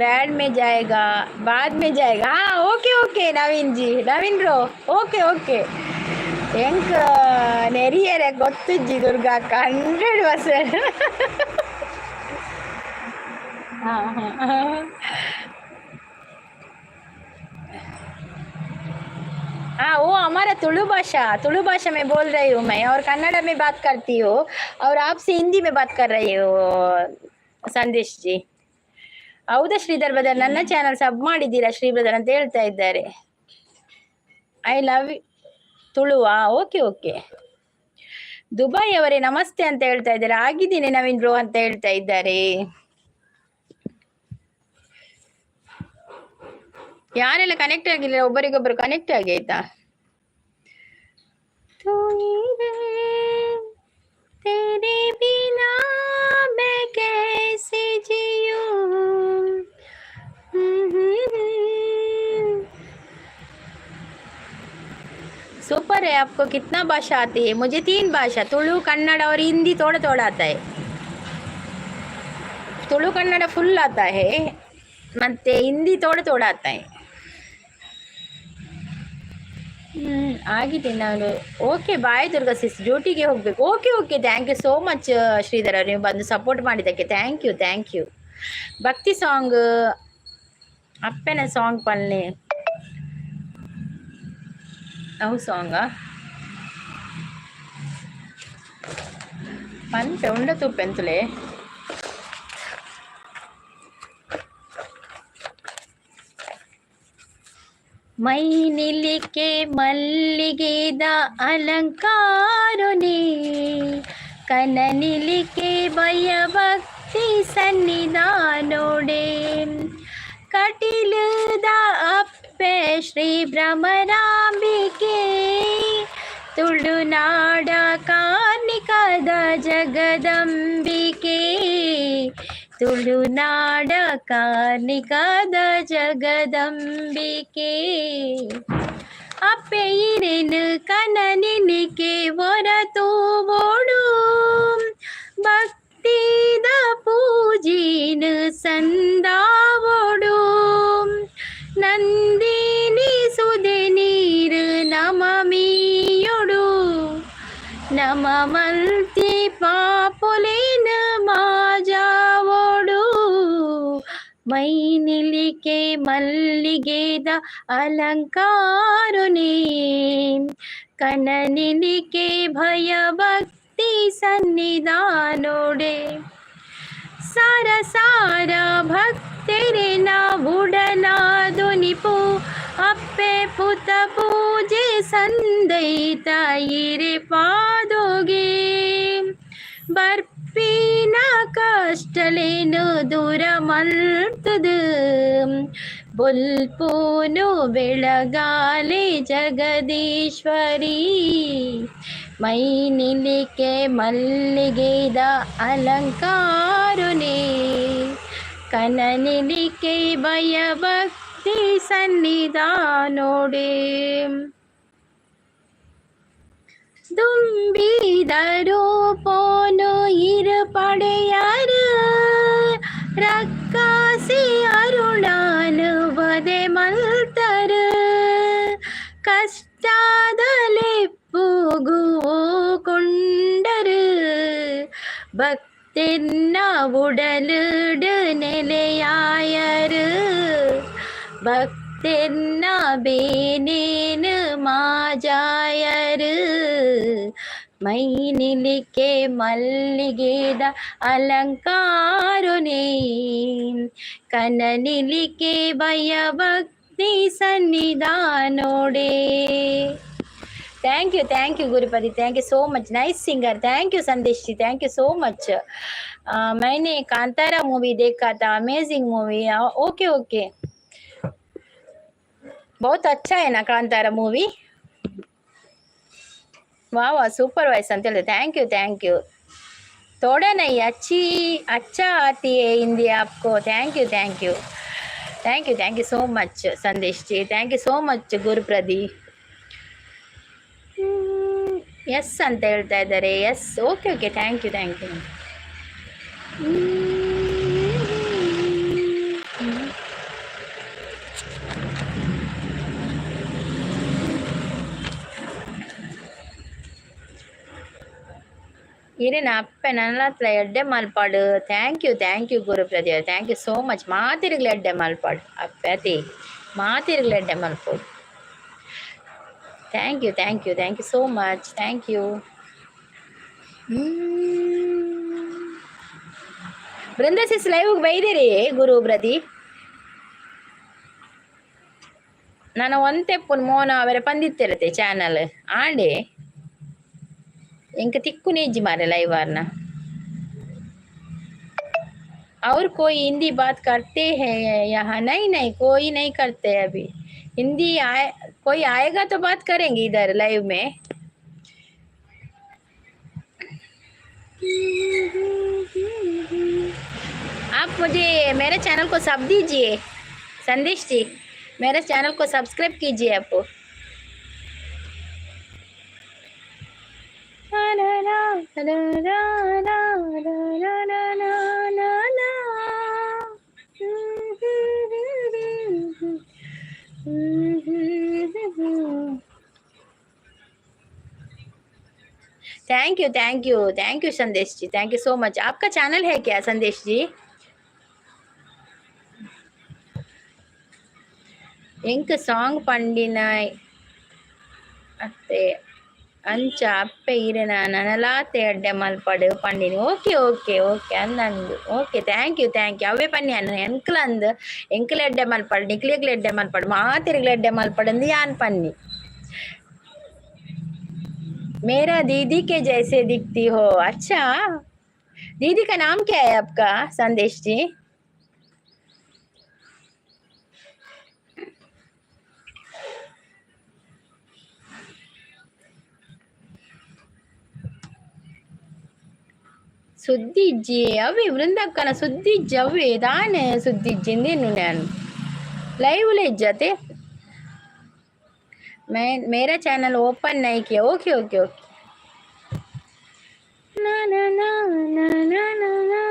बाद में जाएगा. हाँ okay okay Naveen bro okay ಹೆಂಗ್ ನೆರಿಯರೆ ಗೊತ್ತಿಜ್ಜಿ ದುರ್ಗಾ 100%. हाँ वो हमारा तुलु भाषा में बोल रही हूँ मैं, और कन्नड़ा में बात करती हूँ, और आपसे हिंदी में बात कर रही हूँ ಸಂದೇಶ್ ಜಿ. ಹೌದಾ ಶ್ರೀಧರ್ ಬ್ರದರ್, ನನ್ನ ಚಾನಲ್ ಸಬ್ ಮಾಡಿದ್ದೀರಾ ಶ್ರೀ ಬ್ರದರ್ ಅಂತ ಹೇಳ್ತಾ ಇದ್ದಾರೆ. I love you. ತುಳುವಾ? Okay okay. ದುಬೈ ಅವರೇ ನಮಸ್ತೆ ಅಂತ ಹೇಳ್ತಾ ಇದ್ದಾರೆ. ಆಗಿದ್ದೀನಿ ನವೀನ್ ಬ್ರೋ ಅಂತ ಹೇಳ್ತಾ ಇದ್ದಾರೆ. ಯಾರೆಲ್ಲ ಕನೆಕ್ಟ್ ಆಗಿಲ್ಲ ಒಬ್ಬರಿಗೊಬ್ಬರು ಕನೆಕ್ಟ್ ಆಗಿ ಆಯ್ತಾ. तेरे बिना मैं कैसे जीऊं. सुपर है. आपको कितना भाषा आती है? मुझे 3 भाषा, तुलु, कन्नड़ और हिंदी थोड़ा थोड़ा आता है. तुलु कन्नड़ फुल आता है, ಮತ್ತೆ ಹಿಂದಿ थोड़ा थोड़ा आता है. ಆಗಿದೆ ನಾನು. ಓಕೆ ಬಾಯ್ ದುರ್ಗಾ ಸಿಸ್, ಡ್ಯೂಟಿಗೆ ಹೋಗ್ಬೇಕು. Okay okay, thank you so much Shridhara, ನೀವು ಬಂದು ಸಪೋರ್ಟ್ ಮಾಡಿದ್ದಕ್ಕೆ ಥ್ಯಾಂಕ್ ಯು ಥ್ಯಾಂಕ್ ಯು. ಭಕ್ತಿ ಸಾಂಗ್ ಅಪ್ಪನ ಸಾಂಗ್ ಪಲ್ಲೆ ಅವು ಸಾಂಗಾ ಪಂಪೆ ಉಂಡ ತುಪ್ಪೆಂತಲೇ. ಮೈನಿಲಿಕೆ ಮಲ್ಲಿಗೆದ ಅಲಂಕಾರನೇ, ಕನನಿಲಿಕೆ ಭಯಭಕ್ತಿ ಸನ್ನಿಧಾನೋಡೆ, ಕಟಿಲದ ಅಪ್ಪೆ ಶ್ರೀ ಭ್ರಮರಾಂಬಿಕೆ, ತುಳುನಾಡ ಕಾರ್ಣಿಕದ ಜಗದಂಬಿಕೆ, ತುಳುನಾಡ ಕಾರ್ಣಿಕದ ಜಗದಂಬಿಕೆ. ಅಪ್ಪೆ ಇರೇನು ಕನನಿಲಿಕೆ ಹೊರತು ಓಡು, ಭಕ್ತಿದ ಪೂಜಿನ ಸಂದಾವೋಡು, ನಂದಿನಿ ಸುದೆ ನೀರು ನಮ ಮೀಯೊಡು, ನಮ ಮಲ್ತಿ ಪಾಪುಲಿನ ಮಾಜಾವೋಡು. ಮೈನಿಲಿಕೆ ಮಲ್ಲಿಗೆದ ಅಲಂಕಾರನೇ, ಕನನಿಲಿಕೆ ಭಯಭಕ್ತಿ ಸನ್ನಿಧಾನೋಡೆ, ಸಾರ ಸಾರ ಭಕ್ತರೆ ನಾವುಡಲಾದುನಿಪು, ಅಪ್ಪೆ ಪುತ ಪೂಜೆ ಸಂದೈತ ಇರೆ ಪಾದೋಗೆ, ಬರ್ಪಿನ ಕಷ್ಟಲೇನು ದೂರ ಮಲ್ತದು, ಬೊಲ್ಪೂನು ಬೆಳಗಾಲೆ ಜಗದೀಶ್ವರಿ. ಮೈನಿಲಿಕೆ ಮಲ್ಲಿಗೆದ ಅಲಂಕಾರನೇ, ಕನನಿಲಿಕೆ ಭಯಭಕ್ತಿ ಸನ್ನಿಧಾನೋಡೆ. ದುಂಬಿದರು ಪೋನು ಇರುಪಡೆಯರು, ರಕ್ಕಾಸಿ ಅರುಣಾನು ಬದೆ ಮಲ್ತರು, ಕಷ್ಟದಲೆಪ್ಪುಗೂ ಕೊಂಡರು, ಭಕ್ತೆನ್ನ ಉಡಲುಡು ನೆಲೆಯಾಯರು, ಭಕ್ತೆನ್ನ ಬೇನೇನು ಮಾಜಾಯರು. ಮೈನಿಲಿಕೆ ಮಲ್ಲಿಗೆದ ಅಲಂಕಾರನೇ, ಕನನಿಲಿಕೆ ಭಯಭಕ್ತಿ ಸನ್ನಿಧಾನೋಡೆ. Thank you Gurupathi, thank you so much, nice singer, thank you Sandesh ji, thank you so much. मैंने कांतारा मूवी देखा था, अमेजिंग मूवी. ओके ओके, बहुत अच्छा है ना कांतारा मूवी. वाह वाह, सुपर वॉइस ಅಂತ ಹೇಳಿದೆ. Thank you. थोड़ा नहीं अच्छा आती है हिंदी आपको. Thank you so much Sandesh ji, thank you so much Gurupradeep. Yes ಅಂತ ಹೇಳ್ತಾ ಇದ್ದಾರೆ. Yes, okay okay, thank you. ಇರೇನ ಅಪ್ಪೆ ನನ್ನ ಹತ್ರ ಎಡ್ಡೆ ಮಲ್ಪಾಡು. Thank you Gurupradeep, thank you so much. ಮಾತಿರ್ಗ್ಲ ಎಡ್ಡೆ ಮಲ್ಪಾಡು ಅಪ್ಪೆ, ಅತಿ ಮಾತಿರ್ಗ್ಲ ಎಡ್ಡೆ ಮಲ್ಪೋಡು. Thank you so much, thank you. ಬೃಂದಸಿಸ್ ಲೈವ್ಗೆ ಬೈದಿರಿ ಗುರು ಪ್ರದೀಪ್. ನಾನು ಒಂತೆಪ್ಪುನ್ ಮೋನ ಅವರೆ ಪಂದಿತ್ತಿರತೆ ಚಾನಲ್ ಆಂಡೆ ಎಂಕ ತಿಕ್ಕು नेजी मारे लाइव वारना और कोई हिंदी बात करते हैं यहाँ नहीं नहीं कोई नहीं करते अभी हिंदी आए कोई आएगा तो बात करेंगे इधर लाइव में आप मुझे मेरे चैनल को सब दीजिए संदेश जी मेरे चैनल को सब्सक्राइब कीजिए आप thank you Sandesh ji thank you so much आपका चैनल है क्या संदेश जी इंक सॉन्ग पंडिन अत्ते अंच अप्पे इरना ननलाते अड्डे मल्पडु पंडिनी ओके ओके ओके अन्नंदु ओके थैंक यू अवे पन्नी अन्न एंकलंद एंकल अड्डे मल्पडु निकलेगल अड्डे मल्पडु मातिरगल अड्डे मल्पडु यान पन्नी मेरा दीदी के जैसे दिखती हो अच्छा दीदी का नाम क्या है आपका संदेश जी ಸುದ್ದಿಜ್ಜಿ ಅವಿ ವೃಂದಕ್ಕನ ಸುದ್ದಿಜ್ಜಿ ಅವಿ ತಾನೇ ಸುದ್ದಿಜ್ಜಿಂದೇನು ನಾನು ಲೈವ್ಲೆ ಇಜ್ಜತೆ मेरा चैनल ओपन नहीं किया ओके ओके ओके ना ना ना ना ना ना ना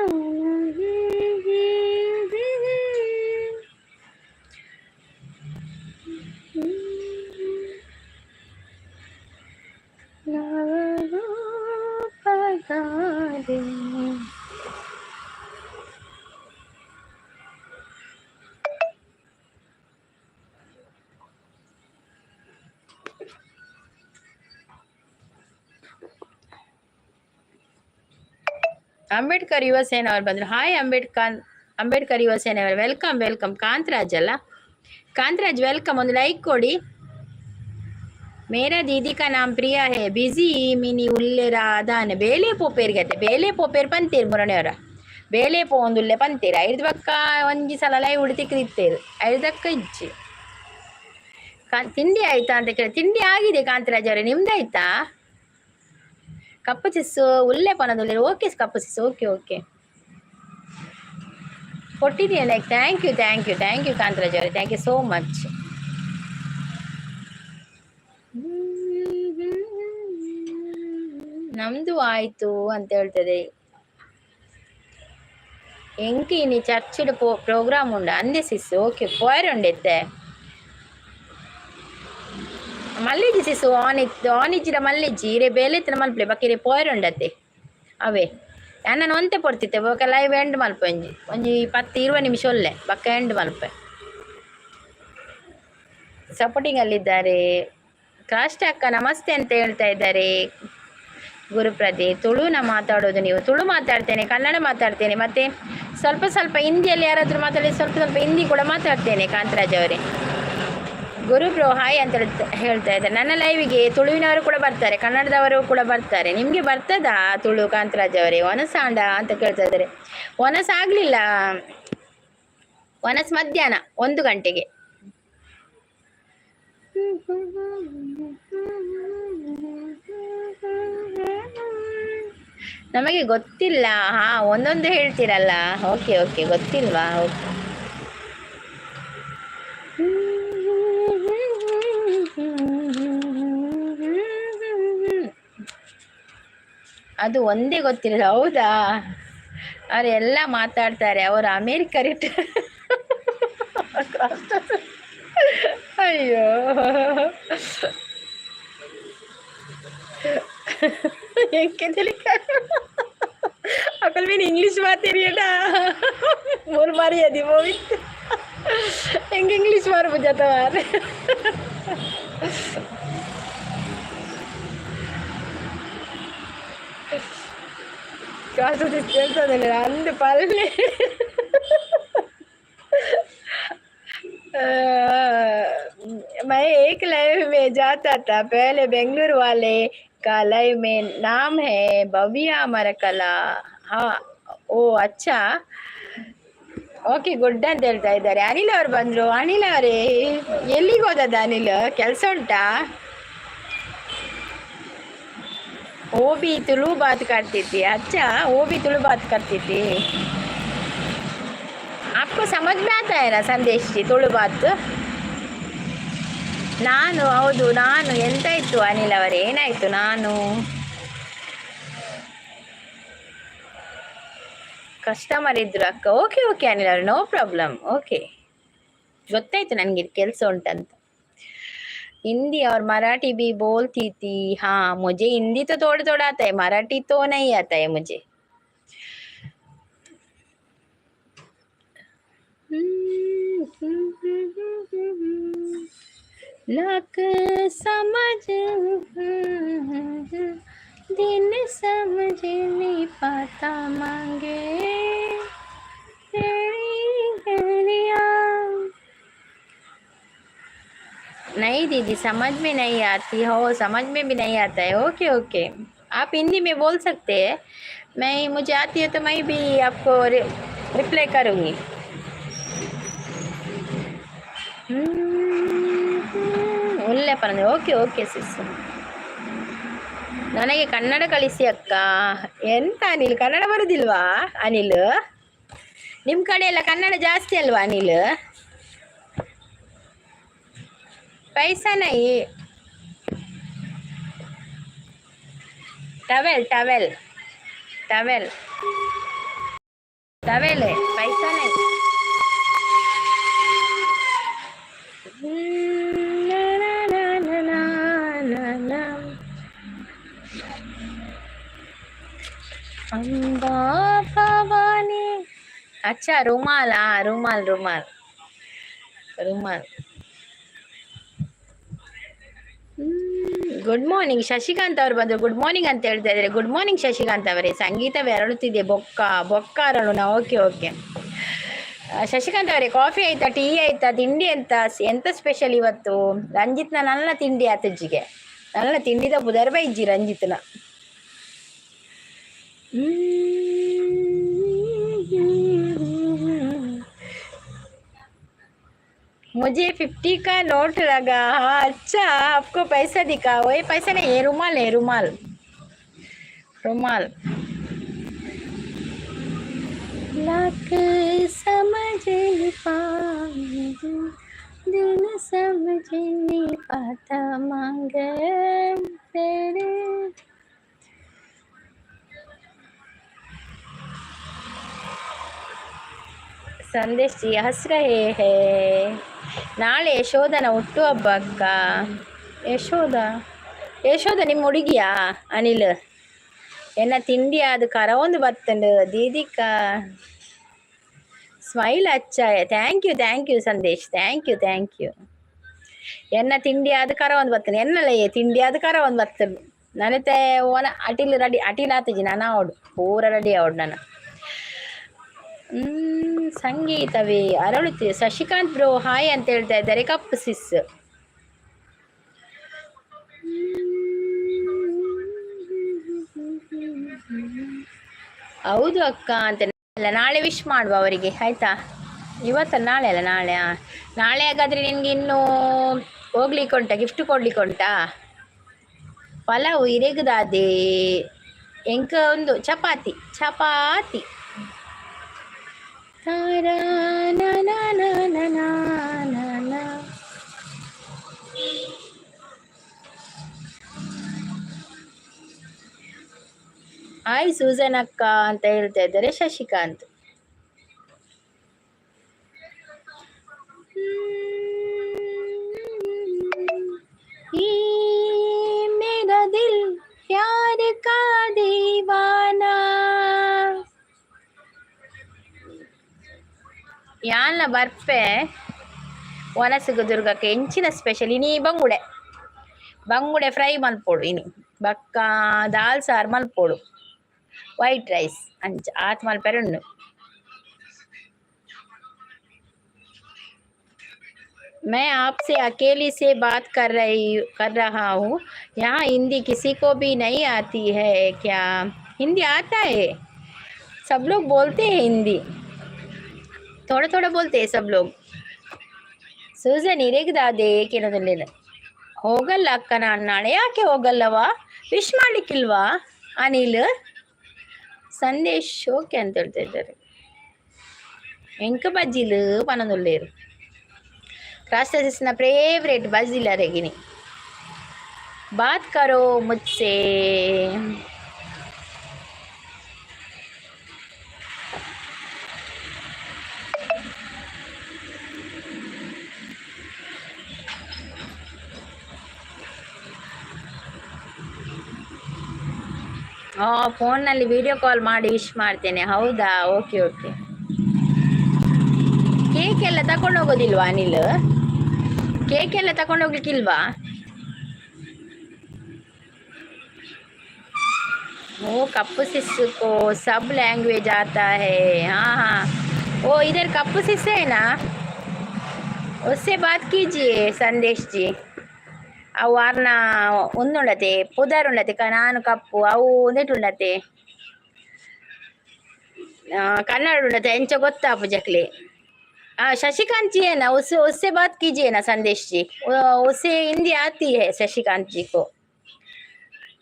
ಅಂಬೇಡ್ಕರ್ ಯುವ ಸೇನೆ ಅವರು ಬಂದರು ಹಾಯ್ ಅಂಬೇಡ್ಕರ್ ಯುವ ಸೇನೆ ಅವರು ವೆಲ್ಕಮ್ ಕಾಂತರಾಜ್ ಅಲ್ಲ ಕಾಂತರಾಜ್ ವೆಲ್ಕಮ್ ಒಂದು ಲೈಕ್ ಕೊಡಿ ಮೇರಾ ದೀದಿ ಕಾ ನಾಮ್ ಪ್ರಿಯಾ ಹೇ ಬಿಜಿ ಮಿನಿ ಉಲ್ಲೆರ ಅದಾನೆ ಬೇಲೆ ಪೋಪೇರ್ಗತೆ ಬೇಲೆ ಪೋಪೇರ್ ಪಂತೀರ್ ಮುರಣೆಯವರ ಬೇಲೆ ಪೋ ಒಂದುಲ್ಲೆ ಪಂತೀರ ಐದು ಪಕ್ಕ ಒಂಜಿ ಸಲ ಲೈವ್ ಉಳಿತಿಕ್ಕಿತ್ತೇರು ಐದಕ್ಕ ಇಜ್ಜಿ ತಿಂಡಿ ಆಯ್ತಾ ಅಂತ ಕೇಳಿ ತಿಂಡಿ ಆಗಿದೆ ಕಾಂತರಾಜ್ ಅವರೇ ನಿಮ್ದಾಯ್ತಾ ಕಪ್ಪು ಚಿಸ್ಸು ಉಲ್ಲೆ ಪನದಲ್ಲಿ ಓಕೆ ಕಪ್ಪು ಚಿಸ್ಸು ಓಕೆ ಓಕೆ ಕೊಟ್ಟಿದ್ದೀನಿ ಲೈಕ್ ಥ್ಯಾಂಕ್ ಯು ಕಾಂತರಾಜ್ ಅವರೇ ಥ್ಯಾಂಕ್ ಯು ಸೋ ಮಚ್ ನಮ್ದು ಆಯ್ತು ಅಂತ ಹೇಳ್ತದೆ ಎಂಕಿ ನೀ ಚರ್ಚಿಡ್ ಪ್ರೋಗ್ರಾಮ್ ಉಂಡ ಅಂದೆ ಸಿಸ್ಸು ಓಕೆ ಪೋಯರುಂಡೆತ್ತೆ ಮಲ್ಲಿಜಿ ಸಿಸು ಆನಿಜ್ಜಿರ ಮಲ್ಲಿಜ್ಜಿ ಇರೆ ಬೇಲೆತ್ತಿನ ಮಲ್ಪಲೆ ಬಕ್ಕಿರೆ ಪೋಯರುಂಡತ್ತೆ ಅವೇ ನಾನು ಒಂತೆ ಪೊಡ್ತಿತ್ತೆ ಬೊಕ ಲೈವ್ ಎಂಡ್ ಮಲ್ಪ ಒಂಜಿ 10-20 ನಿಮಿಷ ಒಲ್ಲೆ ಬಕ್ಕ ಎಂಡ್ ಮಲ್ಪೆ ಸಪೋರ್ಟಿಂಗ್ ಅಲ್ಲಿದ್ದಾರೆ ಕಾಷ್ಟ ಅಕ್ಕ ನಮಸ್ತೆ ಅಂತ ಹೇಳ್ತಾ ಇದ್ದಾರೆ ಗುರುಪ್ರದಿ ತುಳುನ ಮಾತಾಡೋದು ನೀವು ತುಳು ಮಾತಾಡ್ತೇನೆ ಕನ್ನಡ ಮಾತಾಡ್ತೇನೆ ಮತ್ತೆ ಸ್ವಲ್ಪ ಹಿಂದಿಯಲ್ಲಿ ಯಾರಾದರೂ ಮಾತಾಡಿ ಸ್ವಲ್ಪ ಹಿಂದಿ ಕೂಡ ಮಾತಾಡ್ತೇನೆ ಕಾಂತರಾಜ್ ಅವರೇ ಗುರು ಬ್ರೋ ಹಾಯ್ ಅಂತ ಹೇಳ್ತಾ ಇದ್ದಾರೆ ನನ್ನ ಲೈವಿಗೆ ತುಳುವಿನವರು ಕೂಡ ಬರ್ತಾರೆ ಕನ್ನಡದವರು ಕೂಡ ಬರ್ತಾರೆ ನಿಮಗೆ ಬರ್ತದಾ ತುಳು ಕಾಂತರಾಜ್ ಅವರೇ ಒನಸಾಂಡ ಅಂತ ಕೇಳ್ತಾ ಇದ್ದಾರೆ ಒನಸಾಗಲಿಲ್ಲ ಒನಸ್ ಮಧ್ಯಾಹ್ನ 1 ಗಂಟೆಗೆ ನಮಗೆ ಗೊತ್ತಿಲ್ಲ ಹಾ ಒಂದೊಂದು ಹೇಳ್ತೀರಲ್ಲ ಓಕೆ ಓಕೆ ಗೊತ್ತಿಲ್ವಾ ಓಕೆ ಅದು ಒಂದೇ ಗೊತ್ತಿಲ್ಲ ಹೌದಾ ಅವರೆಲ್ಲ ಮಾತಾಡ್ತಾರೆ ಅವರು ಅಮೇರಿಕ ಅಯ್ಯೋ अकल में इंग्लिश बात है ना बोल मारी यदि वो भी इंग्लिश मार बुझाता मारे कासु दिस्ता नहीं अंद पाले एक लाइव में जाता था पहले बेंगलुरु वाले का लाइव में नाम है भव्या मरकला. हाँ, ಓ ಅಚ್ಚಾ, ಓಕೆ ಗುಡ್ ಅಂತ ಹೇಳ್ತಾ ಇದ್ದಾರೆ. ಅನಿಲ್ ಅವ್ರು ಬಂದ್ರು. ಅನಿಲ್ ಅವರೇ, ಎಲ್ಲಿಗೆ ಹೋದದ ಅನಿಲ್? ಕೆಲಸ ಉಂಟಾ? वो भी तुलु बात करती थी. अच्छा, वो भी तुलु बात करती थी. आपको समझ में आता है ना संदेश जी ತುಳು ಬಾತ್? ನಾನು ಹೌದು, ನಾನು ಎಂತಾಯ್ತು ಅನಿಲ್ ಅವರೇ, ಏನಾಯ್ತು? ನಾನು ಕಸ್ಟಮರ್ ಇದ್ರು ಅಕ್ಕ. ಓಕೆ ಓಕೆ ಅನಿಲ್ ಅವ್ರೆ, ನೋ ಪ್ರಾಬ್ಲಮ್. ಓಕೆ, ಗೊತ್ತಾಯ್ತು ನನಗೆ ಕೆಲಸ ಉಂಟಂತ. हिंदी और मराठी भी बोलती थी. हाँ, मुझे हिंदी तो थोड़ा थोड़ा आता है, मराठी तो नहीं आता है मुझे. लाख समझ दिन समझ नहीं पाता मांगे नहीं दीदी, समझ में नहीं आती हो, समझ में भी नहीं आता है. ओके ओके, आप हिंदी में बोल सकते हैं. मैं मुझे आती है तो मैं भी आपको रिप्लाई करूँगी. ಒಳ್ಳೆ ಪರಂದ್ರೆ. ಓಕೆ ಓಕೆ ಸಿಸ್, ನನಗೆ ಕನ್ನಡ ಕಳಿಸಿ ಅಕ್ಕ. ಎಂತ ಅನಿಲ್, ಕನ್ನಡ ಬರುದಿಲ್ವಾ ಅನಿಲ್? ನಿಮ್ಮ ಕಡೆ ಎಲ್ಲ ಕನ್ನಡ ಜಾಸ್ತಿ ಅಲ್ವಾ ಅನಿಲ್? पैसा नहीं, टवेल टवेल टवेल टवेल है, पैसा नहीं. ना ना ना ना ना ना. अम्बा भवानी. अच्छा, रुमाल. हाँ, रुमाल रुमाल रुमाल. ಗುಡ್ ಮಾರ್ನಿಂಗ್ ಶಶಿಕಾಂತ್ ಅವ್ರು ಬಂದರು. ಗುಡ್ ಮಾರ್ನಿಂಗ್ ಅಂತ ಹೇಳ್ತಾ ಇದ್ದಾರೆ. ಗುಡ್ ಮಾರ್ನಿಂಗ್ ಶಶಿಕಾಂತ್ ಅವರೇ. ಸಂಗೀತವೇ ಅರಳುತ್ತಿದೆ, ಬೊಕ್ಕ ಬೊಕ್ಕ ಅರಳುನ. ಓಕೆ ಓಕೆ ಶಶಿಕಾಂತ್ ಅವರೇ, ಕಾಫಿ ಆಯ್ತಾ, ಟೀ ಆಯ್ತಾ, ತಿಂಡಿ ಎಂತ ಸ್ಪೆಷಲ್ ಇವತ್ತು? ರಂಜಿತ್ನ ನಲ್ಲ ತಿಂಡಿ ಆತಜ್ಜಿಗೆ, ನಲ್ಲ ತಿಂಡಿದ ಬುಧರ್ ಬೈಜಿ ರಂಜಿತ್ನ. मुझे 50 का नोट लगा. हाँ अच्छा, आपको पैसा दिखा? वो ये पैसा नहीं, ये रुमाल है, रुमाल रुमाल. लाख समझ नहीं पाए, दिल समझ नहीं पाता मांगे तेरे. ಸಂದೇಶ್ ಜಿ ಹಸ್ ರಹೇ ಹೇ. ನಾಳೆ ಯಶೋಧನ ಹುಟ್ಟುಹಬ್ಬ ಅಕ್ಕ. ಯಶೋಧ ನಿಮ್ಮ ಹುಡುಗಿಯಾ ಅನಿಲ್? ಎನ್ನ ತಿಂಡಿ ಅದು ಕರ ಒಂದು ಬತ್ತಂಡು ದೀದಿಕ. ಸ್ಮೈಲ್ ಅಚ್ಚಾಯ. Thank you Sandesh, thank you. ಎನ್ನ ತಿಂಡಿ ಅದು ಕರ ಒಂದು ಬತ್ತನು, ಎನ್ನಲ್ಲ ತಿಂಡಿ ಅದು ಕರ ಒಂದು ಬತ್ತನು. ನನತೆ ಓನ ಅಟಿಲ್ ರೆಡಿ, ಅಟಿಲ್ ಆತಜಿ ನಾನು ಅವಡು ಪೂರ ರೆಡಿ ಅವಡು ನಾನು. ಸಂಗೀತವೇ ಅರಳುತ್ತಿದೆ. ಶಶಿಕಾಂತ್ ಬ್ರೋ ಹಾಯ್ ಅಂತ ಹೇಳ್ತಾ ಇದ್ದಾರೆ. ಕಪ್ಪು ಸಿಸ್. ಹೌದು ಅಕ್ಕ ಅಂತ. ನಾಳೆ ವಿಶ್ ಮಾಡುವ ಅವರಿಗೆ, ಆಯ್ತಾ? ಇವತ್ತಲ್ಲ, ನಾಳೆ ಅಲ್ಲ, ನಾಳೆ. ನಾಳೆ ಹಾಗಾದ್ರೆ ನಿನ್ಗೆ ಇನ್ನೂ ಹೋಗ್ಲಿಕ್ಕೆ ಉಂಟಾ, ಗಿಫ್ಟ್ ಕೊಡ್ಲಿಕ್ಕೆ ಉಂಟಾ? ಪಲಾವು ಇರೆಗದಾದೆ ಎಂಕ ಒಂದು ಚಪಾತಿ. ಹಾಯ್ ಸೂಸನ್ ಅಕ್ಕ ಅಂತ ಹೇಳ್ತಾ ಇದ್ದಾರೆ ಶಶಿಕಾಂತ್. ಈ ಮೇರಾ ದಿಲ್ ಪ್ಯಾರ್ ಕಾ ದೀವಾನಾ. ಯಾನ್ಲ ಬರ್ಪೆ ವನಸಿಗುದುರ್ಗಕ್ಕೆ ಎಂಚಿನ ಸ್ಪೆಷಲ್ ಇನಿ ಬಂಗುಡೆ ಫ್ರೈ ಮಲ್ಪೋಡು. ಇನಿ ಬಕ್ಕ ದಾಲ್ ಸಾರು ಮಲ್ಪೋಡು, ವೈಟ್ ರೈಸ್ ಅಂಚ ಆತ್ ಮಲ್ಪೆರೆ ಉಂಡು. मैं आपसे अकेली से बात कर रहा हूँ। यहाँ हिंदी किसी को भी नहीं आती है क्या? हिंदी आता है, सब लोग बोलते हैं हिंदी, थोड़ा थोड़ा बोलते हैं सब लोग. ಸೂಸನ್ ಇರೇಗ್ದಾದೆ ಕೇಳೋದಿಲ್ಲ. ಹೋಗಲ್ಲ ಅಕ್ಕ, ನಾನು ನಾಳೆ. ಯಾಕೆ ಹೋಗಲ್ಲವಾ? ವಿಶ್ ಮಾಡ್ಲಿಕ್ಕಿಲ್ವಾ ಅನಿಲ್? ಸಂದೇಶ್ ಓಕೆ ಅಂತ ಹೇಳ್ತಾ ಇದ್ದಾರೆ. ಎಂಕ ಬಜ್ಜಿಲು ಪನದೊಲ್ಲೇರು ರಾಷ್ಟ್ರಸಿಸ್ನ ಫೇವ್ರೇಟ್ ಬಜ್ಜಿಲ್ಲ ರೆಗಿನಿ. बात करो मुझसे. ಫೋನ್ನಲ್ಲಿ ವಿಡಿಯೋ ಕಾಲ್ ಮಾಡಿ ವಿಶ್ ಮಾಡ್ತೇನೆ. ಹೌದಾ? Okay okay. ಕೇಕ್ ಎಲ್ಲ ತಗೊಂಡು ಹೋಗೋದಿಲ್ವಾ ಅನಿಲ್? ಕೇಕ್ ಎಲ್ಲ ತಗೊಂಡು ಹೋಗ್ಲಿಕ್ಕಿಲ್ವಾ? ओ कप्पू सिस्सू को सब लैंग्वेज आता है. हाँ हाँ, ओ इधर कप्पू सिस्सू है ना, उससे बात कीजिए संदेश जी. ಅವು ವಾರನ ಒಂದುಂಡತೆ ಪುದರ್ ಉಂಡತೆ ನಾನು ಕಪ್ಪು ಅವು ಒಂದೇಟುಂಡತೆ कन्नड़ उड़ते इंच गोत्ता जकले. शशिकांत जी है ना, उससे उससे बात कीजिए ना संदेश जी, उससे हिंदी आती है शशिकांत जी को.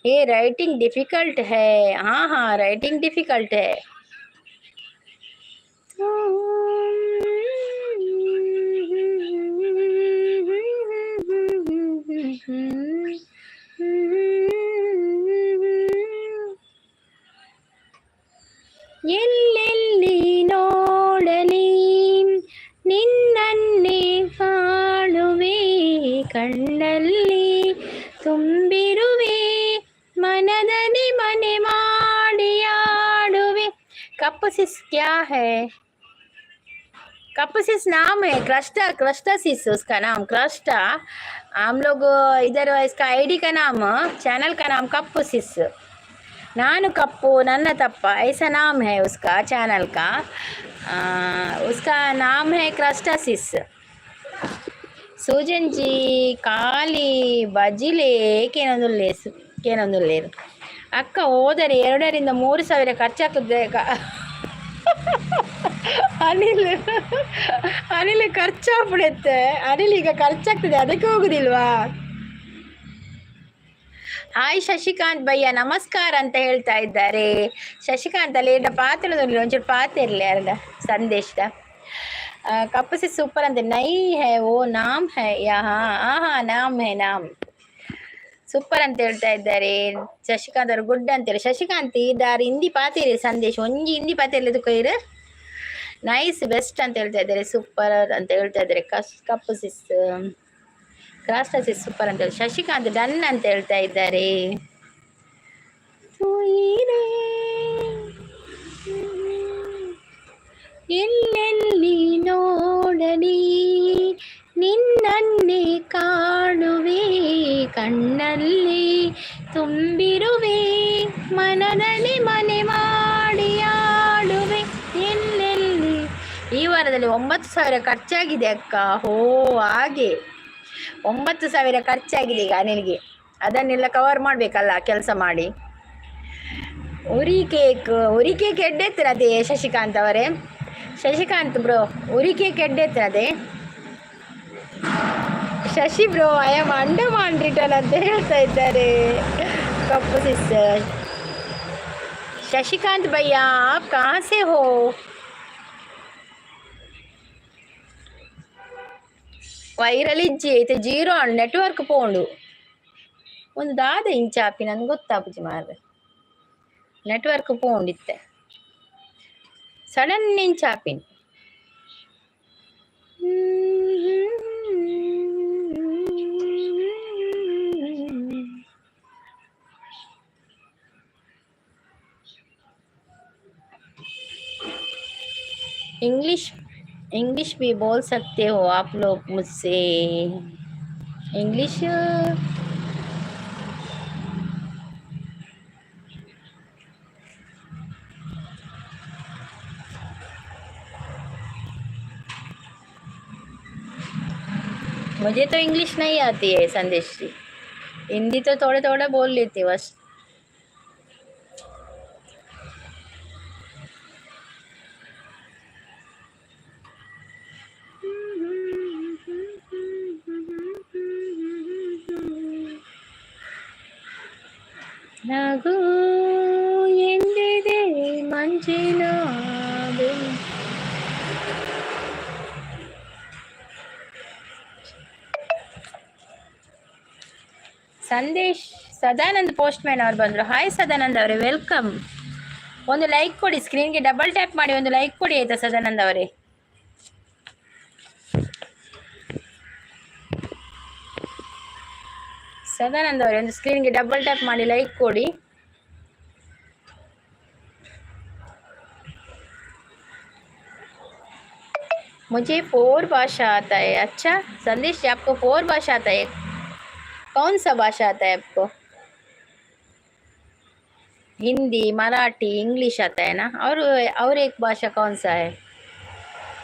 ये राइटिंग डिफिकल्ट है. हाँ हाँ, राइटिंग डिफिकल्ट है. ಎಲ್ಲೆಲ್ಲಿ ನೋಡಲಿ ನಿನ್ನನ್ನೇ ಕಾಣುವೆ, ಕಣ್ಣಲ್ಲಿ ತುಂಬಿರುವೆ, मनदनी मने माड़ियाड़ुवे. कपसिस क्या है? कपसिस नाम है, क्रस्टा. क्रस्टासिस उसका नाम, क्रस्टा. हम लोग इधर इसका आईडी का नाम, चैनल का नाम कपसिस. नानु कप्पू नन्ना तप्पा ऐसा नाम है उसका चैनल का. उसका नाम है क्रस्टासिस. सूजन जी ಖಾಲಿ ಬಜಿಲೆ ಕೇನೊಂದುಲ್ಲೇರು ಅಕ್ಕ. ಹೋದರೆ 2,000 to 3,000 ಖರ್ಚಾಗ್ತದೆ. ಅನಿಲ್ ಖರ್ಚಾಗ್ಬಿಡುತ್ತೆ. ಅನಿಲ್ ಈಗ ಖರ್ಚಾಗ್ತದೆ, ಅದಕ್ಕೆ ಹೋಗುದಿಲ್ವಾ? ಹಾಯ್ ಶಶಿಕಾಂತ್ ಭಯ್ಯ ನಮಸ್ಕಾರ ಅಂತ ಹೇಳ್ತಾ ಇದ್ದಾರೆ. ಶಶಿಕಾಂತ್ ಅಲ್ಲಿ ಪಾತ್ರದಲ್ಲಿ ಒಂಚೂರು ಪಾತ್ರ ಇರಲಿ ಅರ್ಧ ಸಂದೇಶದ. कप से सुपर अंत नहीं है, वो नाम है यहाँ. हाँ नाम है, नाम ಸೂಪರ್ ಅಂತ ಹೇಳ್ತಾ ಇದ್ದಾರೆ. ಶಶಿಕಾಂತ್ ಅವರು ಗುಡ್ ಅಂತೇಳಿ. ಶಶಿಕಾಂತ್ ಇದಾರು ಹಿಂದಿ ಪಾತಿರಿ ಸಂದೇಶ ಒಂಜಿ ಹಿಂದಿ ಪಾತಿರ್ಲಿ ತುಕೊಯ್ರು ನೈಸ್ ಬೆಸ್ಟ್ ಅಂತ ಹೇಳ್ತಾ ಇದ್ದಾರೆ. ಸೂಪರ್ ಅಂತ ಹೇಳ್ತಾ ಇದ್ದಾರೆ. ಕಪ್ಪು ಸಿಸ್ ಕ್ರಾಸ್ಟ ಸಿಸ್ ಸೂಪರ್ ಅಂತ ಹೇಳಿ. ಶಶಿಕಾಂತ್ ಡನ್ ಅಂತ ಹೇಳ್ತಾ ಇದ್ದಾರೆ. ಎಲ್ಲೆಲ್ಲಿ ನೋಡಲಿ ನಿನ್ನನ್ನೇ ಕಾಣುವೆ, ಕಣ್ಣಲ್ಲಿ ತುಂಬಿರುವೆ, ಮನದಲ್ಲಿ ಮನೆ ಮಾಡಿಯಾಡುವೆ. ಎಲ್ಲೆಲ್ಲಿ. ಈ ವಾರದಲ್ಲಿ 9,000 ಖರ್ಚಾಗಿದೆ ಅಕ್ಕ. ಹೋ ಹಾಗೆ 9,000 ಖರ್ಚಾಗಿದೆ ಈಗ ನಿನಗೆ. ಅದನ್ನೆಲ್ಲ ಕವರ್ ಮಾಡಬೇಕಲ್ಲ ಕೆಲಸ ಮಾಡಿ. ಉರಿ ಕೇಕ್ ಎಡ್ಡೆತ್ತಿರದೆ ಶಶಿಕಾಂತ್ ಅವರೇ. ಶಶಿಕಾಂತ್ ಬ್ರೋ ಉರಿ ಕೇಕ್ ಎಡ್ಡೆತ್ತಿರದೆ. Shashi bro I am Andaman return ಅಂತ ಹೇಳ್ತಾ ಇದ್ದಾರೆ ಕಪ್ಪು ಸಿಸ್ಟರ್. ಶಶಿಕಾಂತ್ ಭಯ್ಯ ಆಪ್ ಕಹಾ ಸೆ ಹೋ? ವೈರಲ್ ಇಜ್ಜಿ ಐತೆ ಜೀರೋ ನೆಟ್ವರ್ಕ್ ಪೋಂಡು ಒಂದು ದಾದ ಇಂಚಾಪಿ ನನ್ಗೆ ಗೊತ್ತಾಪುಜಿ ಮಾರ್ರೆ. ನೆಟ್ವರ್ಕ್ ಪೋಂಡಿತ್ತೆ ಸಡನ್ ಇಂಚಾಪಿನ್. इंग्लिश भी बोल सकते हो आप लोग मुझसे? इंग्लिश मुझे तो इंग्लिश नहीं आती है संदेश जी, हिंदी तो थोड़ा थोड़ा बोल लेती हूँ बस। ನಗು ಎಂದಿದೆ ಮಂಜಿನ ಬೆನ್ನು. ಸಂದೇಶ್ ಸದಾನಂದ್ ಪೋಸ್ಟ್ ಮ್ಯಾನ್ ಅವ್ರು ಬಂದರು. ಹಾಯ್ ಸದಾನಂದ್ ಅವರೇ, ವೆಲ್ಕಮ್. ಒಂದು ಲೈಕ್ ಕೊಡಿ, ಸ್ಕ್ರೀನ್ಗೆ ಡಬಲ್ ಟ್ಯಾಪ್ ಮಾಡಿ ಒಂದು ಲೈಕ್ ಕೊಡಿ ಆಯ್ತಾ ಸದಾನಂದ್ ಅವರೇ. ಸದಾನಂದ್ ಅವರೇ ಒಂದು ಸ್ಕ್ರೀನ್ಗೆ ಡಬಲ್ ಟ್ಯಾಪ್ ಮಾಡಿ ಲೈಕ್ ಕೊಡಿ. मुझे 4 भाषा आता है. अच्छा संदेश जी, आपको 4 भाषा आता है? कौन सा भाषा आता है आपको? हिंदी, मराठी, इंग्लिश आता है ना? और एक भाषा कौन सा है?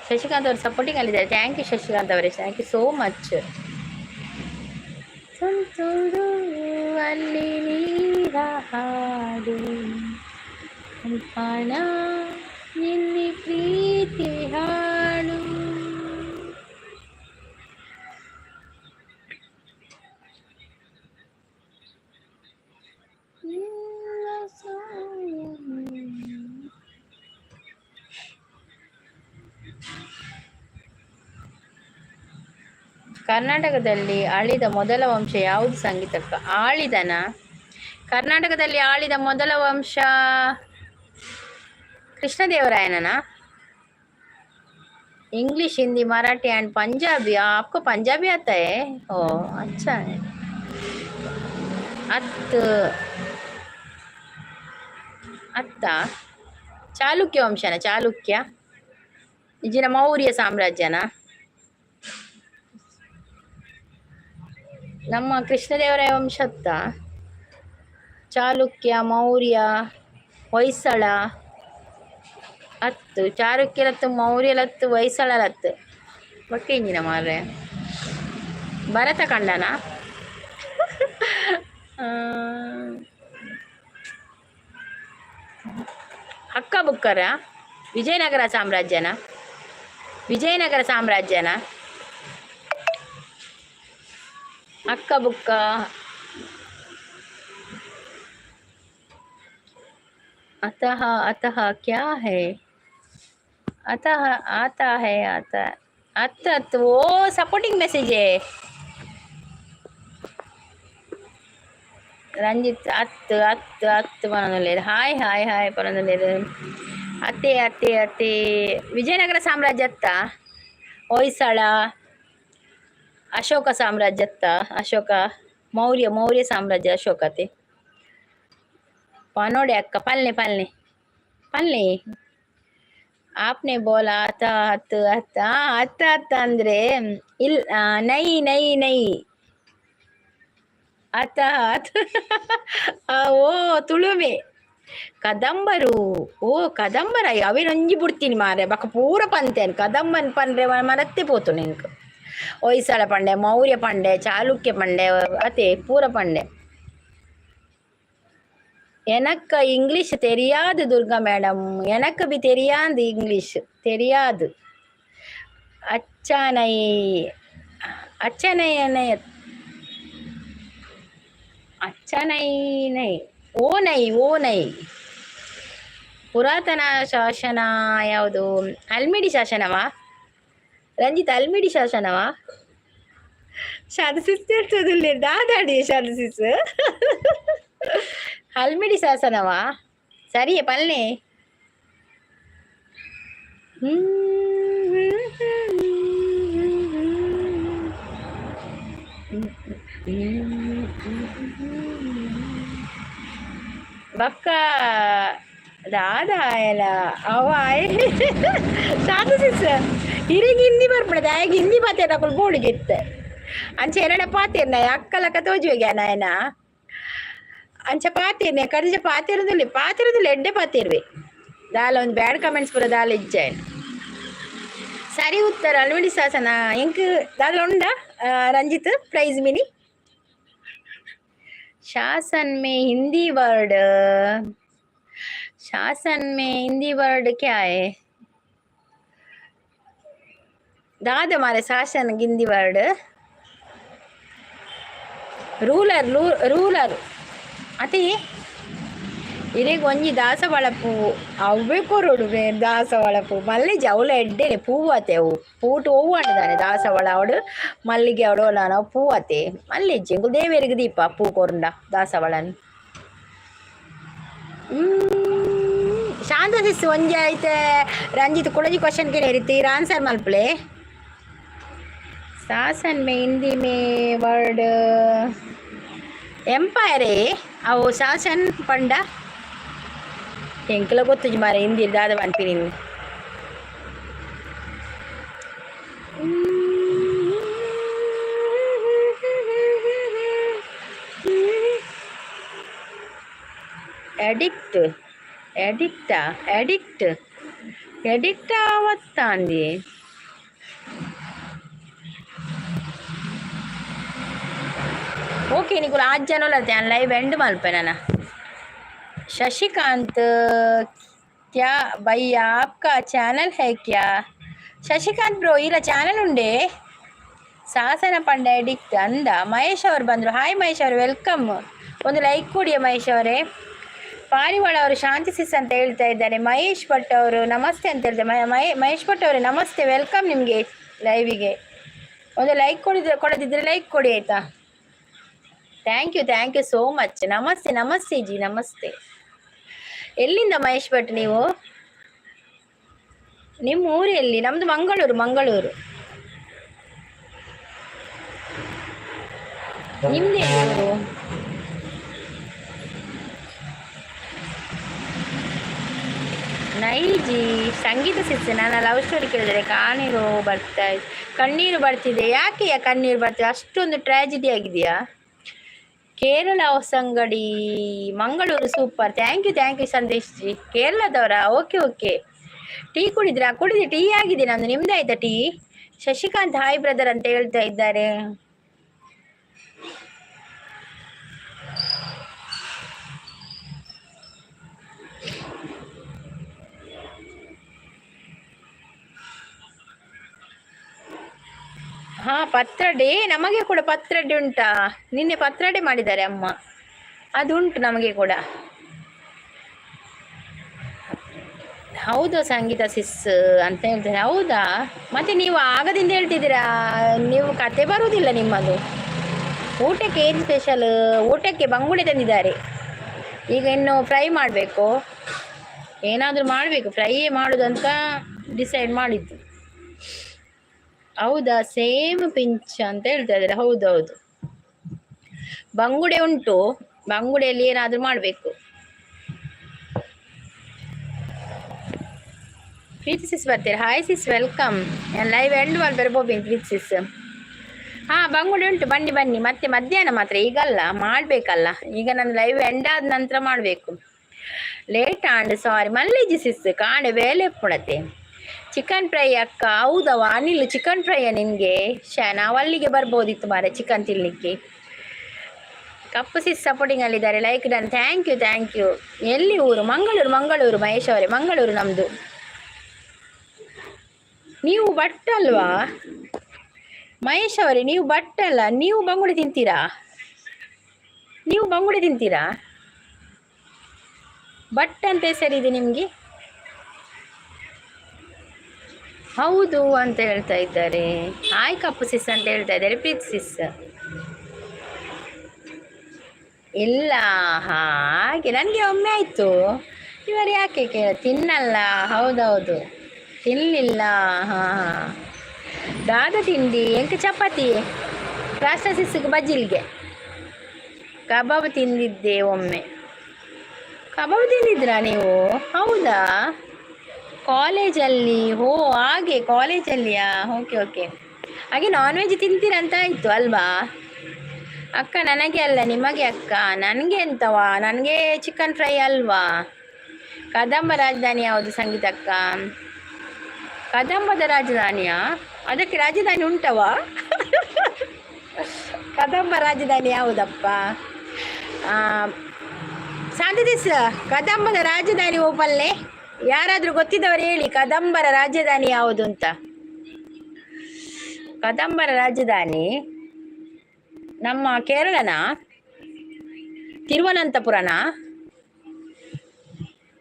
शशिकांत और सपोर्टिंग अಲ್ಲಿದ್ದಾರೆ. ಥ್ಯಾಂಕ್ ಯು ಶಶಿಕಾಂತ್ ಅವರೇ, ಥ್ಯಾಂಕ್ ಯು ಸೋ ಮಚ್. ತುಂತುರು ಅಲ್ಲಿ ನೀರ ಹಾಡು ಹಣ ಇಲ್ಲಿ ಪ್ರೀತಿ ಹಾಡು. ಕರ್ನಾಟಕದಲ್ಲಿ ಆಳಿದ ಮೊದಲ ವಂಶ ಯಾವುದು ಸಂಗೀತಕ್ಕ? ಆಳಿದನ ಕರ್ನಾಟಕದಲ್ಲಿ ಆಳಿದ ಮೊದಲ ವಂಶ कृष्णदेवरायन. English, Hindi, Marathi and Punjabi. आपको पंजाबी आता है? ओ अच्छा है. अत्ता चालुक्य वंशನ? ಚಾಲುಕ್ಯ ಈಗಿನ ಮೌರ್ಯ ಸಾಮ್ರಾಜ್ಯನ? ನಮ್ಮ ಕೃಷ್ಣದೇವರಾಯ ವಂಶತ್ತ ಚಾಲುಕ್ಯ, ಮೌರ್ಯ, ಹೊಯ್ಸಳ ಹತ್ತು, ಚಾಲುಕ್ಯರತ್ತು, ಮೌರ್ಯಲತ್ತು, ಹೊಯ್ಸಳಲತ್ತು ಒಟ್ಟಿಂಜಿನ ಮಾರ್ರೆ. ಭರತ ಖಂಡನ? ಹಕ್ಕ ಬುಕ್ಕರ? ವಿಜಯನಗರ ಸಾಮ್ರಾಜ್ಯನ? ವಿಜಯನಗರ ಸಾಮ್ರಾಜ್ಯನ? ಹಕ್ಕ ಬುಕ್ಕ अतः अतः क्या है? अतः आता है आता अत वो सपोर्टिंग मैसेज है. ರಂಜಿತ್ ಹತ್ತು ಹತ್ತು ಹತ್ತು ಪರೊಂದುಲ್ಲೆರ್. ಹಾಯ್ ಹಾಯ್ ಹಾಯ್ ಪರೊಂದುಲ್ಲೆರ್. ಅತ್ತೆ ಅತ್ತೆ ಅತ್ತೆ ವಿಜಯನಗರ ಸಾಮ್ರಾಜ್ಯತ್ತ, ಹೊಯ್ಸಳ, ಅಶೋಕ ಸಾಮ್ರಾಜ್ಯತ್ತ, ಅಶೋಕ, ಮೌರ್ಯ ಸಾಮ್ರಾಜ್ಯ, ಅಶೋಕತೆ पनोड़े अक्का पलने पलने पलने आपने बोला आता हत हत हत हत अंद्रे इल नई नई नई अत हत ओ ತುಳುವೆ ಕದಂಬರು. ಓ ಕದಂಬರ ಅವೇ ನಂಜಿ ಬಿಡ್ತೀನಿ ಮಾರೆ ಬಕ್ಕ ಪೂರ ಪಂತೇನು ಕದಂಬನ್ ಪಂಡ್ರೆ ಮರತ್ತೆ ಪೋತು ನಿನ್ಕು. ಹೊಯ್ಸಳ ಪಂಡೆ, ಮೌರ್ಯ ಪಂಡೆ, ಚಾಲುಕ್ಯ ಪಂಡೆ, ಅತೆ ಪೂರ ಪಂಡೆ. எனக்கு இங்கிலீஷ் தெரியாது துர்கா மேடம், எனக்கு भी தெரியாது இங்கிலீஷ் தெரியாது. अच्छा नहीं अच्छा नहीं नहीं अच्छा नहीं नहीं ಓ ನೈ ಓ ನೈ. ಪುರಾತನ ಶಾಸನ ಯಾವುದು? ಅಲ್ಮಿಡಿ ಶಾಸನವಾ ರಂಜಿತ್? ಅಲ್ಮಿಡಿ ಶಾಸನವಾ? ಶಾದಸಿಸ್ತೇರ್ತದಿಲ್ಲ ದಾದಾಡಿ ಶಾದಸಿಸ್ ಹಲ್ಮಿಡಿ ಶಾಸನವಾ? ಸರಿಯೇ ಪಲ್ಲೆ. ಬಕ್ಕ ದಾದಾಯಲ ಅವಾಯ್ ಶಾದಸಿಸ್ ಹಿರಿಗೆ ಹಿಂದಿ ಬರ್ಬಿಡದ ಆಗ ಹಿಂದಿ ಪಾತೆ ತಗೊಳ್ ಬೋಳಿಗೆತ್ತೆ ಅಂಚೆ ಎರಡ ಪಾತೇರ್ನ ಅಕ್ಕಲಕ್ಕ ತೋಜುವೆಗೆ ನಾಯನ ಅಂಚೆ ಪಾತಿರ್ನೆ ಕಡಿಜ ಪಾತಿರದಿಲ್ಲ ಎಡ್ಡೆ ಪಾತಿರ್ವೆ ದಾಲ ಒಂದು ಬ್ಯಾಡ್ ಕಮೆಂಟ್ಸ್ ಪೂರ ದಾಲ ಇಜ್ಜಾಯನ್. ಸರಿ ಉತ್ತರ ಅಲ್ಮಿಡಿ ಶಾಸನ ಎಂಕ್ ದಾದಲ ಉಂಡ रंजित प्राइज मिनी शासन में हिंदी वर्ड, शासन में हिंदी वर्ड क्या है दादा मारे शासन हिंदी वर्ड रूलर रूलर अति इरे ಒಂಜಿ ದಾಸವಾಳ ಪೂವು ಅವೇ ಕೊರಡು ದಾಸವಾಳ ಪೂ ಮಲ್ಲಿಗೆ ಅವಳ ಎಡ್ಡೆನೆ ಪೂವು ಅತೆ ಅವು ಪೂಟು ಹೂವು ಅಂಡಿದಾನೆ ದಾಸವಾಳ ಅವಡು ಮಲ್ಲಿಗೆ ಅವಡೋಲ ನಾವು ಪೂ ಅತೆ ಮಲ್ಲಿಗೆ ದೇವೇರಿಗೆ ದೀಪ ಪೂ ಕೊರಂಡ ದಾಸವಾಳನ್ ಶಾಂತ ಸಿಸ್ ಒಂಜಿ ಐತೆ ರಂಜಿತ್ ಕುಳಜಿ ಕ್ವಶನ್ ಕೇಳಿ ರೀತೀರ ಆನ್ಸರ್ ಮಲ್ಪಲೆ शासन में हिंदी में वर्ड एम्पायर अವು शासन पंड ಎಂಕಲ ಗೊತ್ತು ಮಾರೆ ಹಿಂದಿ ದಾದ ಅನ್ಪಿನಿ ಎಡಿಕ್ಟ್ ಎಡಿಕ್ಟಾ ಎಡಿಕ್ಟ್ ಎಡಿಕ್ಟ್ ಆವತ್ತಾಂದಿ ओके निकुल आज जनो लते हैं लाइव एंड मलपे ना शशिकांत क्या भैया आपका चैनल है क्या शशिकांत ब्रो इला चैनल उंडे शासन पंड एडिक्ट अंद महेश अवर बंद्रु हाय महेश अवर वेलकम ಒಂದು ಲೈಕ್ ಕೊಡಿ ಮಹೇಶ್ ಅವರೇ ಪಾರಿವಾಳ ಅವರು ಶಾಂತಿ ಸಿಸ್ ಅಂತ ಹೇಳ್ತಾ ಇದ್ದಾರೆ ಮಹೇಶ್ ಭಟ್ ಅವರು ನಮಸ್ತೆ ಅಂತ ಹೇಳ್ತಾರೆ ಮಹೇಶ್ ಭಟ್ ಅವರೇ ನಮಸ್ತೆ ವೆಲ್ಕಮ್ ನಿಮಗೆ ಲೈವಿಗೆ ಒಂದು ಲೈಕ್ ಕೊಡದಿದ್ದರೆ ಲೈಕ್ ಕೊಡಿ ಆಯಿತಾ ಥ್ಯಾಂಕ್ ಯು ಸೋ ಮಚ್ ನಮಸ್ತೆ ನಮಸ್ತೆ ಜಿ ನಮಸ್ತೆ ಎಲ್ಲಿಂದ ಮಹೇಶ್ ಭಟ್ ನೀವು ನಿಮ್ಮ ಊರು ಎಲ್ಲಿ ನಮ್ಮದು ಮಂಗಳೂರು ನಿಮ್ದು ಊರು ನೈಜಿ ಸಂಗೀತ ಸಿಸ್ಟರ್ ನಾನು ಲವ್ ಸ್ಟೋರಿ ಕೇಳಿದರೆ ಕಣ್ಣೀರು ಬರ್ತಿದೆ ಯಾಕೆ ಕಣ್ಣೀರು ಬರ್ತಿದೆ ಅಷ್ಟೊಂದು ಟ್ರ್ಯಾಜಿಡಿ ಆಗಿದೆಯಾ Kerala Hosangadi Mangaluru super thank you Sandesh ji ಕೇರಳದವರ ಓಕೆ ಟೀ ಕುಡಿದೆ ಟೀ ಆಗಿದೆ ನಂದು ನಿಮ್ದಾಯ್ತಾ ಟೀ ಶಶಿಕಾಂತ್ ಹಾಯ್ ಬ್ರದರ್ ಅಂತ ಹೇಳ್ತಾ ಇದ್ದಾರೆ ಹಾ ಪತ್ರೊಡೆ ನಮಗೆ ಕೂಡ ಪತ್ರೊಡೆ ಉಂಟಾ ನಿನ್ನೆ ಪತ್ರೊಡೆ ಮಾಡಿದ್ದಾರೆ ಅಮ್ಮ ಅದು ಉಂಟು ನಮಗೆ ಕೂಡ ಹೌದು ಸಂಗೀತ ಸಿಸ್ ಅಂತ ಹೇಳ್ತಾರೆ ಹೌದಾ ಮತ್ತೆ ನೀವು ಆಗದಿಂದ ಹೇಳ್ತಿದ್ದೀರಾ ನೀವು ಕತೆ ಬರುವುದಿಲ್ಲ ನಿಮ್ಮದು ಊಟಕ್ಕೆ ಏನು ಸ್ಪೆಷಲ್ ಊಟಕ್ಕೆ ಬಂಗುಡೆ ತಂದಿದ್ದಾರೆ ಈಗ ಇನ್ನು ಫ್ರೈ ಮಾಡಬೇಕು ಏನಾದರೂ ಮಾಡಬೇಕು ಫ್ರೈಯೇ ಮಾಡೋದು ಅಂತ ಡಿಸೈಡ್ ಮಾಡಿದ್ದು ಹೌದಾ ಸೇಮ್ ಪಿಂಚ್ ಅಂತ ಹೇಳ್ತಾ ಇದ್ದಾರೆ ಹೌದೌದು ಬಂಗುಡೆ ಉಂಟು ಬಂಗುಡೆಯಲ್ಲಿ ಏನಾದರೂ ಮಾಡಬೇಕು ಪ್ರೀತಿ ಸಿಸ್ ಬರ್ತೀರಾ ಹಾಯ್ ಸಿಸ್ ವೆಲ್ಕಮ್ ಲೈವ್ ಎಂಡ್ ಬರ್ಬೋಬೇನು ಪ್ರೀತಿ ಸಿಸ್ ಹಾಂ ಬಂಗುಡೆ ಉಂಟು ಬನ್ನಿ ಮತ್ತೆ ಮಧ್ಯಾಹ್ನ ಮಾತ್ರ ಈಗಲ್ಲ ಮಾಡಬೇಕಲ್ಲ ಈಗ ನಾನು ಲೈವ್ ಎಂಡ್ ಆದ ನಂತರ ಮಾಡಬೇಕು ಲೇಟ್ ಆಂಡ್ ಸಾರಿ ಮಲ್ಲಿಜಿ ಸಿಸ್ ಕಾಣೆ ಬೇಲೆ ಪುಣತೆ ಚಿಕನ್ ಫ್ರೈ ಅಕ್ಕ ಹೌದವ ಅನಿಲ್ ಚಿಕನ್ ಫ್ರೈಯ ನಿನಗೆ ನಾವು ಅಲ್ಲಿಗೆ ಬರ್ಬೋದಿತ್ತು ಮಾರೆ ಚಿಕನ್ ತಿನ್ನಲಿಕ್ಕೆ ಕಪ್ಪು sis ಸಪೋರ್ಟಿಂಗಲ್ಲಿದ್ದಾರೆ like done thank you ಎಲ್ಲಿ ಊರು ಮಂಗಳೂರು ಮಹೇಶ್ ಅವರೇ ಮಂಗಳೂರು ನಮ್ಮದು ನೀವು ಭಟ್ ಅಲ್ವಾ ಮಹೇಶ್ ಅವರೇ ನೀವು ಭಟ್ ಅಲ್ಲ ನೀವು ಬಂಗುಡೆ ತಿಂತೀರಾ ಭಟ್ ಅಂತ ಹೆಸರಿದೆ ನಿಮಗೆ ಹೌದು ಅಂತ ಹೇಳ್ತಾ ಇದ್ದಾರೆ ಹಾಯ್ ಕಪ್ಪು ಸಿಸ್ ಅಂತ ಹೇಳ್ತಾ ಇದ್ದಾರೆ ಪ್ರೀತಿ ಸಿಸ್ ಇಲ್ಲ ಹಾಗೆ ನನಗೆ ಒಮ್ಮೆ ಆಯಿತು ಇವರು ಯಾಕೆ ತಿನ್ನಲ್ಲ ಹೌದೌದು ತಿನ್ನಲಿಲ್ಲ ಹಾಂ ದಾದ ತಿಂಡಿ ಎಂಕ ಚಪಾತಿ ರಾಷ್ಟ್ರ ಸಿಸ್ಸಿಗೆ ಬಜ್ಜಿಲ್ಗೆ ಕಬಾಬ್ ತಿಂದಿದ್ದೆ ಒಮ್ಮೆ ಕಬಾಬ್ ತಿಂದಿದ್ರಾ ನೀವು ಹೌದಾ ಕಾಲೇಜಲ್ಲಿ ಹಾಗೆ ಕಾಲೇಜಲ್ಲಿಯಾ ಓಕೆ ಹಾಗೆ ನಾನ್ ವೆಜ್ ತಿಂತೀರಂತ ಆಯಿತು ಅಲ್ವಾ ಅಕ್ಕ ನನಗೆ ಅಲ್ಲ ನಿಮಗೆ ಅಕ್ಕ ನನಗೆ ಎಂತವಾ ನನಗೆ ಚಿಕನ್ ಫ್ರೈ ಅಲ್ವಾ ಕದಂಬ ರಾಜಧಾನಿ ಯಾವುದು ಸಂಗೀತ ಅಕ್ಕ ಕದಂಬದ ರಾಜಧಾನಿಯಾ ಅದಕ್ಕೆ ರಾಜಧಾನಿ ಉಂಟವಾ ಕದಂಬ ರಾಜಧಾನಿ ಯಾವುದಪ್ಪ? ಸಾಂತದಿಸ್ ಕದಂಬದ ರಾಜಧಾನಿ ಓಪಲ್ಲೆ ಯಾರಾದ್ರೂ ಗೊತ್ತಿದ್ದವರು ಹೇಳಿ, ಕದಂಬರ ರಾಜಧಾನಿ ಯಾವುದು ಅಂತ. ಕದಂಬರ ರಾಜಧಾನಿ ನಮ್ಮ ಕೇರಳನ, ತಿರುವನಂತಪುರನ?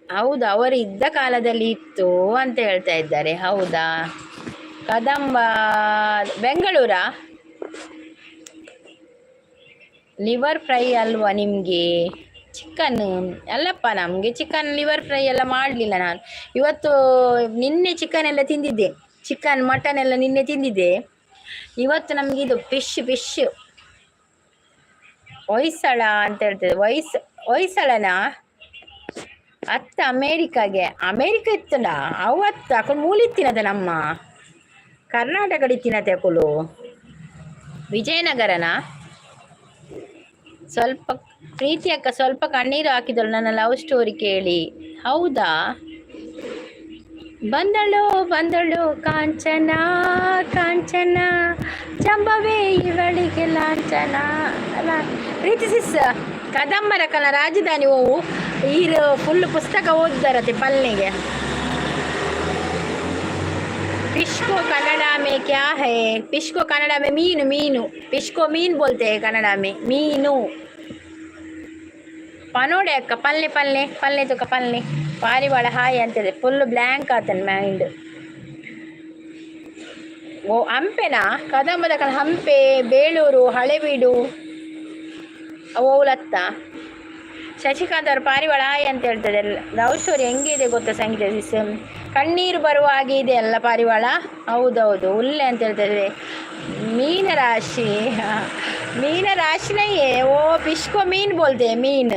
ಹೌದಾ, ಅವರು ಇದ್ದ ಕಾಲದಲ್ಲಿ ಇತ್ತು ಅಂತ ಹೇಳ್ತಾ ಇದ್ದಾರೆ. ಹೌದಾ, ಕದಂಬ ಬೆಂಗಳೂರ? ಲಿವರ್ ಫ್ರೈ ಅಲ್ವಾ ನಿಮಗೆ? ಚಿಕನ್ ಅಲ್ಲಪ್ಪ, ನಮಗೆ ಚಿಕನ್ ಲಿವರ್ ಫ್ರೈ ಎಲ್ಲ ಮಾಡಲಿಲ್ಲ ನಾನು ಇವತ್ತು. ನಿನ್ನೆ ಚಿಕನ್ ಎಲ್ಲ ತಿಂದಿದ್ದೆ, ಚಿಕನ್ ಮಟನ್ ಎಲ್ಲ ನಿನ್ನೆ ತಿಂದಿದ್ದೆ. ಇವತ್ತು ನಮಗೆ ಇದು ಫಿಶ್ ಹೊಯ್ಸಳ ಅಂತ ಹೇಳ್ತದೆ. ಹೊಯ್ಸಳನ ಅತ್ತ ಅಮೇರಿಕ ಇತ್ತಲ್ಲ ಅವತ್ತು ಅಕೊಂಡು ಮೂಲಿತ್ತಿನದ ನಮ್ಮ ಕರ್ನಾಟಕದ ತಿನ್ನತೆ ಅಕುಲು. ವಿಜಯನಗರನ? ಸ್ವಲ್ಪ ಪ್ರೀತಿ ಅಕ್ಕ ಸ್ವಲ್ಪ ಕಣ್ಣೀರು ಹಾಕಿದಳು ನನ್ನ ಲವ್ ಸ್ಟೋರಿ ಕೇಳಿ. ಹೌದಾ, ಬಂದಳು ಕಾಂಚನ ಚಂಬವೇ ಇವಳಿಗೆ ಲಾಂಛನ. ಪ್ರೀತಿ ಸಿಸ್ ಕದಂಬರ ಕಲ ರಾಜಧಾನಿ ಹೋವು ಈರು ಫುಲ್ ಪುಸ್ತಕ ಓದಿದಾರತೆ ಪಲ್ನೆಗೆ. पिशको कन्नड़ा में क्या है? पिशको कन्नड़ा में मीनु. पिशको मीन बोलते हैं कन्नड़ा में, मीनु. पनोड़े अक्क पल्ले तो पल्ले पारिवाಳ ಹಾಯ್ ಅಂತದೆ. ಫುಲ್ ಬ್ಲ್ಯಾಂಕ್ ಆತನ ಮೈಂಡ್. ಓ ಹಂಪೆನಾ? ಕದಂಬದ ಕಣ ಹಂಪೆ, ಬೇಳೂರು, ಹಳೆಬೀಡು ಅವಲತ್ತ. ಶಶಿಕಾಂತ್ ಅವರು ಪಾರಿವಾಳ ಹಾಯ್ ಅಂತ ಹೇಳ್ತದೆ. ಲವ್ ಸ್ಟೋರಿ ಹೆಂಗಿದೆ ಗೊತ್ತಾ ಸಂಗೀತ ದಿಸ್? ಕಣ್ಣೀರು ಬರುವ ಹಾಗೆ ಇದೆ ಅಲ್ಲ ಪಾರಿವಾಳ. ಹೌದೌದು, ಉಲ್ಲೆ ಅಂತ ಹೇಳ್ತದೆ. ಮೀನರಾಶಿನಯೇ ಓ ಪಿಶ್ಕೋ ಮೀನ್ ಬೋಲ್ತೆ ಮೀನ್.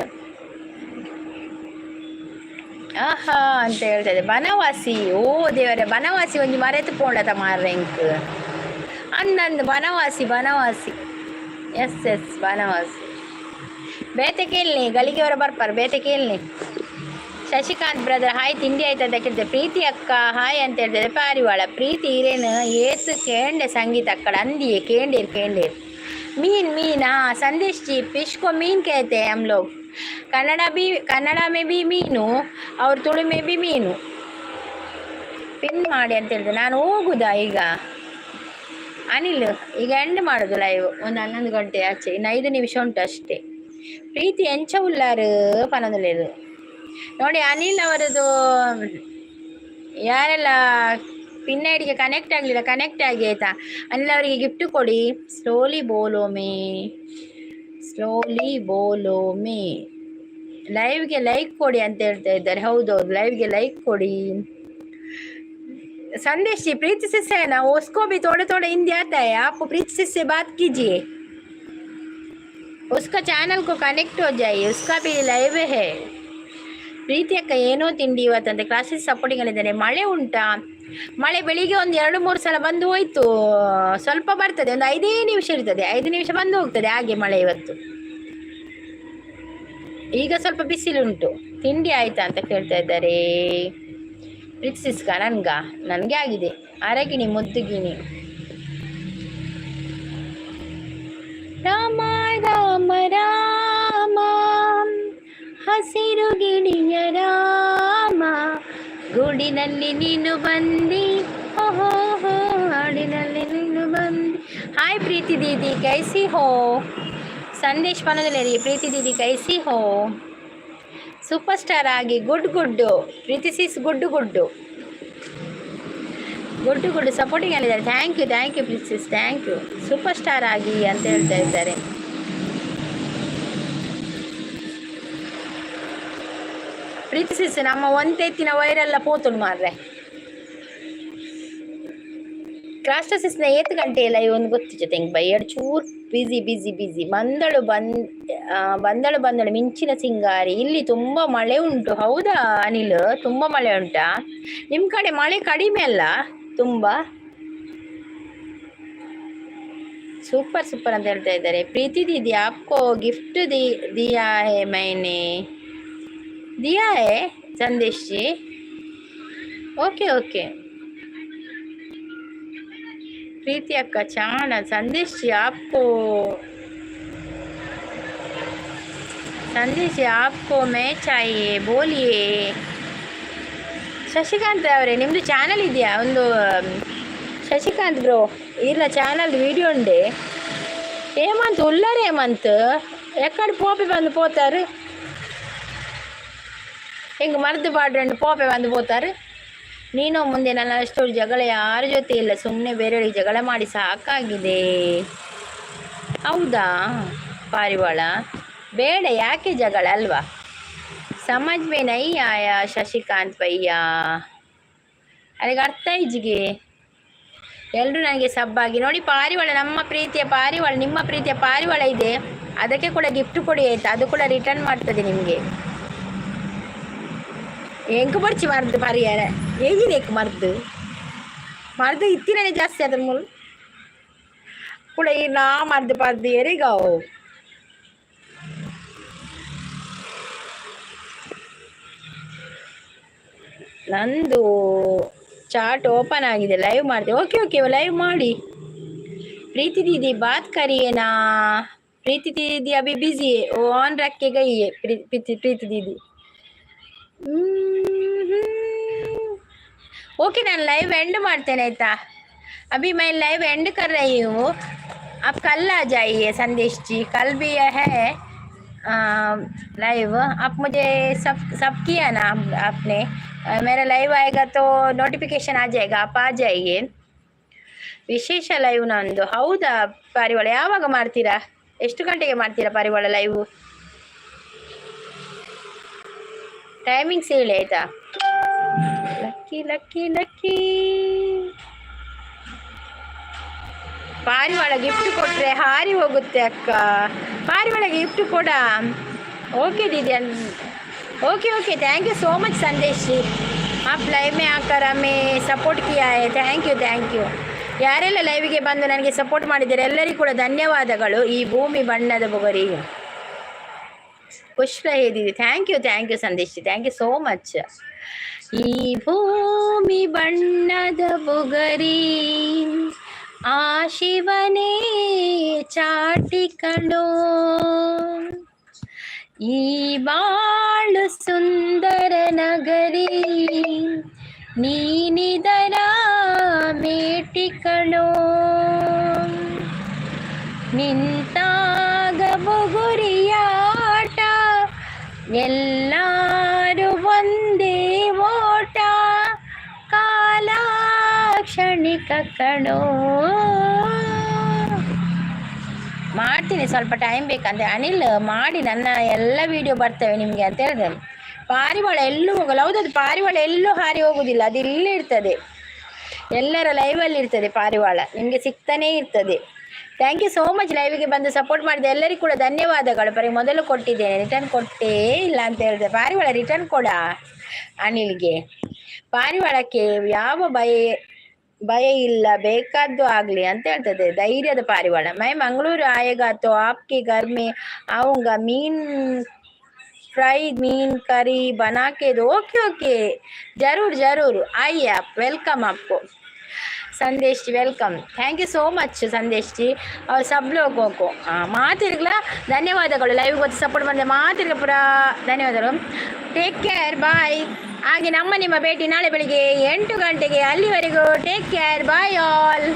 ಆಹಾ ಅಂತ ಹೇಳ್ತದೆ. ಬನವಾಸಿ, ಓ ದೇವರೇ, ಬನವಾಸಿ ಒಂಜಿ ಮರೆತು ಪೋಂಡತ ಮಾರ್ರೆಂಕ್ ಅಂದಂದು. ಬನವಾಸಿ ಎಸ್ ಬನವಾಸಿ. ಬೇತೆ ಕೇಳಲಿ, ಗಲಿಗೆಯವರ ಬರ್ಪಾರ, ಬೇತೆ ಕೇಳಲಿ. ಶಶಿಕಾಂತ್ ಬ್ರದರ್ ಹಾಯ್, ತಿಂಡಿ ಆಯ್ತು ಅಂತ ಕೇಳ್ತೇವೆ. ಪ್ರೀತಿ ಅಕ್ಕ ಹಾಯ್ ಅಂತ ಹೇಳ್ತದೆ. ಪಾರಿವಾಳ ಪ್ರೀತಿ ಇರೇನು ಏಸು ಕೇಂಡೆ ಸಂಗೀತ ಅಕ್ಕಡ ಅಂದಿಯೇ ಕೇಂಡೇರ್. मीना संदेश जी फिश को मीन कहते हैं हम लोग. कन्नड़ा में भी मीनु और ತುಳು में भी मीनु. ಪಿನ್ ಮಾಡಿ ಅಂತ ಹೇಳಿದೆ. ನಾನು ಹೋಗುದಾ ಈಗ? ಅನಿಲ್ ಈಗ ಎಂಡ್ ಮಾಡೋದು ಲೈವ್, ಒಂದು 11 ಗಂಟೆ ಆಚೆ, ಇನ್ನು 5 ನಿಮಿಷ ಉಂಟು ಅಷ್ಟೇ. ಪ್ರೀತಿ ಎಂಚ ಉಳ್ಳಾರು ಪನೊಂದುಲೇರು ನೋಡಿ. ಅನಿಲ್ ಅವರದು ಯಾರೆಲ್ಲ ಪಿನ್ ಐಡಿಗೆ ಕನೆಕ್ಟ್ ಆಗಲಿಲ್ಲ, ಕನೆಕ್ಟ್ ಆಗಿ ಆಯ್ತಾ? ಅನಿಲ್ ಅವರಿಗೆ ಗಿಫ್ಟ್ ಕೊಡಿ. ಸ್ಲೋಲಿ ಬೋಲೋಮೆ ಲೈವ್ಗೆ ಲೈಕ್ ಕೊಡಿ ಅಂತ ಹೇಳ್ತಾ ಇದ್ದಾರೆ. ಹೌದೌದು, ಲೈವ್ಗೆ ಲೈಕ್ ಕೊಡಿ. संदेश जी प्रीति से है ना, उसको भी थोड़े हिंदी आता है. आप प्रीति से बात कीजिए, उसका चैनल को कनेक्ट हो जाइए, उसका भी लाइव है. ಪ್ರೀತಿ ಅಕ್ಕ ಏನೋ ತಿಂಡಿ ಇವತ್ತಂತೆ. Classes supporting ಅಲ್ಲಿದ್ದಾನೆ. ಮಳೆ ಉಂಟಾ? ಮಳೆ ಬೆಳಿಗ್ಗೆ ಒಂದು 2-3 ಸಲ ಬಂದು ಹೋಯ್ತು. ಸ್ವಲ್ಪ ಬರ್ತದೆ, ಒಂದು 5 ನಿಮಿಷ ಇರ್ತದೆ, 5 ನಿಮಿಷ ಬಂದು ಹೋಗ್ತದೆ. ಹಾಗೆ ಮಳೆ ಇವತ್ತು. ಈಗ ಸ್ವಲ್ಪ ಬಿಸಿಲುಂಟು. ತಿಂಡಿ ಆಯ್ತಾ ಅಂತ ಕೇಳ್ತಾ ಇದ್ದಾರೆ. ಪ್ರೀತಿಸಿಸ್ಕ ನನಗೆ ಆಗಿದೆ. ಅರಗಿಣಿ ಮುದ್ದುಗಿಣಿ. ರಾಮ ರಾಮ ರಾಮ ಹಸಿರು ಗಿಣಿಯ ರಾಮ, ಗೂಡಿನಲ್ಲಿ ನೀನು ಬಂದಿ, ಓಹೋ ಹಾಡಿನಲ್ಲಿ ನೀನು ಬಂದಿ. ಹಾಯ್ ಪ್ರೀತಿ ದೀದಿ, ಕೈಸಿ ಹೋ? ಸಂದೇಶ್ ಪನದಲ್ಲಿ ಪ್ರೀತಿ ದೀದಿ ಕೈಸಿ ಹೋ? ಸೂಪರ್ ಸ್ಟಾರ್ ಆಗಿ ಗುಡ್ಡು ಪ್ರೀತಿ ಸಿಸ್ ಗುಡ್ಡು ಸಪೋರ್ಟಿಂಗ್ ಹೇಳಿದ್ದಾರೆ. Thank you Preethi sis, thank you. Super star ಆಗಿ ಅಂತ ಹೇಳ್ತಾ ಇದ್ದಾರೆ. ಪ್ರೀತಿ ಸಿಸ್ ನಮ್ಮ ಒಂತೆತ್ತಿನ ವೈರೆಲ್ಲ ಪೋತುಂಡು ಮಾರ್ರೆ. ಕ್ರಾಸ್ಟಸಿಸ್ನ 8 ಗಂಟೆ ಲೈವ್ ಒಂದು ಗೊತ್ತಿತ್ತು ತೆಂಗ್ ಬೈ ಎರಡು ಚೂರು ಬಿಸಿ. ಬಂದಳು ಮಿಂಚಿನ ಸಿಂಗಾರಿ. ಇಲ್ಲಿ ತುಂಬ ಮಳೆ ಉಂಟು. ಹೌದಾ ಅನಿಲ್, ತುಂಬ ಮಳೆ ಉಂಟಾ ನಿಮ್ಮ ಕಡೆ? ಮಳೆ ಕಡಿಮೆ ಅಲ್ಲ ತುಂಬ. ಸೂಪರ್ ಅಂತ ಹೇಳ್ತಾ ಇದ್ದಾರೆ. ಪ್ರೀತಿ ದೀದಿ ಆಪ್ಕೋ ಗಿಫ್ಟ್ ದಿಯಾ ಹೇ ಮೈನೆ दिया है संदेश जी. ओके प्रीति अक्का ಚಾನಲ್ संदेश जी आपको मैं चाहिए बोलिए ಶಶಿಕಾಂತ್ ಅವರೇ ನಿಮ್ಮದು ಚಾನಲ್ ಇದೆಯಾ ಒಂದು ಶಶಿಕಾಂತ್ ಬ್ರೋ ಇಲ್ಲ ಚಾನಲ್ వీడియో ఉండే ఏమంత ఉల్లారు ఏమంత ఎక్కడ పోపి ಬಂದು పోతారు ಹಿಂಗೆ ಮರ್ದು ಬಾಡ್ರಂಡು ಪೋಪೆ ಬಂದು పోతారు ನೀನು ಮುಂದೆ ನನ್ನ ಅಷ್ಟು ಜಗಳ ಯಾರ ಜೊತೆ ಇಲ್ಲ ಸುಮ್ಮನೆ ಬೇರೆಯವರಿಗೆ ಜಗಳ ಮಾಡಿ ಸಾಕಾಗಿದೆ ಹೌದಾ ಪಾರಿವಾಳ ಬೇಡ ಯಾಕೆ ಜಗಳ ಅಲ್ವಾ समझ में नहीं आया ಶಶಿಕಾಂತ್ ಭಯ್ಯ ಅದಕ್ಕೆ ಅರ್ಥ ಈಜಿಗೆ ಎಲ್ಲರೂ ನನಗೆ ಸಬ್ಬಾಗಿ ನೋಡಿ ಪಾರಿವಾಳ ನಮ್ಮ ಪ್ರೀತಿಯ ಪಾರಿವಾಳ ನಿಮ್ಮ ಪ್ರೀತಿಯ ಪಾರಿವಾಳ ಇದೆ ಅದಕ್ಕೆ ಕೂಡ ಗಿಫ್ಟ್ ಕೊಡಿ ಆಯ್ತಾ ಅದು ಕೂಡ ರಿಟರ್ನ್ ಮಾಡ್ತದೆ ನಿಮಗೆ ಹೆಂಗೆ ಬರ್ಚಿ ಮರ್ದು ಪರಿಹಾರ ಹೇಗಿದೆ ಮರ್ದು ಇತ್ತಿರನೇ ಜಾಸ್ತಿ ಅದ್ರ ಮೂಲ ಕೂಡ ಈ ನಾ ಮರ್ದು ಪರ್ದು ಎರಿಗಾವು ನಂದು ಚಾಟ್ ಓಪನ್ ಆಗಿದೆ ಲೈವ್ ಮಾಡಿದೆ ಓಕೆ ಲೈವ್ ಮಾಡಿ प्रीति दीदी बात करिए ना प्रीति दीदी अभी बिजी है वो ऑन रख के गई है प्रीति दीदी ओके मैं लाइव एंड मारते नहीं था अभी मैं लाइव एंड कर रही हूँ आप कल आ जाइए संदेश जी कल भी है लाइव आप मुझे सब किया ना आपने मेरा लाइव आएगा तो नोटिफिकेशन आ जाएगा आप आ जाइए ವಿಶೇಷ ಲೈವ್ ನಂದು ಹೌದಾ ಪಾರಿವಾಳ ಯಾವಾಗ ಮಾಡ್ತೀರಾ ಎಷ್ಟು ಗಂಟೆಗೆ ಮಾಡ್ತೀರಾ ಪಾರಿವಾಳ ಲೈವ್ ಟೈಮಿಂಗ್ಸ್ ಹೇಳಿ ಆಯ್ತಾ ಲಕ್ಕಿ ಲಕ್ಕಿ ಲಕ್ಕಿ ಪಾರಿವಾಳ ಗಿಫ್ಟ್ ಕೊಟ್ರೆ ಹಾರಿ ಹೋಗುತ್ತೆ ಅಕ್ಕ ಪಾರಿವಾಳ ಗಿಫ್ಟ್ ಕೊಡ ओके दीदी okay thank you so much Sandesh जी आप लाइव में आकर हमें सपोर्ट किया है थैंक यू ಯಾರೆಲ್ಲ ಲೈವಿಗೆ ಬಂದು ನನಗೆ ಸಪೋರ್ಟ್ ಮಾಡಿದ್ದಾರೆ ಎಲ್ಲರಿಗೂ ಕೂಡ ಧನ್ಯವಾದಗಳು ಈ ಭೂಮಿ ಬಣ್ಣದ ಬೊಗರಿ ಖುಷ್ ರಹೇ ದೀದಿ thank you Sandesh thank you so much ಈ ಭೂಮಿ ಬಣ್ಣದ ಬೊಗರಿ ಆ ಶಿವನೇ ಚಾಟಿಕಣೋ ಈ ಬಾಳು ಸುಂದರ ನಗರಿ ನೀನಿದರ ಮೇಟಿಕಣೋ ನಿಂತಾಗ ಬುಗುರಿಯಾಟ ಎಲ್ಲರೂ ಒಂದೇ ಓಟ ಕಾಲ ಕ್ಷಣಿಕ ಕಣೋ ಮಾಡ್ತೀನಿ ಸ್ವಲ್ಪ ಟೈಮ್ ಬೇಕಂತೆ ಅನಿಲ್ ಮಾಡಿ ನನ್ನ ಎಲ್ಲ ವಿಡಿಯೋ ಬರ್ತವೆ ನಿಮಗೆ ಅಂತ ಹೇಳಿದೆ ಪಾರಿವಾಳ ಎಲ್ಲೂ ಹೋಗಲ್ಲ ಹೌದದು ಪಾರಿವಾಳ ಎಲ್ಲೂ ಹಾರಿ ಹೋಗುದಿಲ್ಲ ಅದು ಇಲ್ಲೇ ಇರ್ತದೆ ಎಲ್ಲರ ಲೈವಲ್ಲಿ ಇರ್ತದೆ ಪಾರಿವಾಳ ನಿಮಗೆ ಸಿಗ್ತಾನೇ ಇರ್ತದೆ ಥ್ಯಾಂಕ್ ಯು ಸೋ ಮಚ್ ಲೈವಿಗೆ ಬಂದು ಸಪೋರ್ಟ್ ಮಾಡಿದೆ ಎಲ್ಲರಿಗೂ ಕೂಡ ಧನ್ಯವಾದಗಳು ಬರೀ ಮೊದಲು ಕೊಟ್ಟಿದ್ದೇನೆ ರಿಟರ್ನ್ ಕೊಟ್ಟೇ ಇಲ್ಲ ಅಂತ ಹೇಳಿದೆ ಪಾರಿವಾಳ ರಿಟರ್ನ್ ಕೊಡ ಅನಿಲ್ಗೆ ಪಾರಿವಾಳಕ್ಕೆ ಯಾವ ಭಯ ಇಲ್ಲ ಬೇಕಾದ್ದು ಆಗಲಿ ಅಂತ ಹೇಳ್ತದೆ ಧೈರ್ಯದ ಪಾರಿವಾಳ ಮೈ ಮಂಗಳೂರು ಆಯೇಗಾ ತೋ ಆಪ್ಕೆ घर में आऊंगा मीन फ्राई मीन करी बना के दो ओके जरूर आइए आप वेलकम आपको Sandesh ji welcome thank you so much Sandesh ji और सब लोगों को ಮಾತಿರ್ಗಲ ಧನ್ಯವಾದಗಳು ಲೈವ್ ಗೊತ್ತು ಸಪೋರ್ಟ್ ಬಂದೆ ಮಾತಿರ್ಗ ಪುರ ಧನ್ಯವಾದಗಳು ಟೇಕ್ ಕೇರ್ ಬಾಯ್ ಹಾಗೆ ನಮ್ಮ ನಿಮ್ಮ ಭೇಟಿ ನಾಳೆ ಬೆಳಿಗ್ಗೆ 8 ಗಂಟೆಗೆ ಅಲ್ಲಿವರೆಗೂ ಟೇಕ್ ಕೇರ್ ಬಾಯ್ ಆಲ್